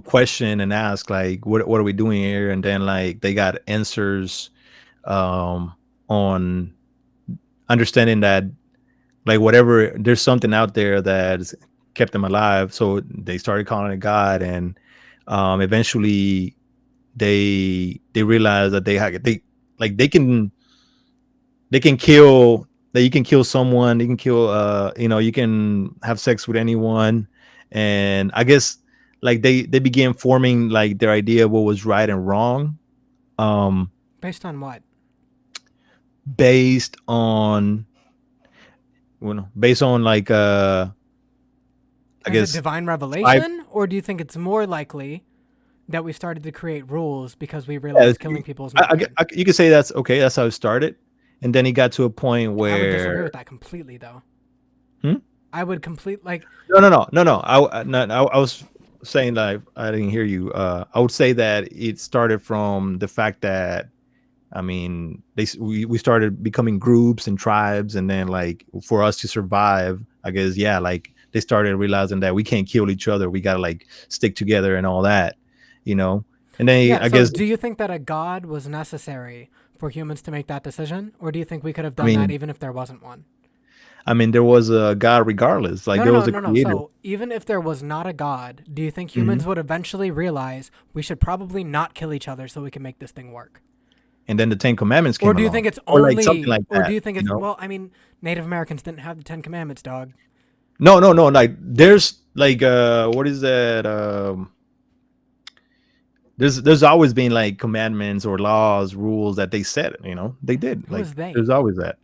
question and ask like, what are we doing here? And then like they got answers on understanding that like whatever, there's something out there that's kept them alive. So they started calling it God, and eventually they realized that they like they can kill that you can kill someone, you can kill you can have sex with anyone. And I guess like they began forming like their idea of what was right and wrong, um Based on what? based on based on like I Is it guess divine five. revelation or do you think it's more likely that we started to create rules because we Yeah, realized killing people is not good? you could say that's okay, that's how it started. And then he got to a point I would disagree with where that completely though. hmm? I would complete like No. I was saying that I didn't hear you. I would say that it started from the fact that I mean, we started becoming groups and tribes, and then like for us to survive, I guess yeah, like they started realizing that we can't kill each other. We gotta like stick together and all that, you know. And then yeah, I so guess do you think that a god was necessary for humans to make that decision or do you think we could have I done that mean even if there wasn't one? there was a God regardless. Like No, no, there no, was a no, no. creator. So even if there was not a god, do you think Hmm. humans would eventually realize we should probably not kill each other so we can make this thing work? And then the Ten Commandments Or came do you think along, it's or like something only like or do that, you think you it's know. well, I mean, Native Americans didn't have the 10 commandments, dog. No. Like there's like what is that? There's always been like commandments or laws, rules that they set. They did. Who Like is they? there's always that.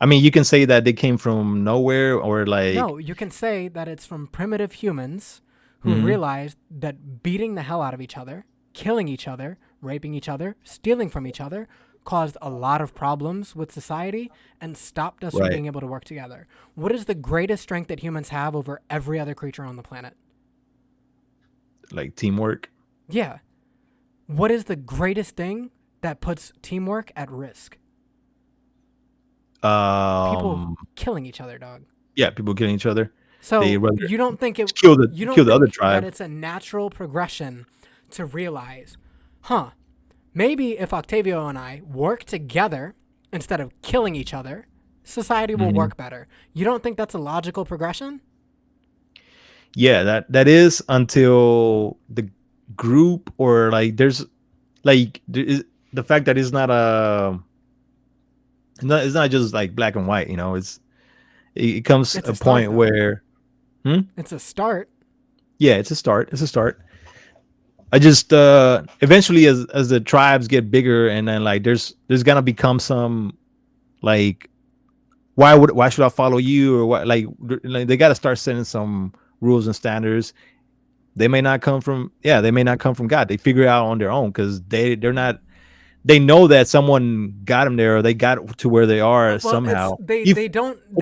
I mean, you can say that they came from nowhere, or like. No, you can say that it's from primitive humans who Mhm. realized that beating the hell out of each other, killing each other, raping each other, stealing from each other caused a lot of problems with society and stopped us from Right, being able to work together. What is the greatest strength that humans have over every other creature on the planet? like teamwork. Yeah. What is the greatest thing that puts teamwork at risk? People Um, killing each other, dog. yeah, people killing each other. They So rather you don't think it you don't kill the other think that tribe. it's a natural progression to realize, huh, maybe if Octavio and I work together instead of killing each other, society will Mhm. work better. You don't think that's a logical progression? Yeah, that is until the group, or like there's like the fact that it's not a it's not just like black and white. It comes It's a a start point though. where hmm? It's a start. Yeah, it's a start. It's a start. I just eventually, as the tribes get bigger, and then like there's gonna become some like why should I follow you, or what? Like they got to start setting some rules and standards. They may not come from, they may not come from God. They figure it out on their own, because they're not, they know that someone got them there, or they got to where they are Well, it's somehow. If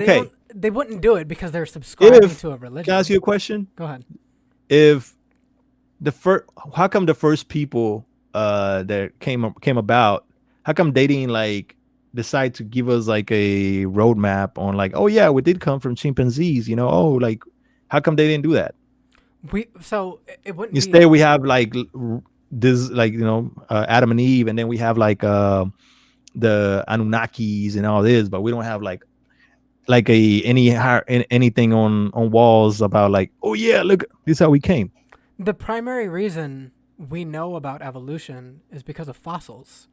okay, they wouldn't do it because they're subscribing if to a can I ask religion. you a question? Go ahead. If the first, how come the first people that came about, how come they didn't like decide to give us like a roadmap on like, oh yeah, we did come from chimpanzees, oh, like, how come they didn't do that? It wouldn't Instead be. we have like this, like, Adam and Eve, and then we have like the Anunnakis and all this, but we don't have like anything on walls about like, oh yeah, look, this is how we came. The primary reason we know about evolution is because of fossils.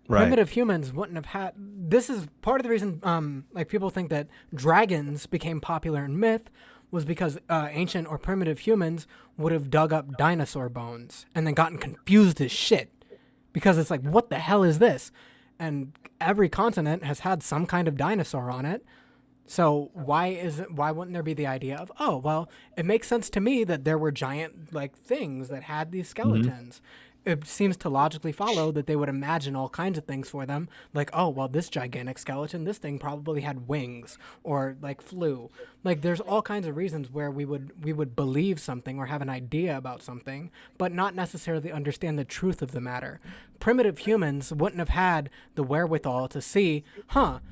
Right. Primitive humans wouldn't have had. This is part of the reason, like people think that dragons became popular in myth was because ancient or primitive humans would have dug up dinosaur bones and then gotten confused as shit because it's like, what the hell is this? And every continent has had some kind of dinosaur on it. So why wouldn't there be the idea of, oh well, it makes sense to me that there were giant like things that had these Hmm. skeletons. It seems to logically follow that they would imagine all kinds of things for them, like, oh well, this gigantic skeleton, this thing probably had wings or like flew. Like there's all kinds of reasons where we would believe something or have an idea about something, but not necessarily understand the truth of the matter. Primitive humans wouldn't have had the wherewithal to see,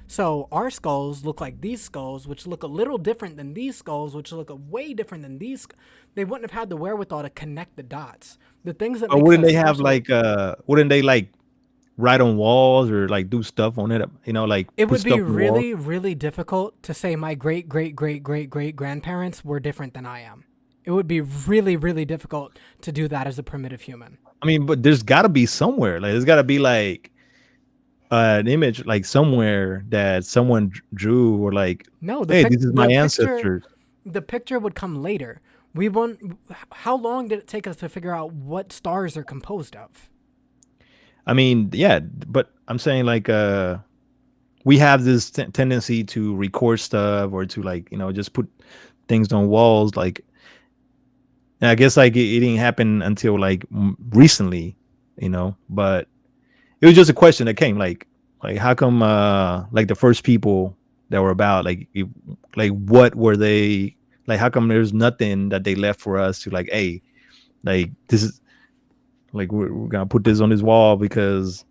so our skulls look like these skulls, which look a little different than these skulls, which look way different than these. They wouldn't have had the wherewithal to connect the dots. The things that But makes wouldn't us they have special. like wouldn't they like write on walls or like do stuff on it, like It put would be stuff on the walls? really, really difficult to say my great, great, great, great, great grandparents were different than I am. It would be really, really difficult to do that as a primitive human. I mean, but there's got to be somewhere. Like there's got to be like an image like somewhere that someone drew, or like, No, hey, this is my ancestors. the picture would come later. We want. How long did it take us to figure out what stars are composed of? I mean, yeah, but I'm saying like we have this tendency to record stuff, or to like, just put things on walls, like, and I guess like it didn't happen until like recently, but it was just a question that came like how come like the first people that were about, like like what were they, like how come there's nothing that they left for us to like, hey, like this is like we're gonna put this on this wall, because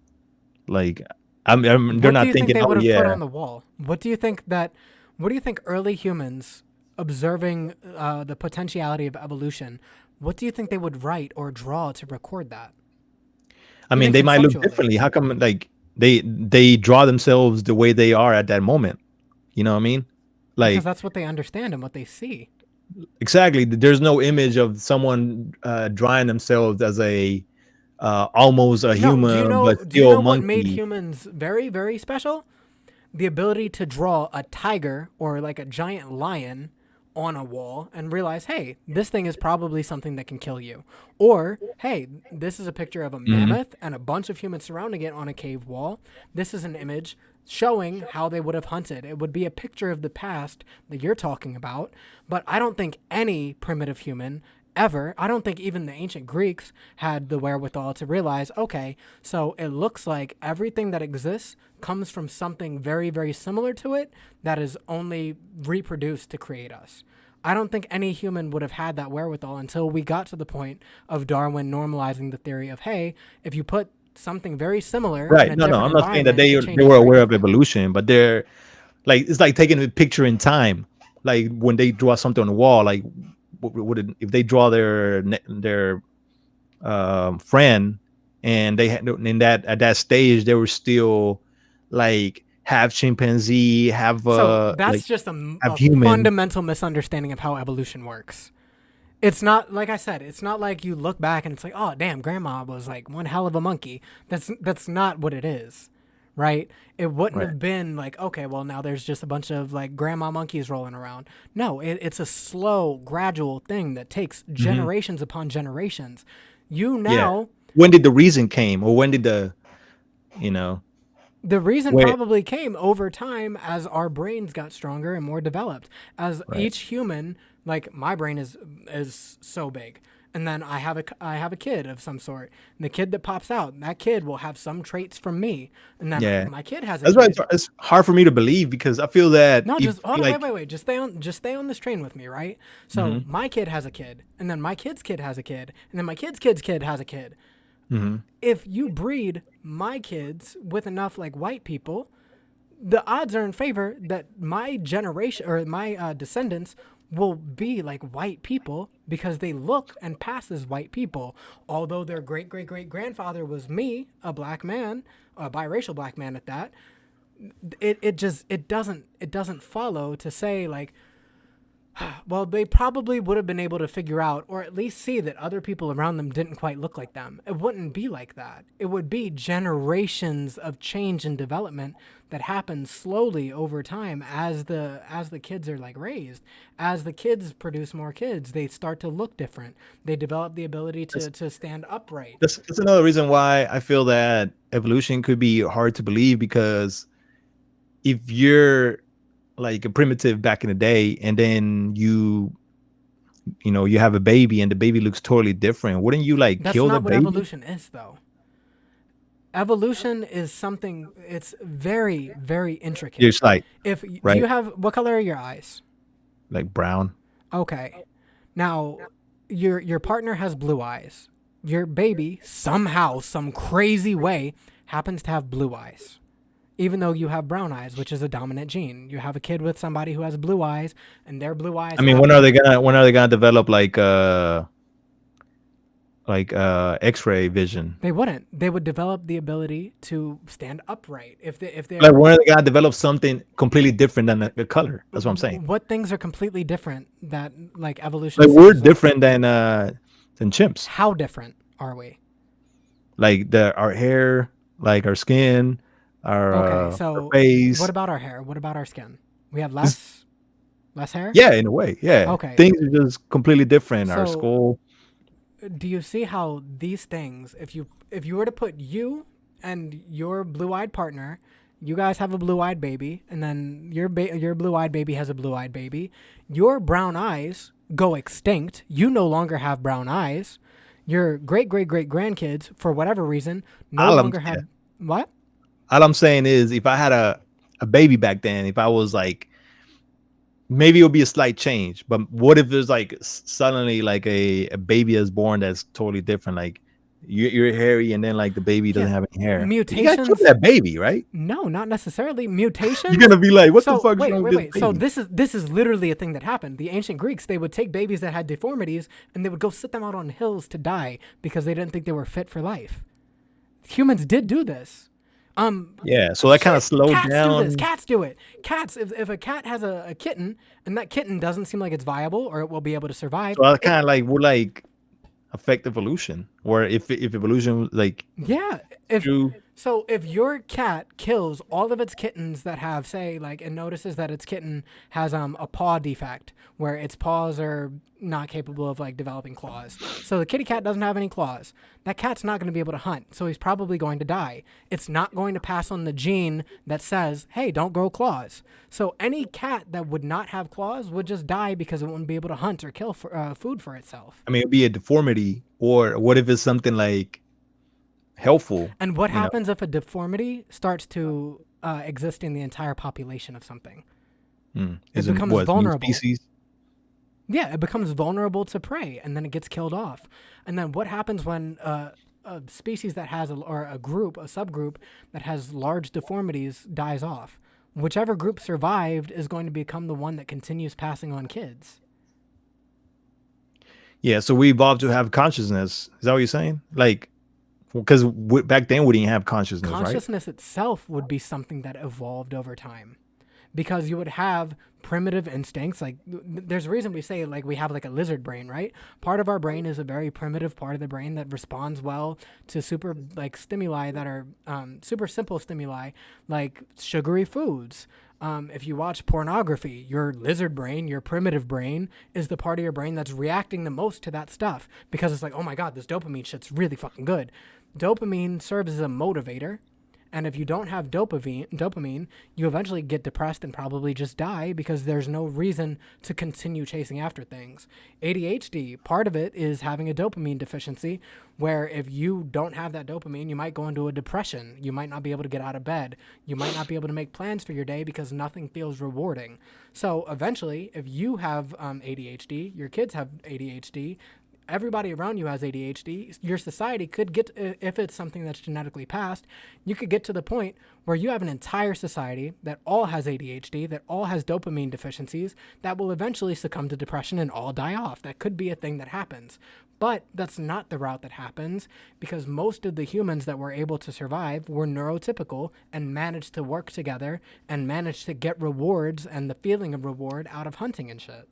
like they're What do not you think thinking, they oh would have put yeah. on the wall? What do you think that? What do you think early humans observing the potentiality of evolution? What do you think they would write or draw to record that? I mean, Even they might look conceptually, differently. How come like they draw themselves the way they are at that moment? You know what I mean? because Like, that's what they understand and what they see. exactly. There's no image of someone drawing themselves as a almost a No, human but do you still a know what made monkey. humans very, very special? The ability to draw a tiger or like a giant lion on a wall and realize, hey, this thing is probably something that can kill you. Or, hey, this is a picture of a Hmm. mammoth and a bunch of humans surrounding it on a cave wall. This is an image showing how they would have hunted. It would be a picture of the past that you're talking about, but I don't think any primitive human ever, I don't think even the ancient Greeks had the wherewithal to realize, okay, so it looks like everything that exists comes from something very, very similar to it that is only reproduced to create us. I don't think any human would have had that wherewithal until we got to the point of Darwin normalizing the theory of, hey, if you put something very similar in Right. a No, no, different I'm not saying that environment, they it they changes were very aware of different. evolution, but they're like, it's like taking a picture in time. Like when they draw something on the wall, like would it, if they draw their friend, and they had in that at that stage they were still like half chimpanzee, have So like that's just have a human. fundamental misunderstanding of how evolution works. It's not like I said. It's not like you look back and it's like, oh damn, grandma was like one hell of a monkey. That's not what it is, right? It wouldn't Right. have been like, okay, well now there's just a bunch of like grandma monkeys rolling around. No, it's a slow, gradual thing that takes Hmm. generations upon generations. You Yeah. now When did the reason came, or when did the, you know The reason Wait, probably came over time as our brains got stronger and more developed. As right. each human, like my brain is so big, and then I have a kid of some sort. And the kid that pops out, that kid will have some traits from me, and then Yeah. my kid has a That's why kid. it's hard for me to believe because I feel that No, if just hold on, like wait. Just stay on this train with me, right? So hmm my kid has a kid, and then my kid's kid has a kid, and then my kid's kid's kid has a kid. hmm If you breed my kids with enough like white people, the odds are in favor that my generation or my descendants will be like white people because they look and pass as white people. Although their great great great grandfather was me, a black man, a biracial black man at that. It doesn't follow to say like, well, they probably would have been able to figure out or at least see that other people around them didn't quite look like them. It wouldn't be like that. It would be generations of change and development that happens slowly over time as the kids are like raised. As the kids produce more kids, they start to look different. They develop the ability that's, to stand upright. that's another reason why I feel that evolution could be hard to believe because if you're like a primitive back in the day and then you have a baby and the baby looks totally different, wouldn't you like That's kill the not what baby? evolution is though. Evolution is something it's very very intricate. It's like If do right, you have what color are your eyes? like brown. Okay. Now, your partner has blue eyes. Your baby somehow, some crazy way, happens to have blue eyes. Even though you have brown eyes, which is a dominant gene. You have a kid with somebody who has blue eyes, and their blue eyes I mean, when are happen. they gonna develop X-ray vision? They wouldn't. They would develop the ability to stand upright if Like they're when are they gonna develop something completely different than the color? That's what I'm saying. what things are completely different that like evolution Like we're says. different than chimps. How different are we? Like our hair, like our skin, Okay, our so what face. about our hair? What about our skin? We have It's, less hair? yeah, in a way, yeah. Okay. Things are just completely different. Our So, skull. do you see how these things, if you were to put you and your blue-eyed partner, you guys have a blue-eyed baby, and then your blue-eyed baby has a blue-eyed baby, your brown eyes go extinct. You no longer have brown eyes. Your great great great grandkids, for whatever reason, no All I'm longer yeah. have what? All I'm saying is, if I had a baby back then, if I was like, maybe it'll be a slight change. But what if there's like suddenly like a baby is born that's totally different? Like you're hairy, and then like the baby doesn't Yeah, have any hair. You gotta kill mutations. that baby, right? No, not necessarily. You're Mutations. gonna be like, what the So fuck is wait, wrong with wait, this wait. So baby? this is literally a thing that happened. The ancient Greeks, they would take babies that had deformities and they would go sit them out on hills to die because they didn't think they were fit for life. Humans did do this. Yeah, so that kind of Shit, slowed cats do this. down. Cats do it. Cats, if a cat has a kitten and that kitten doesn't seem like it's viable or it will be able to survive, So that kind of like would like affect evolution, or if evolution was like yeah. If true. so, if your cat kills all of its kittens that have, say, like, and notices that its kitten has a paw defect where its paws are not capable of like developing claws, so the kitty cat doesn't have any claws. That cat's not going to be able to hunt, so he's probably going to die. It's not going to pass on the gene that says, "Hey, don't grow claws." So any cat that would not have claws would just die because it wouldn't be able to hunt or kill for, food for itself. I mean, it'd be a deformity, or what if it's something like helpful? And what You know, happens if a deformity starts to exist in the entire population of something? It is it becomes what new vulnerable. species? Yeah, it becomes vulnerable to prey, and then it gets killed off. And then what happens when a species that has or a group, a subgroup that has large deformities dies off? Whichever group survived is going to become the one that continues passing on kids. Yeah, so we evolved to have consciousness. Is that what you're saying? Like, because back then we didn't have consciousness, right? Consciousness itself would be something that evolved over time. Because you would have primitive instincts. Like there's a reason we say like we have like a lizard brain, right? Part of our brain is a very primitive part of the brain that responds well to super like stimuli that are super simple stimuli like sugary foods. If you watch pornography, your lizard brain, your primitive brain, is the part of your brain that's reacting the most to that stuff because it's like, oh my god, this dopamine shit's really fucking good. Dopamine serves as a motivator. And if you don't have dopamine, you eventually get depressed and probably just die because there's no reason to continue chasing after things. ADHD, part of it is having a dopamine deficiency, where if you don't have that dopamine, you might go into a depression. You might not be able to get out of bed. You might not be able to make plans for your day because nothing feels rewarding. So eventually, if you have ADHD, your kids have ADHD, everybody around you has ADHD, your society could get, if it's something that's genetically passed, you could get to the point where you have an entire society that all has ADHD, that all has dopamine deficiencies, that will eventually succumb to depression and all die off. That could be a thing that happens. But that's not the route that happens, because most of the humans that were able to survive were neurotypical and managed to work together and managed to get rewards and the feeling of reward out of hunting and shit.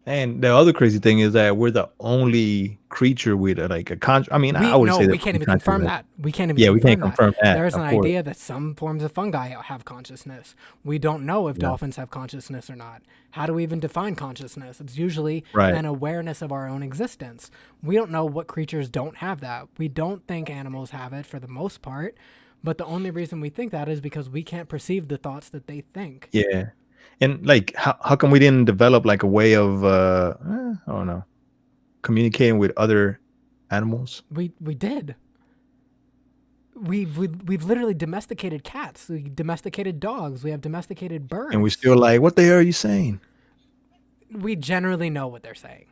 And the other crazy thing is that we're the only creature with like a I mean, I wouldn't say that We can't even confirm that. We can't even yeah, we can't confirm that. confirm that. There is an Of course. idea that some forms of fungi have consciousness. We don't know if Yeah. dolphins have consciousness or not. How do we even define consciousness? It's usually Right. an awareness of our own existence. We don't know what creatures don't have that. We don't think animals have it for the most part, but the only reason we think that is because we can't perceive the thoughts that they think. Yeah. And like, how come we didn't develop like a way of, I don't know, communicating with other animals? We did. We've literally domesticated cats. We domesticated dogs. We have domesticated birds. And we're still like, what the hell are you saying? We generally know what they're saying.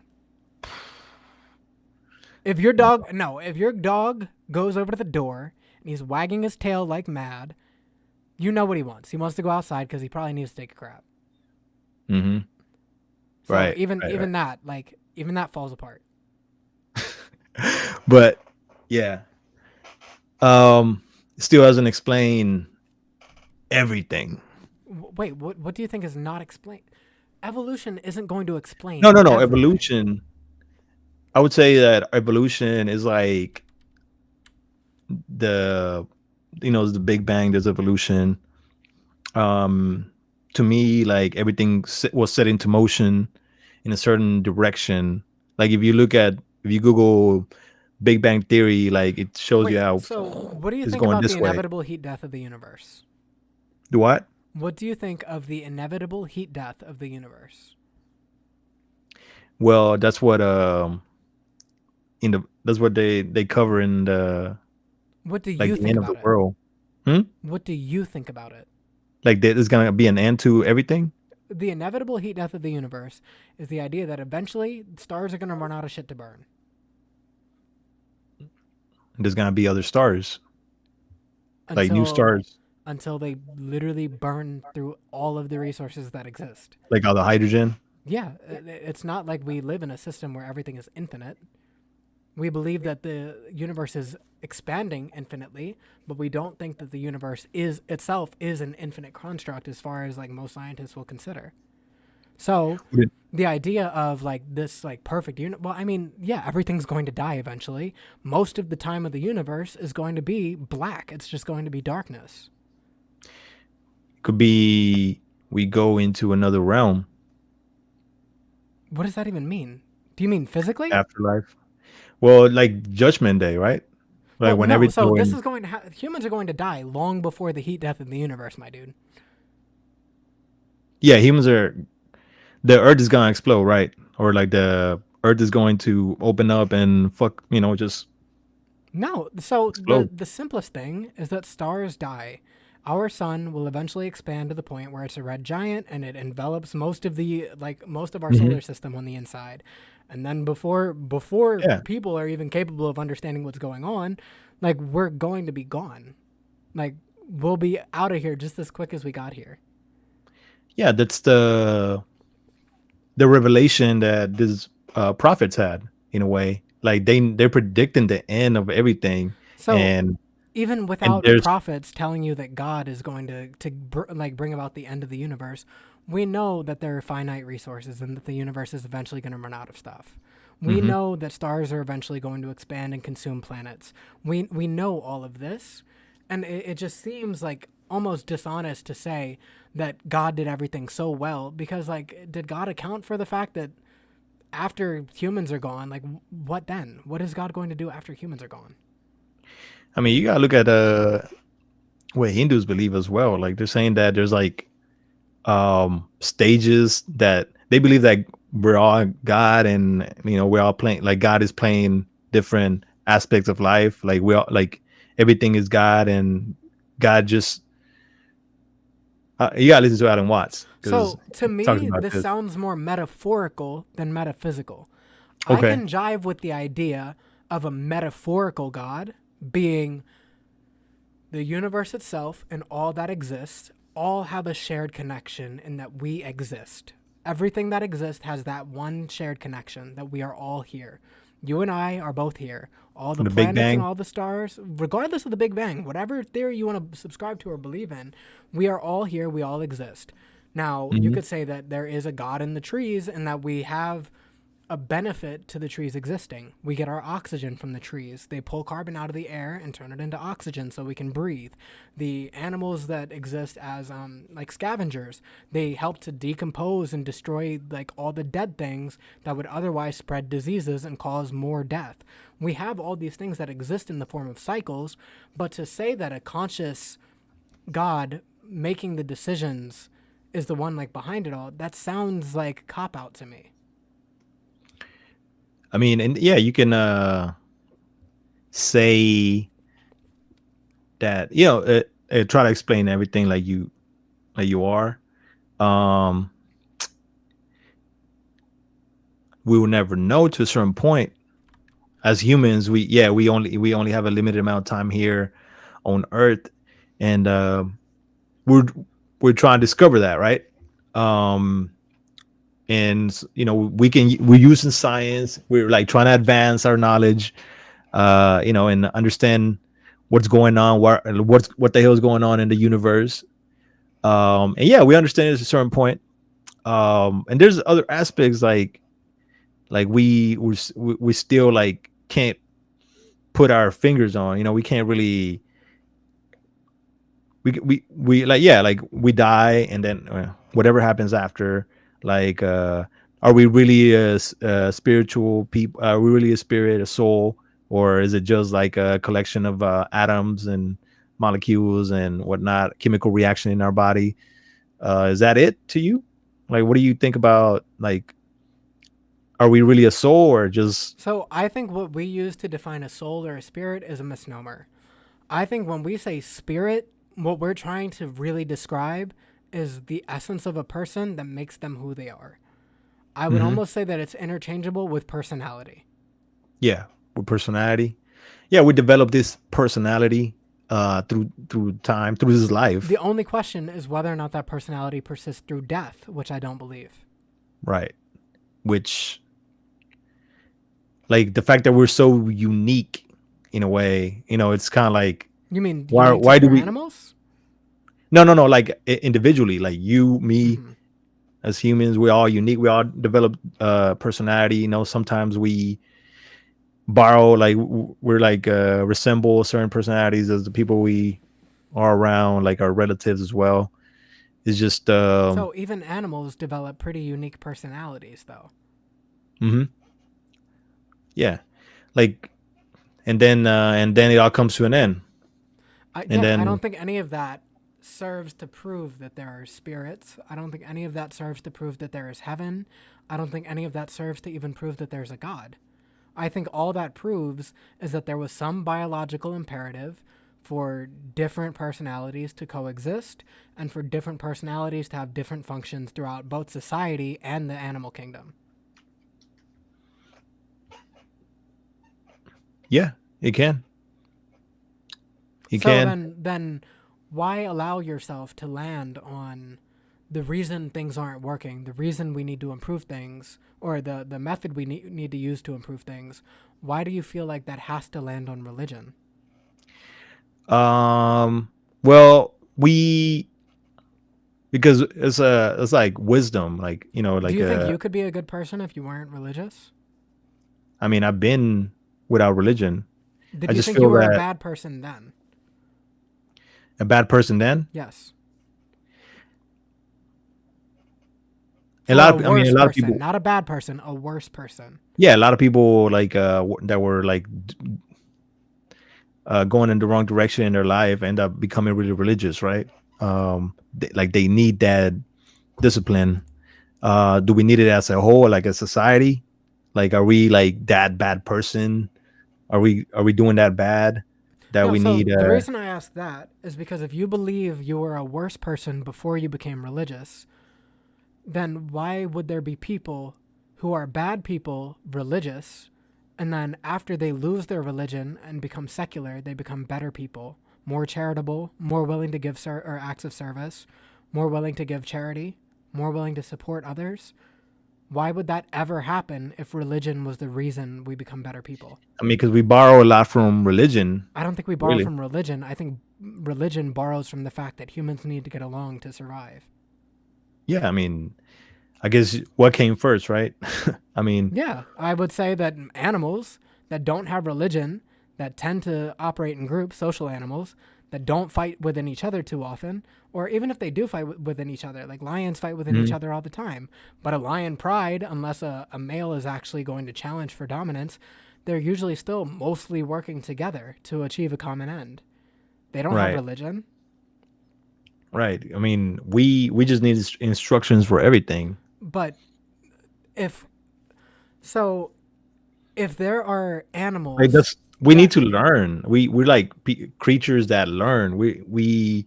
If your dog goes over to the door and he's wagging his tail like mad, you know what he wants. He wants to go outside because he probably needs to take a crap. Mm-hmm. So Right. even right. that falls apart. But yeah, still doesn't explain everything. Wait, what do you think is not explained? Evolution isn't going to explain. No. everything. Evolution. I would say that evolution is like the, the Big Bang. There's evolution. To me, like everything was set into motion in a certain direction. Like if you Google Big Bang Theory, like it shows you how So what do you it's think going about this the way. inevitable heat death of the universe? Do what? What do you think of the inevitable heat death of the universe? Well, that's what that's what they cover in the What do like you the think end of the about it? world. What do you think about it? Like there's gonna be an end to everything. The inevitable heat death of the universe is the idea that eventually stars are going to run out of shit to burn. There's gonna be other stars, like new stars, Until they literally burn through all of the resources that exist. like all the hydrogen. Yeah, it's not like we live in a system where everything is infinite. We believe that the universe is expanding infinitely, but we don't think that the universe is itself is an infinite construct as far as like most scientists will consider. So Would it- the idea of like this like perfect well, I mean, yeah, everything's going to die eventually. Most of the time of the universe is going to be black. It's just going to be darkness. Could be we go into another realm, What does that even mean? Do you mean physically? afterlife. Well, like Judgment Day, right? Like Well, when no. So everything. this is going to humans are going to die long before the heat death of the universe, my dude. Yeah, humans are. The Earth is gonna explode, right? Or like the Earth is going to open up and just No. So explode. the simplest thing is that stars die. Our sun will eventually expand to the point where it's a red giant and it envelops most of our Mhm. solar system on the inside. And then before Yeah, people are even capable of understanding what's going on, like we're going to be gone. Like we'll be out of here just as quick as we got here. yeah. That's the revelation that these prophets had in a way. Like they're predicting the end of everything, So and even and without there's prophets telling you that God is going to bring about the end of the universe, we know that there are finite resources and that the universe is eventually going to run out of stuff. We Mhm. know that stars are eventually going to expand and consume planets. We know all of this, and it just seems like almost dishonest to say that God did everything so well, because like did God account for the fact that after humans are gone, like what then? What is God going to do after humans are gone? I mean, you gotta look at what Hindus believe as well. Like they're saying that there's like stages that they believe that we're all God, and we're all playing, like God is playing different aspects of life. Like we all, like everything is God, and God just you gotta listen to Adam Watts because So to he talks me, about this this. sounds more metaphorical than metaphysical. I Okay. can jive with the idea of a metaphorical God being the universe itself and all that exists all have a shared connection in that we exist. Everything that exists has that one shared connection that we are all here. You and I are both here. All the The Big planets and Bang. all the stars, regardless of the Big Bang, whatever theory you want to subscribe to or believe in, we are all here. We all exist. Now, you Hmm. could say that there is a God in the trees and that we have a benefit to the trees existing. We get our oxygen from the trees. They pull carbon out of the air and turn it into oxygen so we can breathe. The animals that exist as like scavengers, they help to decompose and destroy like all the dead things that would otherwise spread diseases and cause more death. We have all these things that exist in the form of cycles, but to say that a conscious God making the decisions is the one like behind it all, that sounds like cop out to me. I mean, and yeah, you can say that try to explain everything like you are. Um, we will never know to a certain point. As humans, we only have a limited amount of time here on Earth, and we're we're trying to discover that, right? Um, and we're using science. We're like trying to advance our knowledge, and understand what's going on, what the hell is going on in the universe. And yeah, we understand it at a certain point. And there's other aspects like we still like can't put our fingers on. We can't really we like, yeah, like we die, and then whatever happens after, like are we really a spiritual people? Are we really a spirit, a soul, or is it just like a collection of atoms and molecules and whatnot, chemical reaction in our body? Is that it to you? Like, what do you think about, like, are we really a soul or just So I think what we use to define a soul or a spirit is a misnomer. I think when we say spirit, what we're trying to really describe is the essence of a person that makes them who they are. I would Mhm. almost say that it's interchangeable with personality. Yeah, with personality? Yeah, we develop this personality through time, through this The life, only question is whether or not that personality persists through death, which I don't believe. right? Which, like, the fact that we're so unique in a way, it's kind of like, You mean why unique to why do other we animals? no, like, individually, like you, me, Mm-hmm. as humans, we're all unique. We all develop personality. Sometimes we borrow, like, we're like resemble certain personalities as the people we are around, like our relatives as well. It's just So even animals develop pretty unique personalities, though. mhm, yeah, like, and then it all comes to an end, and Yeah, I then don't think any of that serves to prove that there are spirits. I don't think any of that serves to prove that there is heaven. I don't think any of that serves to even prove that there's a God. I think all that proves is that there was some biological imperative for different personalities to coexist and for different personalities to have different functions throughout both society and the animal kingdom. yeah, it can, it So can. then why allow yourself to land on the reason things aren't working, the reason we need to improve things, or the method we need to use to improve things? Why do you feel like that has to land on religion? Well, because it's like wisdom, like, Do like you think you could be a good person if you weren't religious? I mean, I've been without religion. Did I you just think you feel were a that bad person then? a bad person then. Yes. A Or lot a of, I mean, a worse lot of person, people, not a bad person, a worse person. yeah, a lot of people, like that were like going in the wrong direction in their life, end up becoming really religious, right? Like they need that discipline. Do we need it as a whole, like a society? Like, are we like that bad person? Are we doing that bad that No, we so need? the reason I ask that is because if you believe you were a worse person before you became religious, then why would there be people who are bad people religious, and then after they lose their religion and become secular, they become better people, more charitable, more willing to give or acts of service, more willing to give charity, more willing to support others? Why would that ever happen if religion was the reason we become better people? I mean, because we borrow a lot from religion, I don't think we borrow really. from religion. I think religion borrows from the fact that humans need to get along to survive. Yeah, I mean, I guess what came first, right? I mean, Yeah, I would say that animals that don't have religion, that tend to operate in groups, social animals, that don't fight within each other too often, or even if they do fight within each other, like lions fight within each mhm, other all the time. But a lion pride, unless a male is actually going to challenge for dominance, they're usually still mostly working together to achieve a common end. They don't have right, religion, right. I mean, we just need instructions for everything. but if so, if there are Like animals that's we need that to learn. We're like creatures that learn. We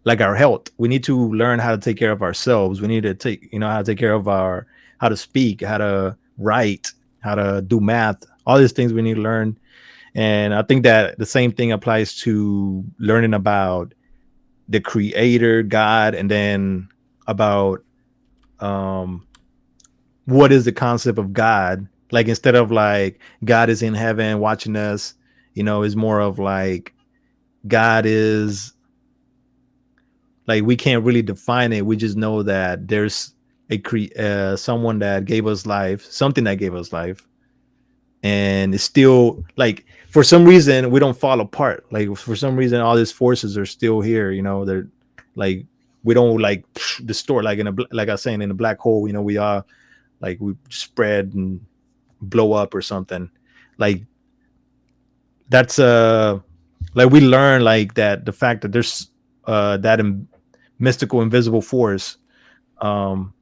like our health. We need to learn how to take care of ourselves. We need to take how to take care of our how to speak, how to write, how to do math. All these things we need to learn. And I think that the same thing applies to learning about the creator, God, and then about um what is the concept of God? Like instead of like God is in heaven watching us, is more of like God is like we can't really define it. We just know that there's someone that gave us life, something that gave us life, and it's still like for some reason we don't fall apart. Like for some reason all these forces are still here. They're like we don't like distort like like I was saying in a black hole. We are like we spread and blow up or something like that's like we learn like that the fact that there's that mystical invisible force. um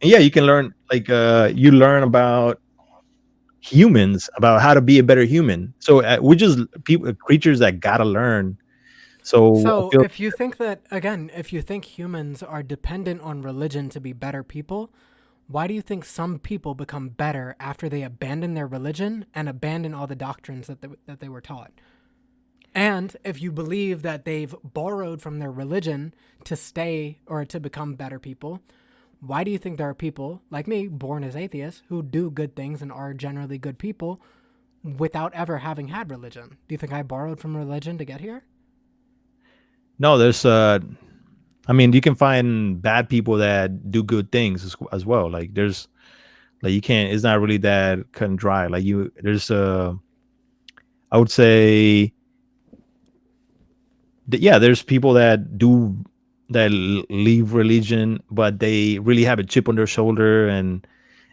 and yeah, you can learn like you learn about humans, about how to be a better human. So we're just people creatures that gotta learn. So I So, feel if you think that, again, if you think humans are dependent on religion to be better people, why do you think some people become better after they abandon their religion and abandon all the doctrines that they were taught? And if you believe that they've borrowed from their religion to stay or to become better people, why do you think there are people like me, born as atheists, who do good things and are generally good people without ever having had religion? Do you think I borrowed from religion to get here? no, there's I mean, you can find bad people that do good things as well. Like there's like you can't. It's not really that cut and dry. Like there's I would say that yeah, there's people that do that leave religion, but they really have a chip on their shoulder, and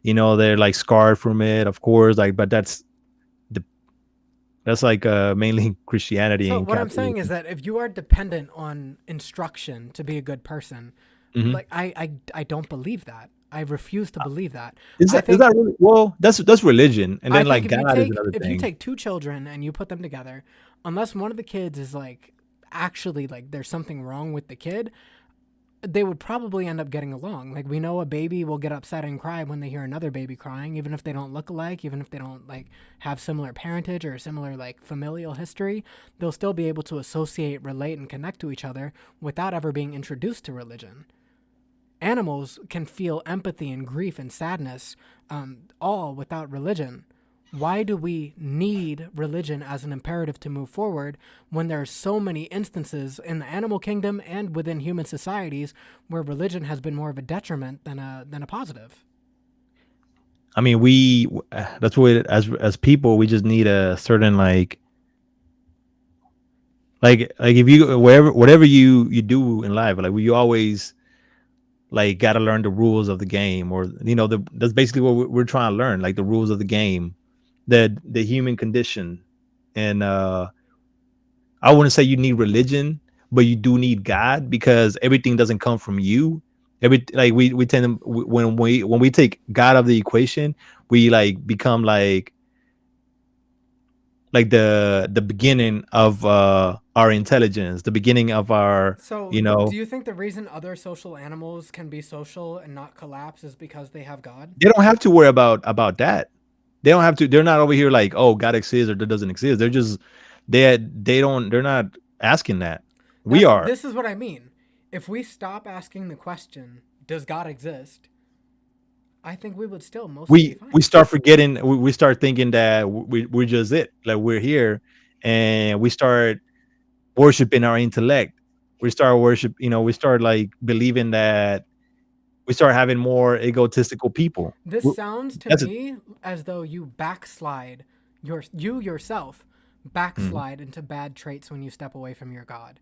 they're like scarred from it. Of course, like but the that's like mainly Christianity So and what I'm saying is Catholicism. that if you are dependent on instruction to be a good person, Hmm. like I don't believe that. I refuse to believe that. Is I that is think that really well? That's religion, and I then think like God is another if you thing. take two children and you put them together, unless one of the kids is like actually like there's something wrong with the kid, they would probably end up getting along. Like we know a baby will get upset and cry when they hear another baby crying, even if they don't look alike, even if they don't like have similar parentage or similar like familial history, they'll still be able to associate, relate, and connect to each other without ever being introduced to religion. Animals can feel empathy and grief and sadness, all without religion. Why do we need religion as an imperative to move forward when there are so many instances in the animal kingdom and within human societies where religion has been more of a detriment than a positive? I mean, that's what as people we just need a certain like if you wherever whatever you do in life, like we always like got to learn the rules of the game, or that's basically what we're trying to learn, like the rules of the game, the human condition. and I wouldn't say you need religion, but you do need God because everything doesn't come from you. Every like we tend to when we take God out of the equation, we like become like the beginning of our intelligence, the beginning of our, So, you do know, you think the reason other social animals can be social and not collapse is because they have God? they don't have to worry about that. They don't have to. They're not over here like, oh, God exists or that doesn't exist. They're just they don't. They're not asking that. We are. This is what I mean. If we stop asking the question, does God exist? I think we would still mostly be We fine. start forgetting. We start thinking that we're just it. Like we're here, and we start worshiping our intellect. We start worship. You know, we start like believing that we start having more egotistical people. This sounds to That's it. me as though you backslide you yourself Mhm. backslide into bad traits when you step away from your God.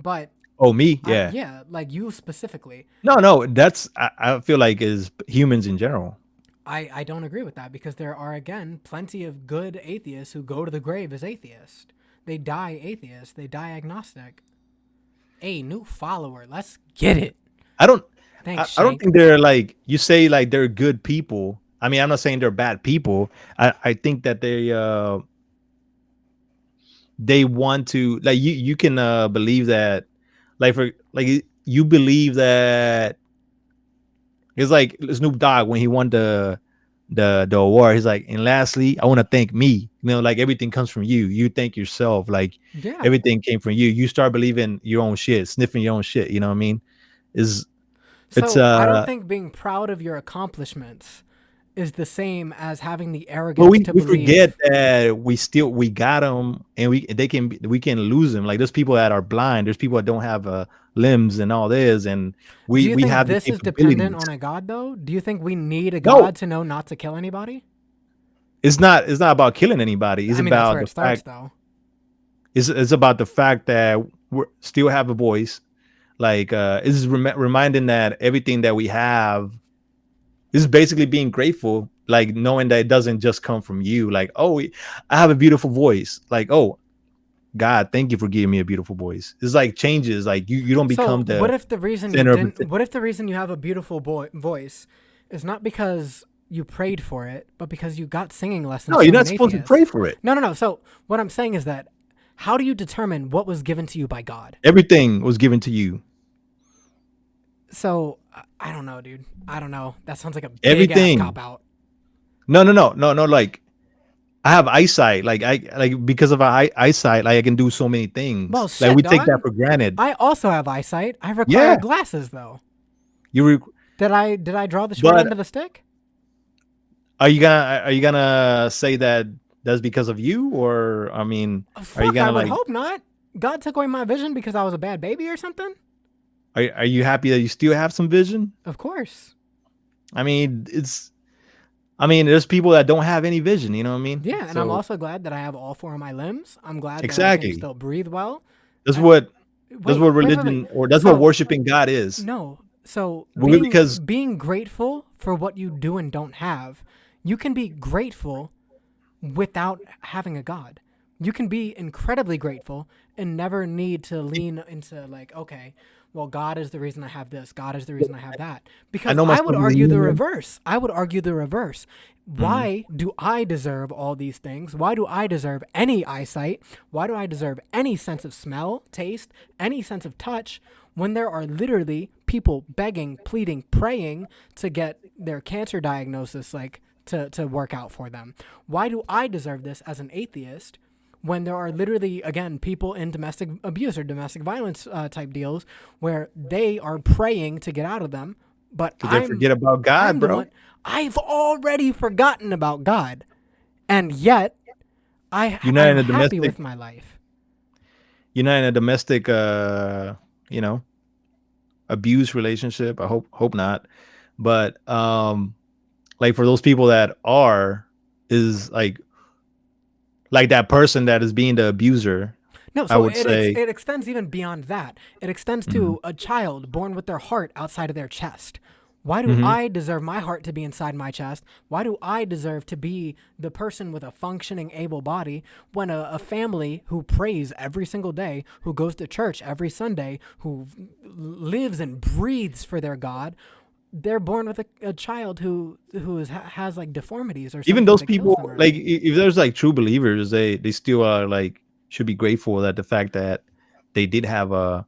But Oh, me, I yeah. yeah, like you specifically. No, no. That's I feel like is humans in general. I don't agree with that because there are again plenty of good atheists who go to the grave as atheist. They die atheist, they die agnostic. A new follower, let's get it. I don't Thanks, I don't Shank. think they're like you say like they're good people. I mean, I'm not saying they're bad people. I think that they want to like you can believe that like for like you believe that it's like Snoop Dogg when he won the award. He's like, and lastly, I want to thank me. You know, like everything comes from you. You thank yourself. Like Yeah. everything came from you. You start believing your own shit, sniffing your own shit. You know what I mean? Is it's So I don't think being proud of your accomplishments is the same as having the But arrogance we to we forget believe. that we got them, and we can lose them. Like there's people that are blind. There's people that don't have limbs and all this, and Do you we think have the this is dependent capabilities. on a god though? Do you think we need a No, god to know not to kill anybody? it's not about killing anybody. It's I mean, that's about where the it starts fact though. it's about the fact that we still have a voice. Like it's reminding that everything that we have is basically being grateful. Like knowing that it doesn't just come from you. Like I have a beautiful voice. Like God, thank you for giving me a beautiful voice. It's like changes. Like you don't So, become the center of it. what if the reason you have a beautiful voice is not because you prayed for it, but because you got singing No, lessons you're from not an supposed to pray atheist? for it. No, no, no. So, what I'm saying is that how do you determine what was given to you by God? Everything was given to you. So, I don't know, dude. I don't know. That sounds like a big ass cop Everything. out. No. Like I have eyesight. Like I like because of our eyesight, like I can do so many Well, things. Like shit, we take that dog. for granted. I also have eyesight. I require Yeah, glasses though. you. Did I draw the short end But of the stick? are you gonna say that that's because of you, or I mean, are you Fuck, I gonna would like hope not. God took away my vision because I was a bad baby or something? are you happy that you still have some vision? Of course. I mean, there's people that don't have any vision. You know what I mean? Yeah, and I'm So also glad that I have all four of my limbs. I'm glad that I can exactly. still breathe well. That's And what wait. religion or that's what So, worshiping God is. no. So, Because being grateful for what you do and don't have, you can be grateful without having a God. You can be incredibly grateful and never need to lean into like, okay, well, God is the reason I have this. God is the reason I have that. I Because know I would myself as a argue the human. reverse. I would argue the reverse. Mhm. Why do I deserve all these things? Why do I deserve any eyesight? Why do I deserve any sense of smell, taste, any sense of touch when there are literally people begging, pleading, praying to get their cancer diagnosis like to work out for them? Why do I deserve this as an atheist when there are literally, again, people in domestic abuse or domestic violence type deals where they are praying to get out of them, but Because they forget about God, I'm the bro. one. I've already forgotten about God, and yet You're not I'm in a happy domestic. with my life. You're not in a domestic. You know, abuse relationship. I hope not. But like for those people that are, is like that person that is being the abuser. No, I so would say. it extends even beyond that. It extends Mhm. to a child born with their heart outside of their chest. Why do Hmm. I deserve my heart to be inside my chest? Why do I deserve to be the person with a functioning, able body when a family who prays every single day, who goes to church every Sunday, who lives and breathes for their God, they're born with a child has like deformities or Even something those that kills them people, like early? if there's like true believers, they still are like should be grateful that the fact that they did have a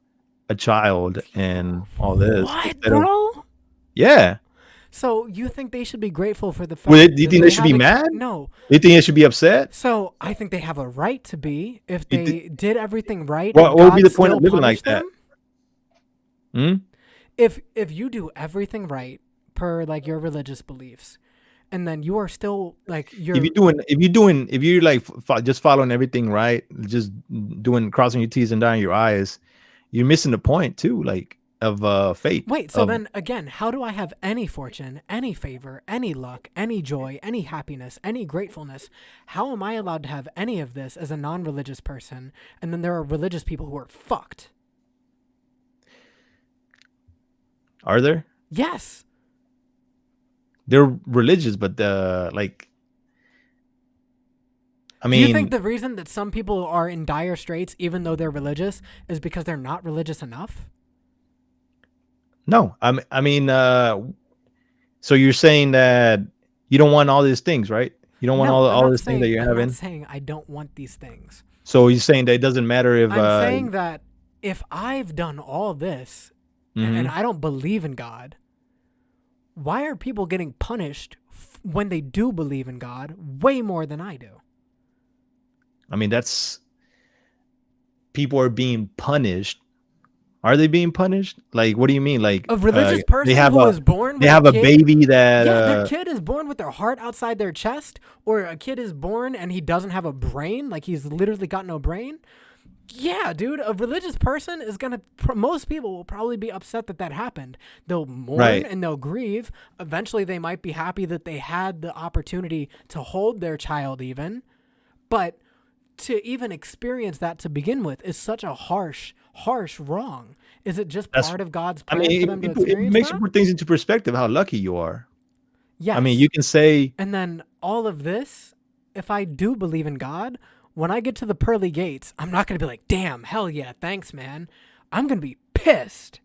child and all this What, instead of bro? yeah. So you think they should be grateful for the Would fact do you that think they they should be have a kid? mad? No. Do you think they should be upset? So I think they have a right to be if You thi- they did everything right and what would be God the point of still living like punished that? them. Hmm? If you do everything right per like your religious beliefs, and then you are still like you're If you're like just following everything right, just doing crossing your T's and dotting your I's, you're missing the point too, like of faith. wait. So Of then again, how do I have any fortune, any favor, any luck, any joy, any happiness, any gratefulness? How am I allowed to have any of this as a non-religious person? And then there are religious people who are fucked. are there? Yes. They're religious, but like I Do you think mean, the reason that some people are in dire straits, even though they're religious, is because they're not religious enough? no. I mean, so you're saying that you don't want all these things, right? You don't want No, all these things that you're I'm not having. saying I don't want these things. So you're saying that it doesn't matter if I'm saying that if I've done all this and mhm. I don't believe in God, why are people getting punished when they do believe in God way more than I do? I mean that's people are being punished. Are they being punished? Like what do you mean? Like A religious they person have who is born they with a have a kid, baby that yeah, their kid is born with their heart outside their chest, or a kid is born and he doesn't have a brain, like he's literally got no brain. Yeah, dude, a religious person is gonna. Most people will probably be upset that that happened. They'll mourn right. and they'll grieve. Eventually, they might be happy that they had the opportunity to hold their child, even. But to even experience that to begin with is such a harsh wrong. Is it just That's part of God's I plan for mean them to it experience makes you that? put things into perspective how lucky you are. I mean, you Yes. can say And then all of this, if I do believe in God, when I get to the pearly gates, I'm not going to be like, damn, hell yeah, thanks, man. I'm going to be pissed.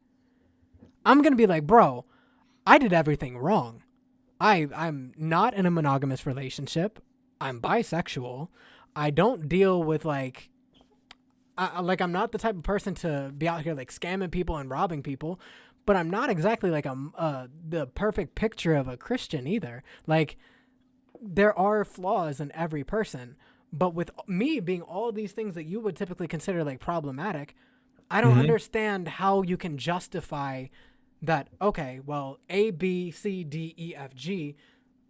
I'm going to be like, bro, I did everything wrong. I'm not in a monogamous relationship. I'm bisexual. I don't deal with I'm not the type of person to be out here like scamming people and robbing people, but I'm not exactly like the perfect picture of a Christian either. Like there are flaws in every person, but with me being all these things that you would typically consider like problematic, I don't mhm. understand how you can justify that. Okay, well, A, B, C, D, E, F, G.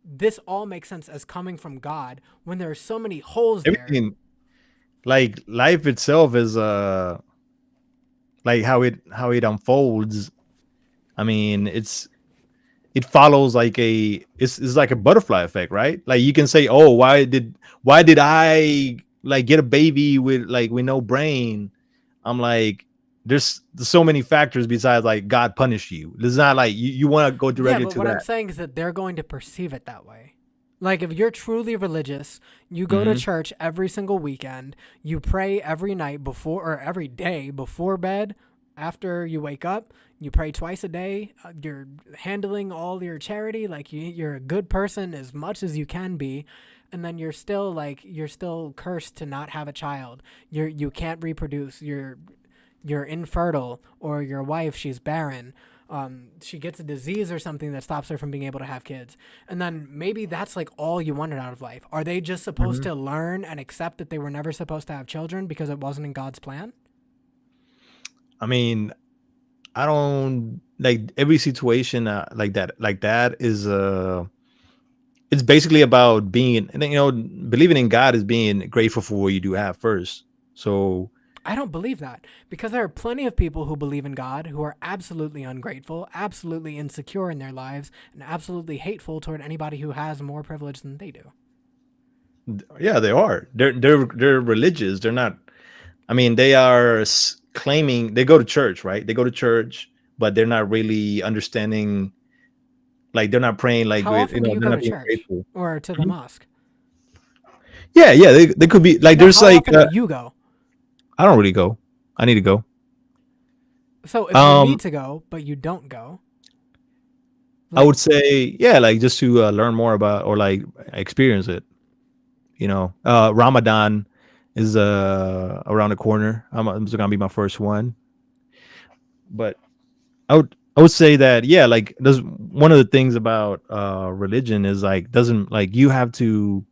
This all makes sense as coming from God when there are so many holes there. Everything like life itself is like how it unfolds. I mean, it follows like it's like a butterfly effect, right? Like you can say, "Oh, why did I like get a baby with no brain?" I'm like, there's so many factors besides like God punished you. It's not like you want to go Yeah, directly but to what I'm that. saying is that they're going to perceive it that way. Like if you're truly religious, you go to Hmm. church every single weekend, you pray every night before or every day before bed, after you wake up, you pray twice a day. You're handling all your charity, like you're a good person as much as you can be, and then you're still cursed to not have a child. You can't reproduce. You're infertile, or your wife, she's barren. She gets a disease or something that stops her from being able to have kids. And then maybe that's like all you wanted out of life. Are they just supposed Hmm. to learn and accept that they were never supposed to have children because it wasn't in God's plan? I mean, I don't like every situation like that is it's basically about being believing in God is being grateful for what you do have first. So I don't believe that because there are plenty of people who believe in God who are absolutely ungrateful, absolutely insecure in their lives, and absolutely hateful toward anybody who has more privilege than they do. yeah, they are. They're religious. They're not. I mean, they are claiming they go to church, right? They go to church, but they're not really understanding. Like they're not praying, like How with, often do you they're go not to being church grateful. or to the Mhm. mosque? Yeah, yeah, they could be like No, there's how like often do you go? I don't really go. I need to go. So if you need Um, to go, but you don't go, I like, would say yeah, like just to learn more about or like experience it. Ramadan is around the corner. It's gonna be my first one, but I would say that yeah, like there's one of the things about religion is like doesn't like you have to.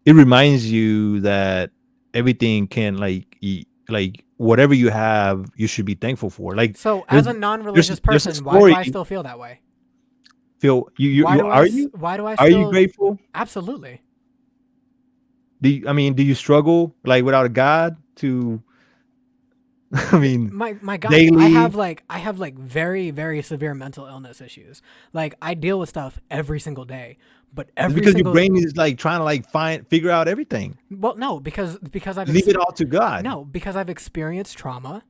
It reminds you that everything can like whatever you have, you should be thankful for. Like so there's as a there's non-religious there's a person, why do story. I still feel that way? Phil, Why you do I are you why do I are you still grateful? absolutely. I mean, do you struggle like without a God to? I mean, My god, daily I have like very very severe mental illness issues. Like I deal with stuff every single day, but it's every because your single brain is like trying to like figure out everything. well no, because Leave it all to God. no, because I've experienced trauma,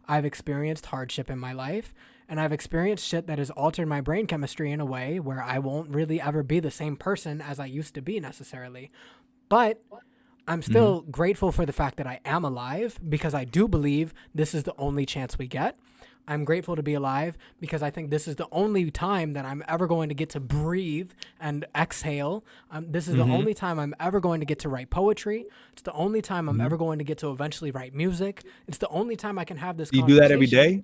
I've experienced hardship in my life, and I've experienced shit that has altered my brain chemistry in a way where I won't really ever be the same person as I used to be necessarily. But I'm Hmm. still grateful for the fact that I am alive because I do believe this is the only chance we get. I'm grateful to be alive because I think this is the only time that I'm ever going to get to breathe and exhale. This is the Hmm. only time I'm ever going to get to write poetry. It's the only time I'm Hmm. ever going to get to eventually write music. It's the only time I can have this You do that every conversation. day.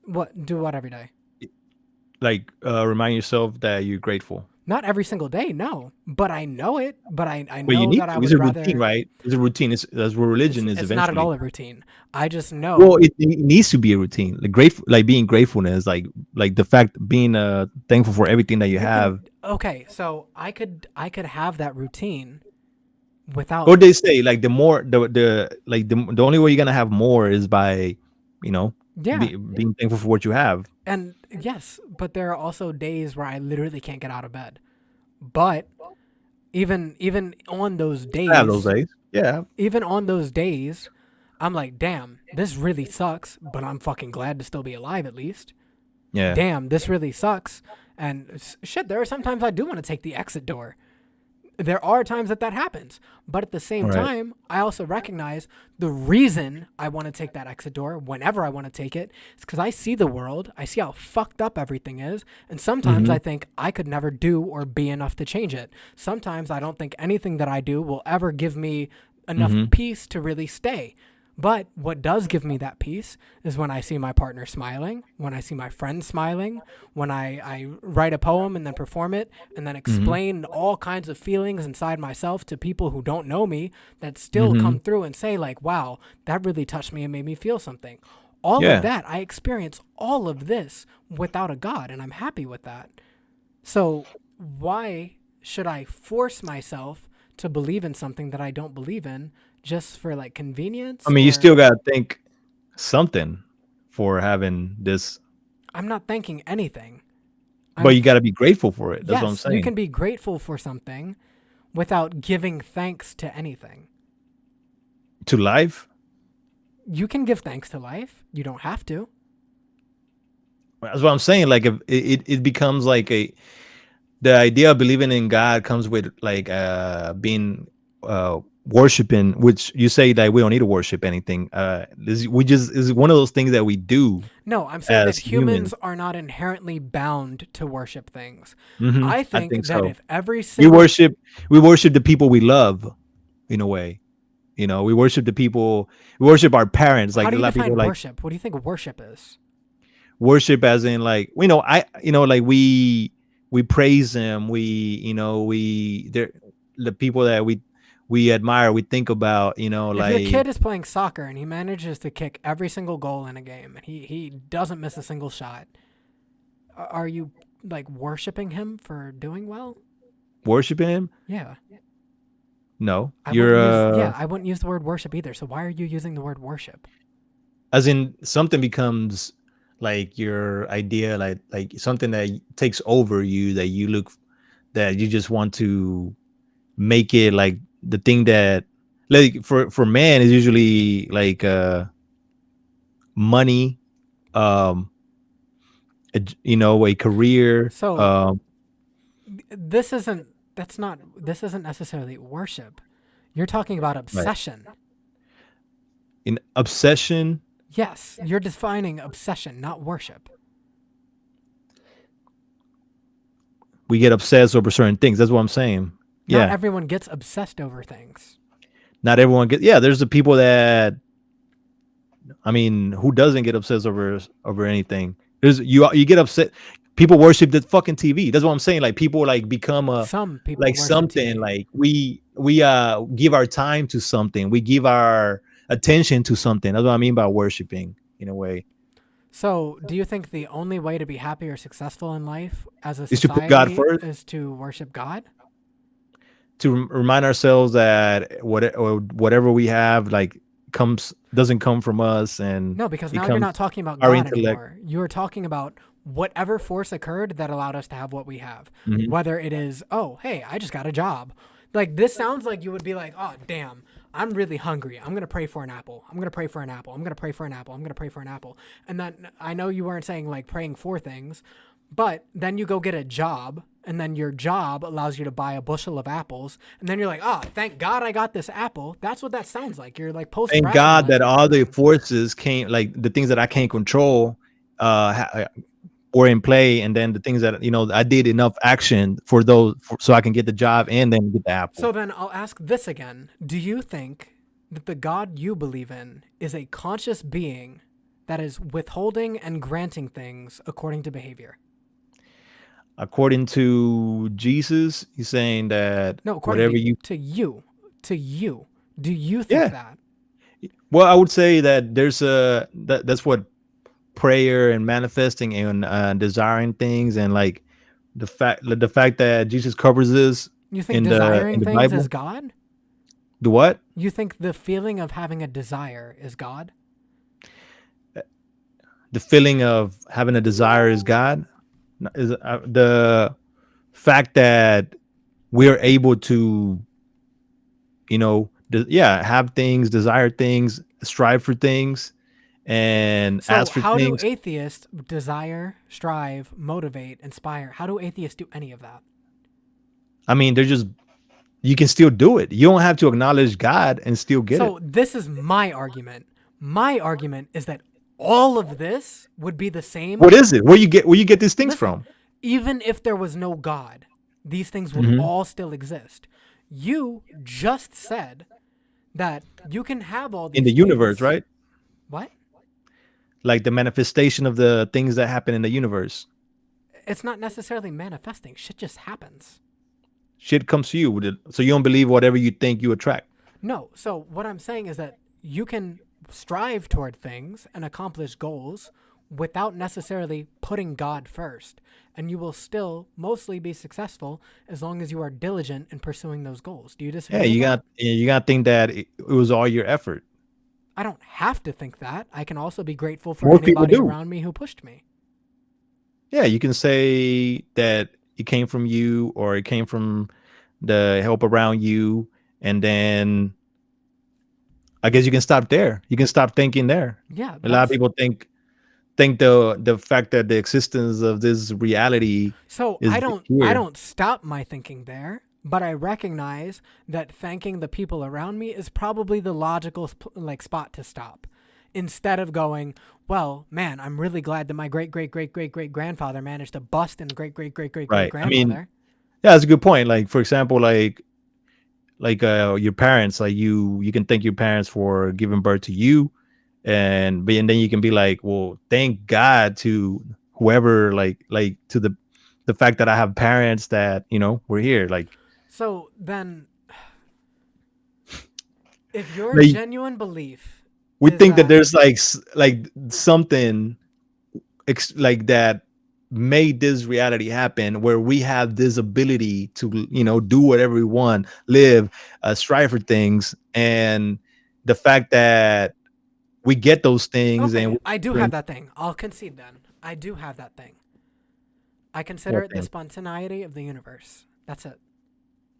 What do what every day? Like remind yourself that you're grateful. Not every single day, no. But I know it. But I Well, you know need that I to. It's would a routine, rather. right? It's a routine. That's what religion is It's not at eventually. all a routine. I just Well, know. it needs to be a routine. Like grateful, like being gratefulness, like the fact being thankful for everything that you You can have. okay, so I could have that routine without Or they say like the more the only way you're gonna have more is by, you know, yeah. being thankful for what you have. And yes, but there are also days where I literally can't get out of bed. But even on those I have those days, days. Yeah, even on those days, I'm like, damn, this really sucks, but I'm fucking glad to still be alive at least. yeah. Damn, this really sucks. And shit, there are sometimes I do want to take the exit door. There are times that that happens. But at the All same right. time, I also recognize the reason I want to take that exit door whenever I want to take it is because I see the world. I see how fucked up everything is. And sometimes Mm-hmm. I think I could never do or be enough to change it. Sometimes I don't think anything that I do will ever give me enough Mm-hmm. peace to really stay. But what does give me that peace is when I see my partner smiling, when I see my friends smiling, when I write a poem and then perform it, and then Mm-hmm. explain all kinds of feelings inside myself to people who don't know me that still Mm-hmm. come through and say, like, wow, that really touched me and made me feel something. All of Yeah. that, I experience all of this without a God, and I'm happy with that. So, why should I force myself to believe in something that I don't believe in just for like I convenience mean, you or still gotta think something for having this, I'm not thanking anything. but I'm you gotta be grateful for it. That's what I'm yes, you saying. can be grateful for something without giving thanks to anything. To life. You can give thanks to life. You don't have to. That's what I'm saying. Like if it becomes like the idea of believing in God comes with like being worshiping, which you say that we don't need to worship anything. We just is one of those things that we do No, I'm saying that as humans humans. are not inherently bound to worship things. Hmm. I I think think that so. if every We single worship we worship the people we love in a way. We worship the people. We worship our parents. how Like do a you lot of people define like worship? What do you think worship is? worship as in like like we praise them. We they're the people that we admire. We think about If your like kid is playing soccer and he manages to kick every single goal in a game and he doesn't miss a single shot, are you like worshiping him for doing well? worshiping him. Yeah. No, I you're wouldn't use yeah, I wouldn't use the word worship either. So why are you using the word worship? as in something becomes like your idea, like something that takes over you, that you look that you just want to make it like the thing that like for man is usually like money, um a career. So this isn't this isn't necessarily worship. You're talking about Right. obsession. In obsession, Yes, you're defining obsession, not worship. we get obsessed over certain things. That's what I'm saying. Not Yeah, everyone gets obsessed over things. not everyone get. Yeah, there's the people that, I mean, who doesn't get obsessed over anything? There's you get upset. People worship the fucking TV. That's what I'm saying. Like people like become a Some people like worship something. TV. Like we give our time to something. We give our attention to something. That's what I mean by worshiping in a way. So, do you think the only way to be happy or successful in life as a Is to put God society first, is to worship God? to remind ourselves that whatever we have like comes doesn't come from us, and No, because it now you're comes not talking about our God intellect. anymore. You are talking about whatever force occurred that allowed us to have what we have. Mhm. Whether it is, oh, hey, I just got a job. Like, this sounds like you would be like, oh, damn, I'm really hungry. I'm going to pray for an apple. I'm going to pray for an apple. I'm going to pray for an apple. I'm going to pray for an apple. And then I know you weren't saying like praying for things, but then you go get a job, and then your job allows you to buy a bushel of apples, and then you're like, oh, thank God I got this apple. That's what that sounds like. You're like post Thank God that rationalizing all the everything. forces came, like the things that I can't control, were in play, and then the things that I did enough action for those, so I can get the job and then get the So apple. then I'll ask this again. Do you think that the God you believe in is a conscious being that is withholding and granting things according to behavior? According to Jesus, he's saying that No, according whatever to you, to you. To you. Do you think yeah. that? Well, I would say that that's what prayer and manifesting and desiring things, and like the fact that Jesus covers this You think in the desiring things is Bible. God? The what? You think the feeling of having a desire is God? The feeling of having a desire is God. Is the fact that we're able to, yeah, have things, desire things, strive for things, and So, ask for how do things. atheists desire, strive, motivate, inspire? How do atheists do any of that? I mean, they're just, you can still do it. You don't have to acknowledge God and still get it. So this is my argument. My argument is that all of this would be the same. What is it? Where you get these things Listen, from? even if there was no God, these things would Hmm. all still exist. You just said that you can have all In the these universe, things. right? What? Like the manifestation of the things that happen in the universe. It's not necessarily manifesting. Shit just happens. Shit comes to you with it. So you don't believe whatever you think you attract. No. So what I'm saying is that you can strive toward things and accomplish goals without necessarily putting God first. And you will still mostly be successful as long as you are diligent in pursuing those goals. Do you Yeah, disagree with you that? got you got to think that it was all your effort. I don't have to think that. I can also be grateful for Most people anybody do. around me who pushed me. Yeah, you can say that it came from you, or it came from the help around you, and then I guess you can stop there. You can stop thinking there. Yeah, A lot of that's people think the fact that the existence of this reality so is I here. don't stop my thinking there, but I recognize that thanking the people around me is probably the logical spot to stop. Instead of going, well, man, I'm really glad that my great great great great great grandfather managed to bust in great great great great great Right. I mean, grandmother. yeah, that's a good point. Like, for example, your parents, like you can thank your parents for giving birth to you, and then you can be like, well, thank God to whoever, like to the fact that I have parents that were here. So then, if your Like, genuine belief we is think that that there's like something like that made this reality happen, where we have this ability to do whatever we want, live, strive for things, and the fact that we get those things, and okay, I do have that thing. I'll concede then. I do have that thing. I consider what it the thing? spontaneity of the universe. That's it.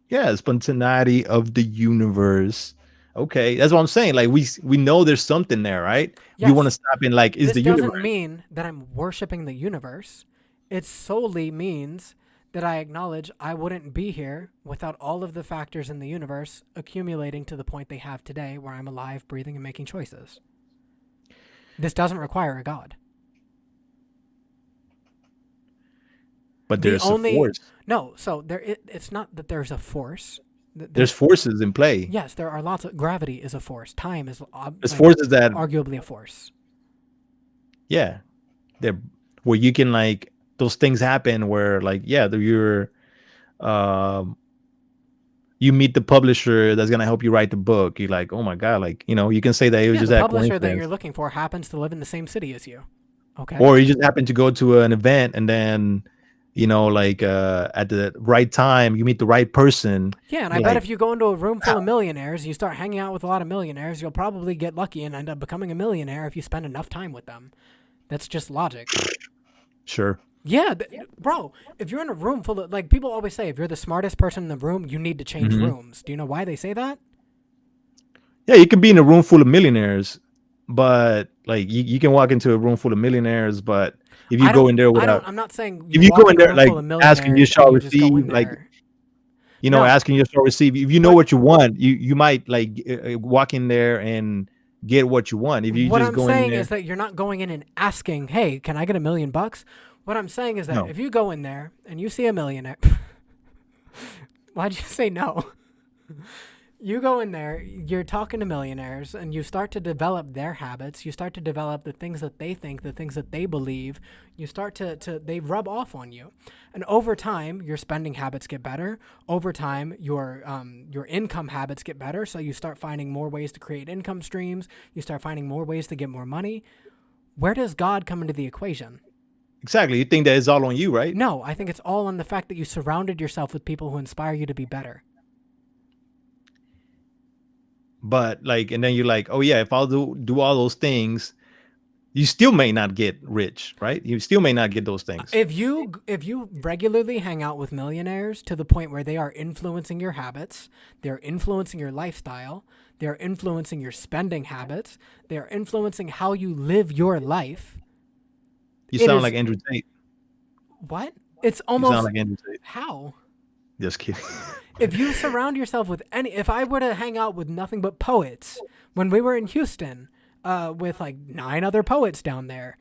Yeah, spontaneity of the universe. Okay, that's what I'm saying. Like we know there's something there, right? We want to Yes, stop in like, is this the universe? doesn't mean that I'm worshiping the universe. It solely means that I acknowledge I wouldn't be here without all of the factors in the universe accumulating to the point they have today where I'm alive, breathing, and making choices. This doesn't require a God. But The there's a only force. no, so it's not that there's a force. There's There's forces in play. yes, there are lots of gravity is a force. Time is There's like forces that, arguably a force. yeah, they're where you can like those things happen where like, yeah, you're um you meet the publisher that's gonna help you write the book. You're like, oh my god, like, you can say that it was Yeah, just the that publisher that you're coincidence, looking for happens to live in the same city as you. Okay. or you just happen to go to an event and then, like at the right time you meet the right person. Yeah, and I You're bet like, if you go into a room full of millionaires, you start hanging out with a lot of millionaires, you'll probably get lucky and end up becoming a millionaire if you spend enough time with them. That's just logic. sure. Yeah, bro, if you're in a room full of, like, people always say, if you're the smartest person in the room, you need to change Hmm. rooms. Do you know why they say that? Yeah, you can be in a room full of millionaires, but like you can walk into a room full of millionaires, but if you go in there without, I'm not saying you if you go walk in in a there room like full of asking you millionaires and shall you just go in receive, like, there. No, asking you shall receive. If you know but what you want, you might like walk in there and get what you want. If you what just I'm go in saying there, is that you're not going in and asking, hey, can I get $1 million? What I'm saying is that no. if you go in there and you see a millionaire, why'd you say no? You go in there, you're talking to millionaires, and you start to develop their habits. You start to develop the things that they think, the things that they believe. You start they rub off on you. And over time, your spending habits get better. Over time, your income habits get better. So you start finding more ways to create income streams. You start finding more ways to get more money. Where does God come into the equation? Exactly. You think that it's all on you, right? No, I think it's all on the fact that you surrounded yourself with people who inspire you to be better. But like, and then you're like, oh yeah, if I'll do all those things, you still may not get rich, right? You still may not get those things. If you regularly hang out with millionaires to the point where they are influencing your habits, they're influencing your lifestyle, they're influencing your spending habits, they're influencing how you live your life. You It sound is like Andrew Tate. what? It's You sound almost like Andrew Tate. how? Just kidding. If you surround yourself with if I were to hang out with nothing but poets, when we were in Houston, with like 9 other poets down there,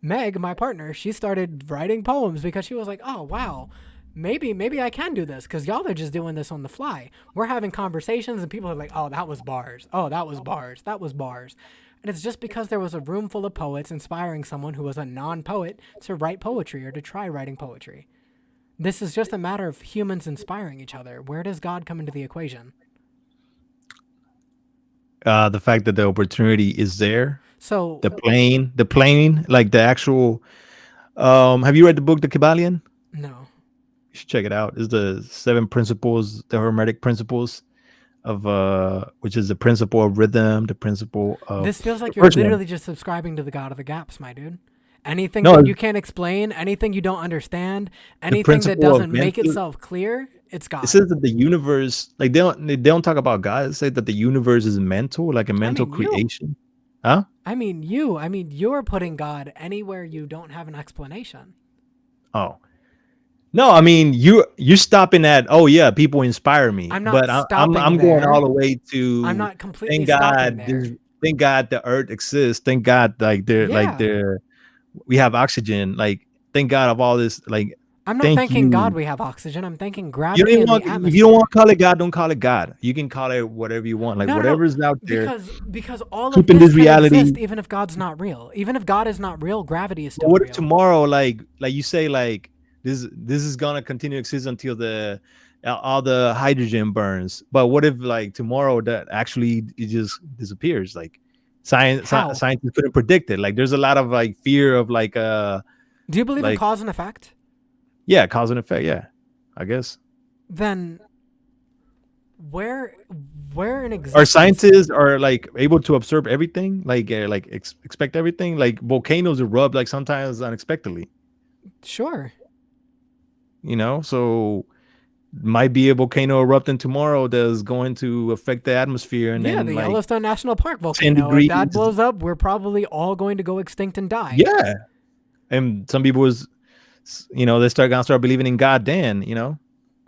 Meg, my partner, she started writing poems because she was like, oh wow, maybe I can do this because y'all are just doing this on the fly. We're having conversations and people are like, oh, that was bars. Oh, that was bars. That was bars. And it's just because there was a room full of poets inspiring someone who was a non-poet to write poetry or to try writing poetry. This is just a matter of humans inspiring each other. Where does God come into the equation? The fact that the opportunity is there, So, the plane, like the actual. Have you read the book The Kabbalion? no. You should check it out. It's the 7 principles, the Hermetic principles of which is the principle of rhythm, the principle of This feels the like you're first one. literally just subscribing to the God of the Gaps, my dude. Anything No, that you can't explain, anything you don't understand, the anything that principle of doesn't make mental. itself clear, it's It God. says that the universe, like they don't talk about God. It says that the universe is mental, like a I mental mean, you. creation. Huh? I mean, you're putting God anywhere you don't have an explanation. Oh. No, I mean you're stopping at, oh yeah, people inspire me, I'm not but I'm stopping I'm going all there. the way I'm to not completely thank stopping God there. thank God the earth exists, thank God Yeah. we have oxygen, like thank God of all this, like I'm not thank thanking God you. we have oxygen. I'm thanking You don't gravity even and the want, if you don't want atmosphere. to call it God, don't call it God. You can call it whatever you want, like No, no, no. whatever's out there, Because all of keeping this this can reality. exist even if God's not real. Even if God is not real, gravity is But still what if real. tomorrow, like you say, like this is gonna continue to exist until the all the hydrogen burns. But what if like tomorrow that actually it just disappears? Like How? scientists couldn't predict it. Like there's a lot of like fear of Do you believe in like cause and effect? yeah, cause and effect. Yeah, I guess. Then where where in Our existence? scientists are like able to observe everything, like expect everything. Like volcanoes erupt like sometimes unexpectedly. Sure. So might be a volcano erupting tomorrow that's going to affect the atmosphere, and Yeah, then the like Yellowstone National Park 10 volcano. If that degrees. blows up, we're probably all going to go extinct and die. Yeah. And some people was, they gonna start believing in God then,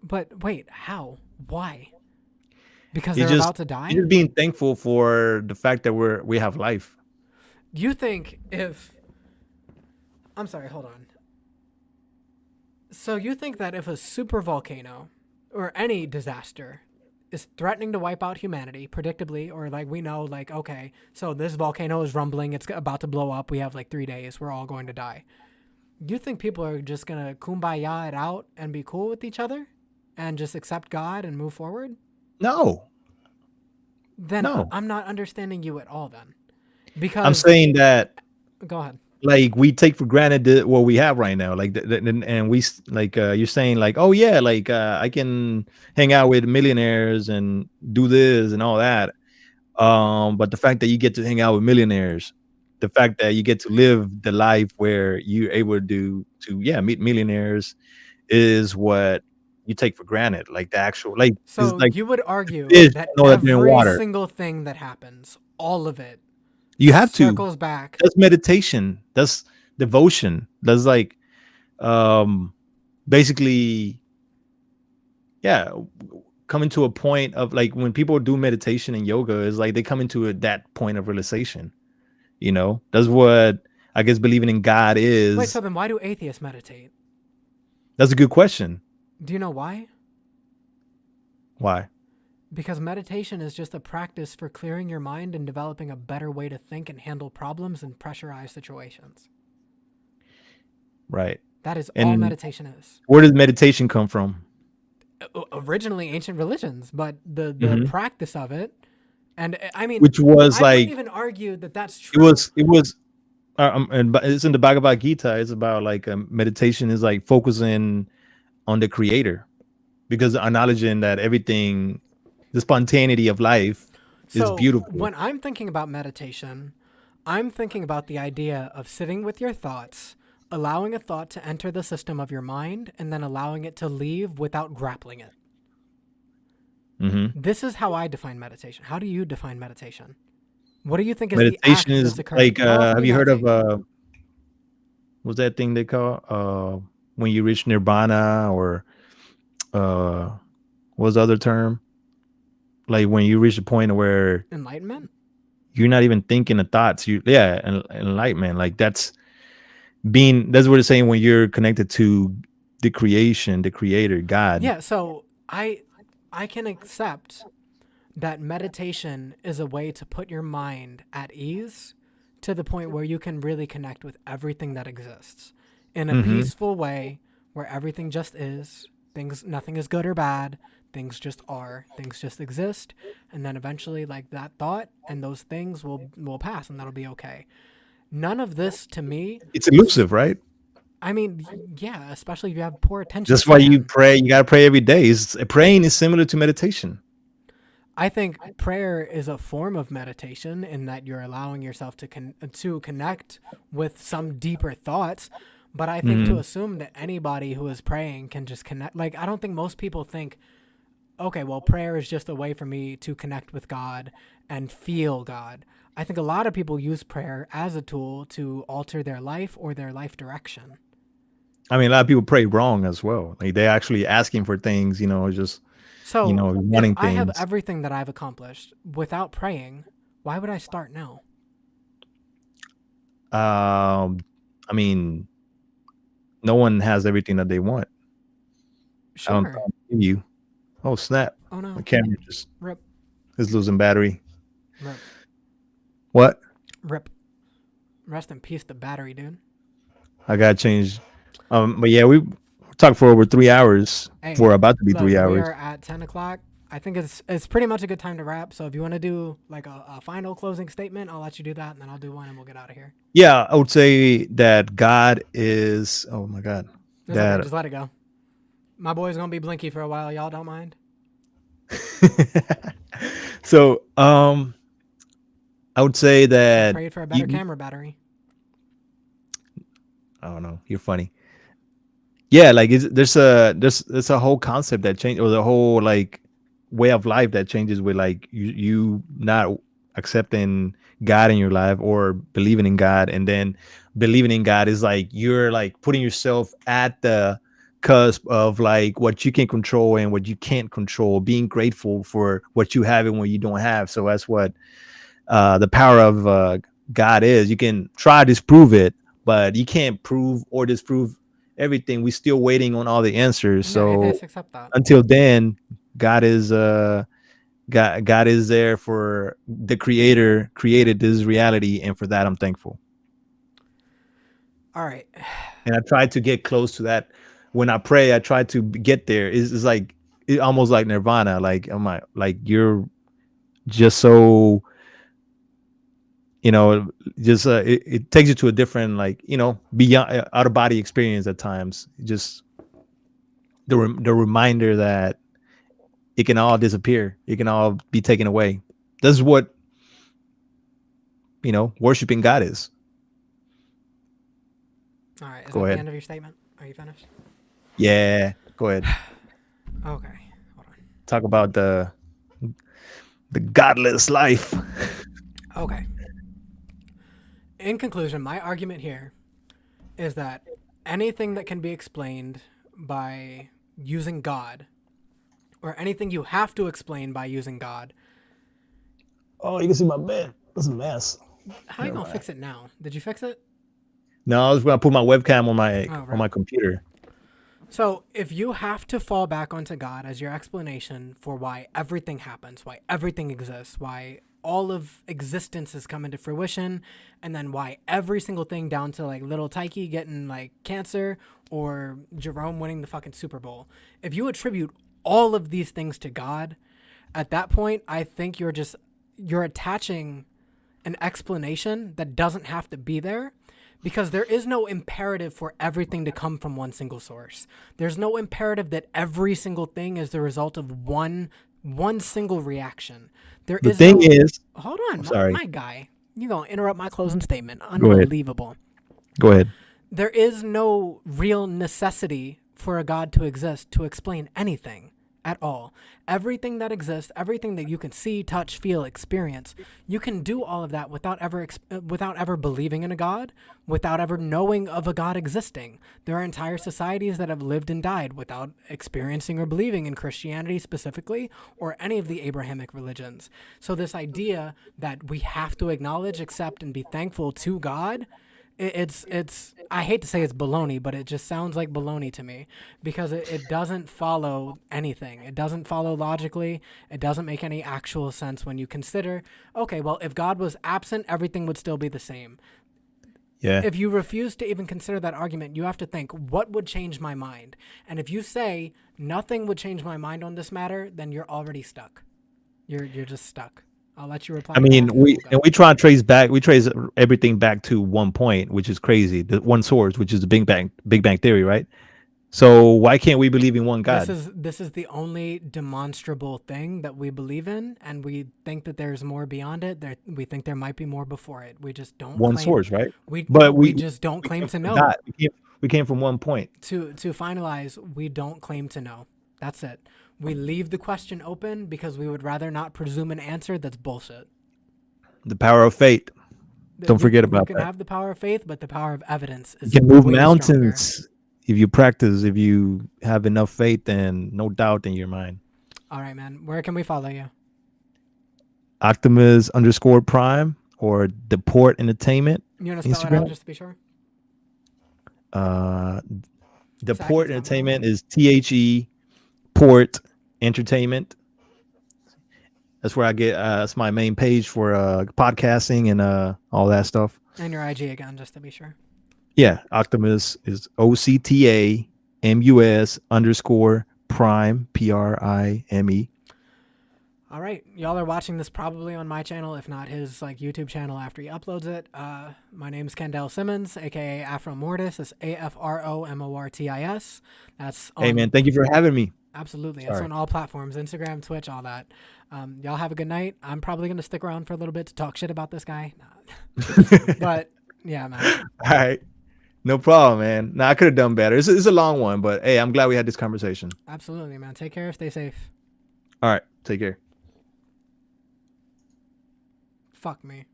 But wait, how? Why? Because you they're just about to you're die? just being thankful for the fact that we have life. You think if. I'm sorry, hold on. So you think that if a super volcano or any disaster is threatening to wipe out humanity predictably, or like we know, like, okay, so this volcano is rumbling, it's about to blow up, we have like 3 days, we're all going to die. You think people are just gonna kumbaya it out and be cool with each other and just accept God and move forward? No, Then no. I'm not understanding you at all then. I'm Because, saying that go ahead. like we take for granted what we have right now, like and like you're saying like, oh yeah, like I can hang out with millionaires and do this and all that. But the fact that you get to hang out with millionaires, the fact that you get to live the life where you're able to meet millionaires is what you take for granted. Like the actual, like, is So like you would the argue fish that know that they're in every water. single thing that happens, all of it, You have to. circles back. That's meditation. That's devotion. That's like um basically, yeah, coming to a point of like when people do meditation and yoga is like they come into that point of realization. That's what I guess believing in God Wait, so is. then why do atheists meditate? That's a good question. Do you know why? Why? Because meditation is just a practice for clearing your mind and developing a better way to think and handle problems in pressurized situations. Right. That is all And meditation is. where does meditation come from? Originally ancient religions, but the Hmm. practice of it, and I mean, Which was I wouldn't like even argue that that's it true. was it was and it's in the Bhagavad Gita. It's about like meditation is like focusing on the creator, because acknowledging that everything, the spontaneity of life is So beautiful. when I'm thinking about meditation, I'm thinking about the idea of sitting with your thoughts, allowing a thought to enter the system of your mind, and then allowing it to leave without grappling it. Hmm. This is how I define meditation. How do you define meditation? What do you think is the Meditation act is that's occurring? like How often do have you you heard of meditate? what's that thing they call when you reach nirvana, or uh what's the other term, like when you reach a point where Enlightenment? you're not even thinking of thoughts, enlightenment, like that's what it's saying, when you're connected to the creation, the creator, God. Yeah, so I can accept that meditation is a way to put your mind at ease to the point where you can really connect with everything that exists in a Hmm. peaceful way where everything just is. Things nothing is good or bad. Things just are. Things just exist, and then eventually like that thought and those things will pass and that'll be okay. None of this to me. It's elusive, right? I mean, yeah, especially if you have poor attention That's why you span. pray. You got to pray every day. Praying is similar to meditation. I think prayer is a form of meditation in that you're allowing yourself to connect with some deeper thoughts. But I think to Hmm. assume that anybody who is praying can just connect, like I don't think most people think, okay, well, prayer is just a way for me to connect with God and feel God. I think a lot of people use prayer as a tool to alter their life or their life direction. I mean, a lot of people pray wrong as well. Like they're actually asking for things, just So if wanting I have things. everything that I've accomplished without praying, why would I start now? I mean, no one has everything that they want. I don't Sure. think you. Oh snap! Oh My no. camera just Rip, is losing battery. rip, What? rip. Rest in peace, the battery, dude. I gotta change. But yeah, we talked for over 3 hours. Hey, For about to be look, three we hours. are at 10 o'clock. I think it's pretty much a good time to wrap. So if you want to do like a final closing statement, I'll let you do that, and then I'll do one, and we'll get out of here. Yeah, I would say that God is. Oh my God, It's okay, that. just let it go. My boy's gonna be blinky for a while. Y'all don't mind? So, I would say So I that prayed for a better you. camera battery. I don't know. You're funny. yeah, like there's a whole concept that changed, or the whole like way of life that changes with like you not accepting God in your life or believing in God, and then believing in God is like you're like putting yourself at the cusp of like what you can control and what you can't control, being grateful for what you have and what you don't have. So that's what the power of God is. You can try to disprove it, but you can't prove or disprove everything. We're still waiting on all the answers. Yeah, So atheists accept that. until then, God is God is there. For the creator created this reality, and for that I'm thankful. All right. And I try to get close to that. When I pray, I try to get there. It's like almost like nirvana. Like am I like you're just so, you know, just it takes you to a different, like, you know, beyond out of body experience at times. Just the reminder that it can all disappear, it can all be taken away. This is what, you know, worshiping God is. All right. Is Go that the ahead. end of your statement? Are you finished? Yeah, go ahead. Okay. Hold on. Talk about the godless life. Okay. In conclusion, my argument here is that anything that can be explained by using God, or anything you have to explain by using God, Oh, you can see my bed. That's a mess. how are you Never gonna mind. fix it now? Did you fix it? No, I was gonna put my webcam Oh, on right. my computer. So if you have to fall back onto God as your explanation for why everything happens, why everything exists, why all of existence has come into fruition, and then why every single thing down to like little Tyke getting like cancer or Jerome winning the fucking Super Bowl, if you attribute all of these things to God, at that point I think you're attaching an explanation that doesn't have to be there, because there is no imperative for everything to come from one single source. There's no imperative that every single thing is the result of one single reaction. There The is thing no is, Hold I'm on, sorry. my guy. You gonna interrupt my closing statement. Go ahead. Unbelievable. Go ahead. There is no real necessity for a God to exist to explain anything at all. Everything that exists, everything that you can see, touch, feel, experience, you can do all of that without ever believing in a God, without ever knowing of a God existing. There are entire societies that have lived and died without experiencing or believing in Christianity specifically, or any of the Abrahamic religions. So this idea that we have to acknowledge, accept, and be thankful to God, it's I hate to say it's baloney, but it just sounds like baloney to me, because it doesn't follow anything. It doesn't follow logically. It doesn't make any actual sense when you consider, okay, well, if God was absent, everything would still be the same. Yeah. If you refuse to even consider that argument, you have to think, what would change my mind? And if you say nothing would change my mind on this matter, then you're already stuck. You're just stuck. I'll let you reply I to that, mean, and then we'll go. we try to trace everything back to one point, which is crazy. The one source, which is the Big Bang theory, right? So why can't we believe in one This God? is this is the only demonstrable thing that we believe in, and we think that there's more beyond it. We think there might be more before it. We just don't One claim. source, right? We no, But we just don't we claim came to from a know. God. We came from one point. To finalize, we don't claim to know. That's it. We leave the question open because we would rather not presume an answer that's bullshit. The power of faith. Don't forget You about can that. have the power of faith, but the power of evidence You is can move way stronger. mountains if you practice. If you have enough faith and no doubt in your mind. All right, man. Where can we follow you? Optimus_Prime or Deport Entertainment You want to spell it out Instagram. just to be sure? Uh, So I can Deport spell mine out. Entertainment is THE Port Entertainment. That's where I get. That's my main page for podcasting and all that stuff. And your IG again, just to be sure. Yeah, Optimus is OCTAMUS_Prime PRIME. All right, y'all are watching this probably on my channel, if not his like YouTube channel after he uploads it. My name's Kendall Simmons, aka Afromortis. It's AFROMORTIS. That's on, Hey man, thank you for having me. absolutely. It's Sorry. on all platforms: Instagram, Twitch, all that. Y'all have a good night. I'm probably gonna stick around for a little bit to talk shit about this guy, but yeah, man. All right. No problem, man. Nah, I could have done better. It's a long one, but hey, I'm glad we had this conversation. Absolutely, man. Take care. Stay safe. All right, take care. Fuck me.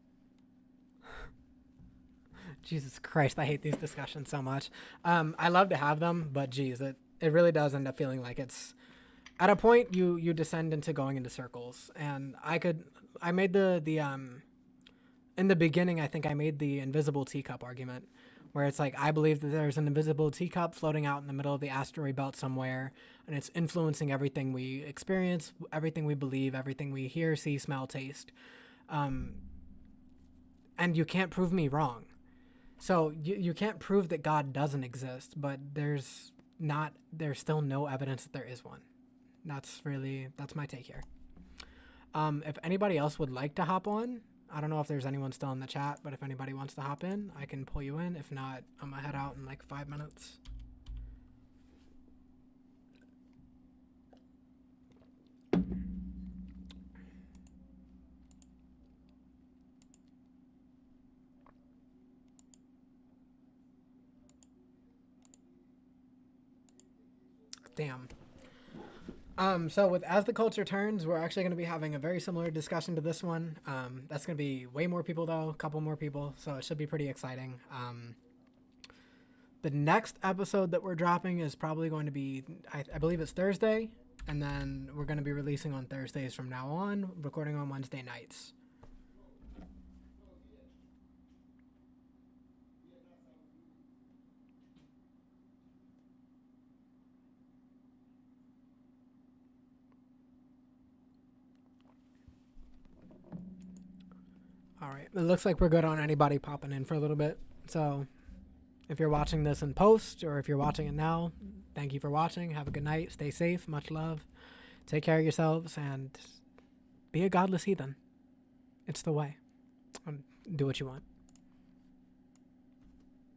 Jesus Christ, I hate these discussions so much. I love to have them, but geez, it really does end up feeling like it's at a point you descend into going into circles. And I made the in the beginning, I think I made the invisible teacup argument, where it's like I believe that there's an invisible teacup floating out in the middle of the asteroid belt somewhere, and it's influencing everything we experience, everything we believe, everything we hear, see, smell, taste. And you can't prove me wrong. So you can't prove that God doesn't exist, but there's still no evidence that there is one. That's my take here. If anybody else would like to hop on, I don't know if there's anyone still in the chat, but if anybody wants to hop in, I can pull you in. If not, I'm gonna head out in like 5 minutes. Damn. So with As the Culture Turns, we're actually going to be having a very similar discussion to this one. That's going to be way more people, though, a couple more people, so it should be pretty exciting. The next episode that we're dropping is probably going to be, I believe it's Thursday, and then we're going to be releasing on Thursdays from now on, recording on Wednesday nights. All right. It looks like we're good on anybody popping in for a little bit. So if you're watching this in post or if you're watching it now, thank you for watching. Have a good night. Stay safe. Much love. Take care of yourselves and be a godless heathen. It's the way. Do what you want.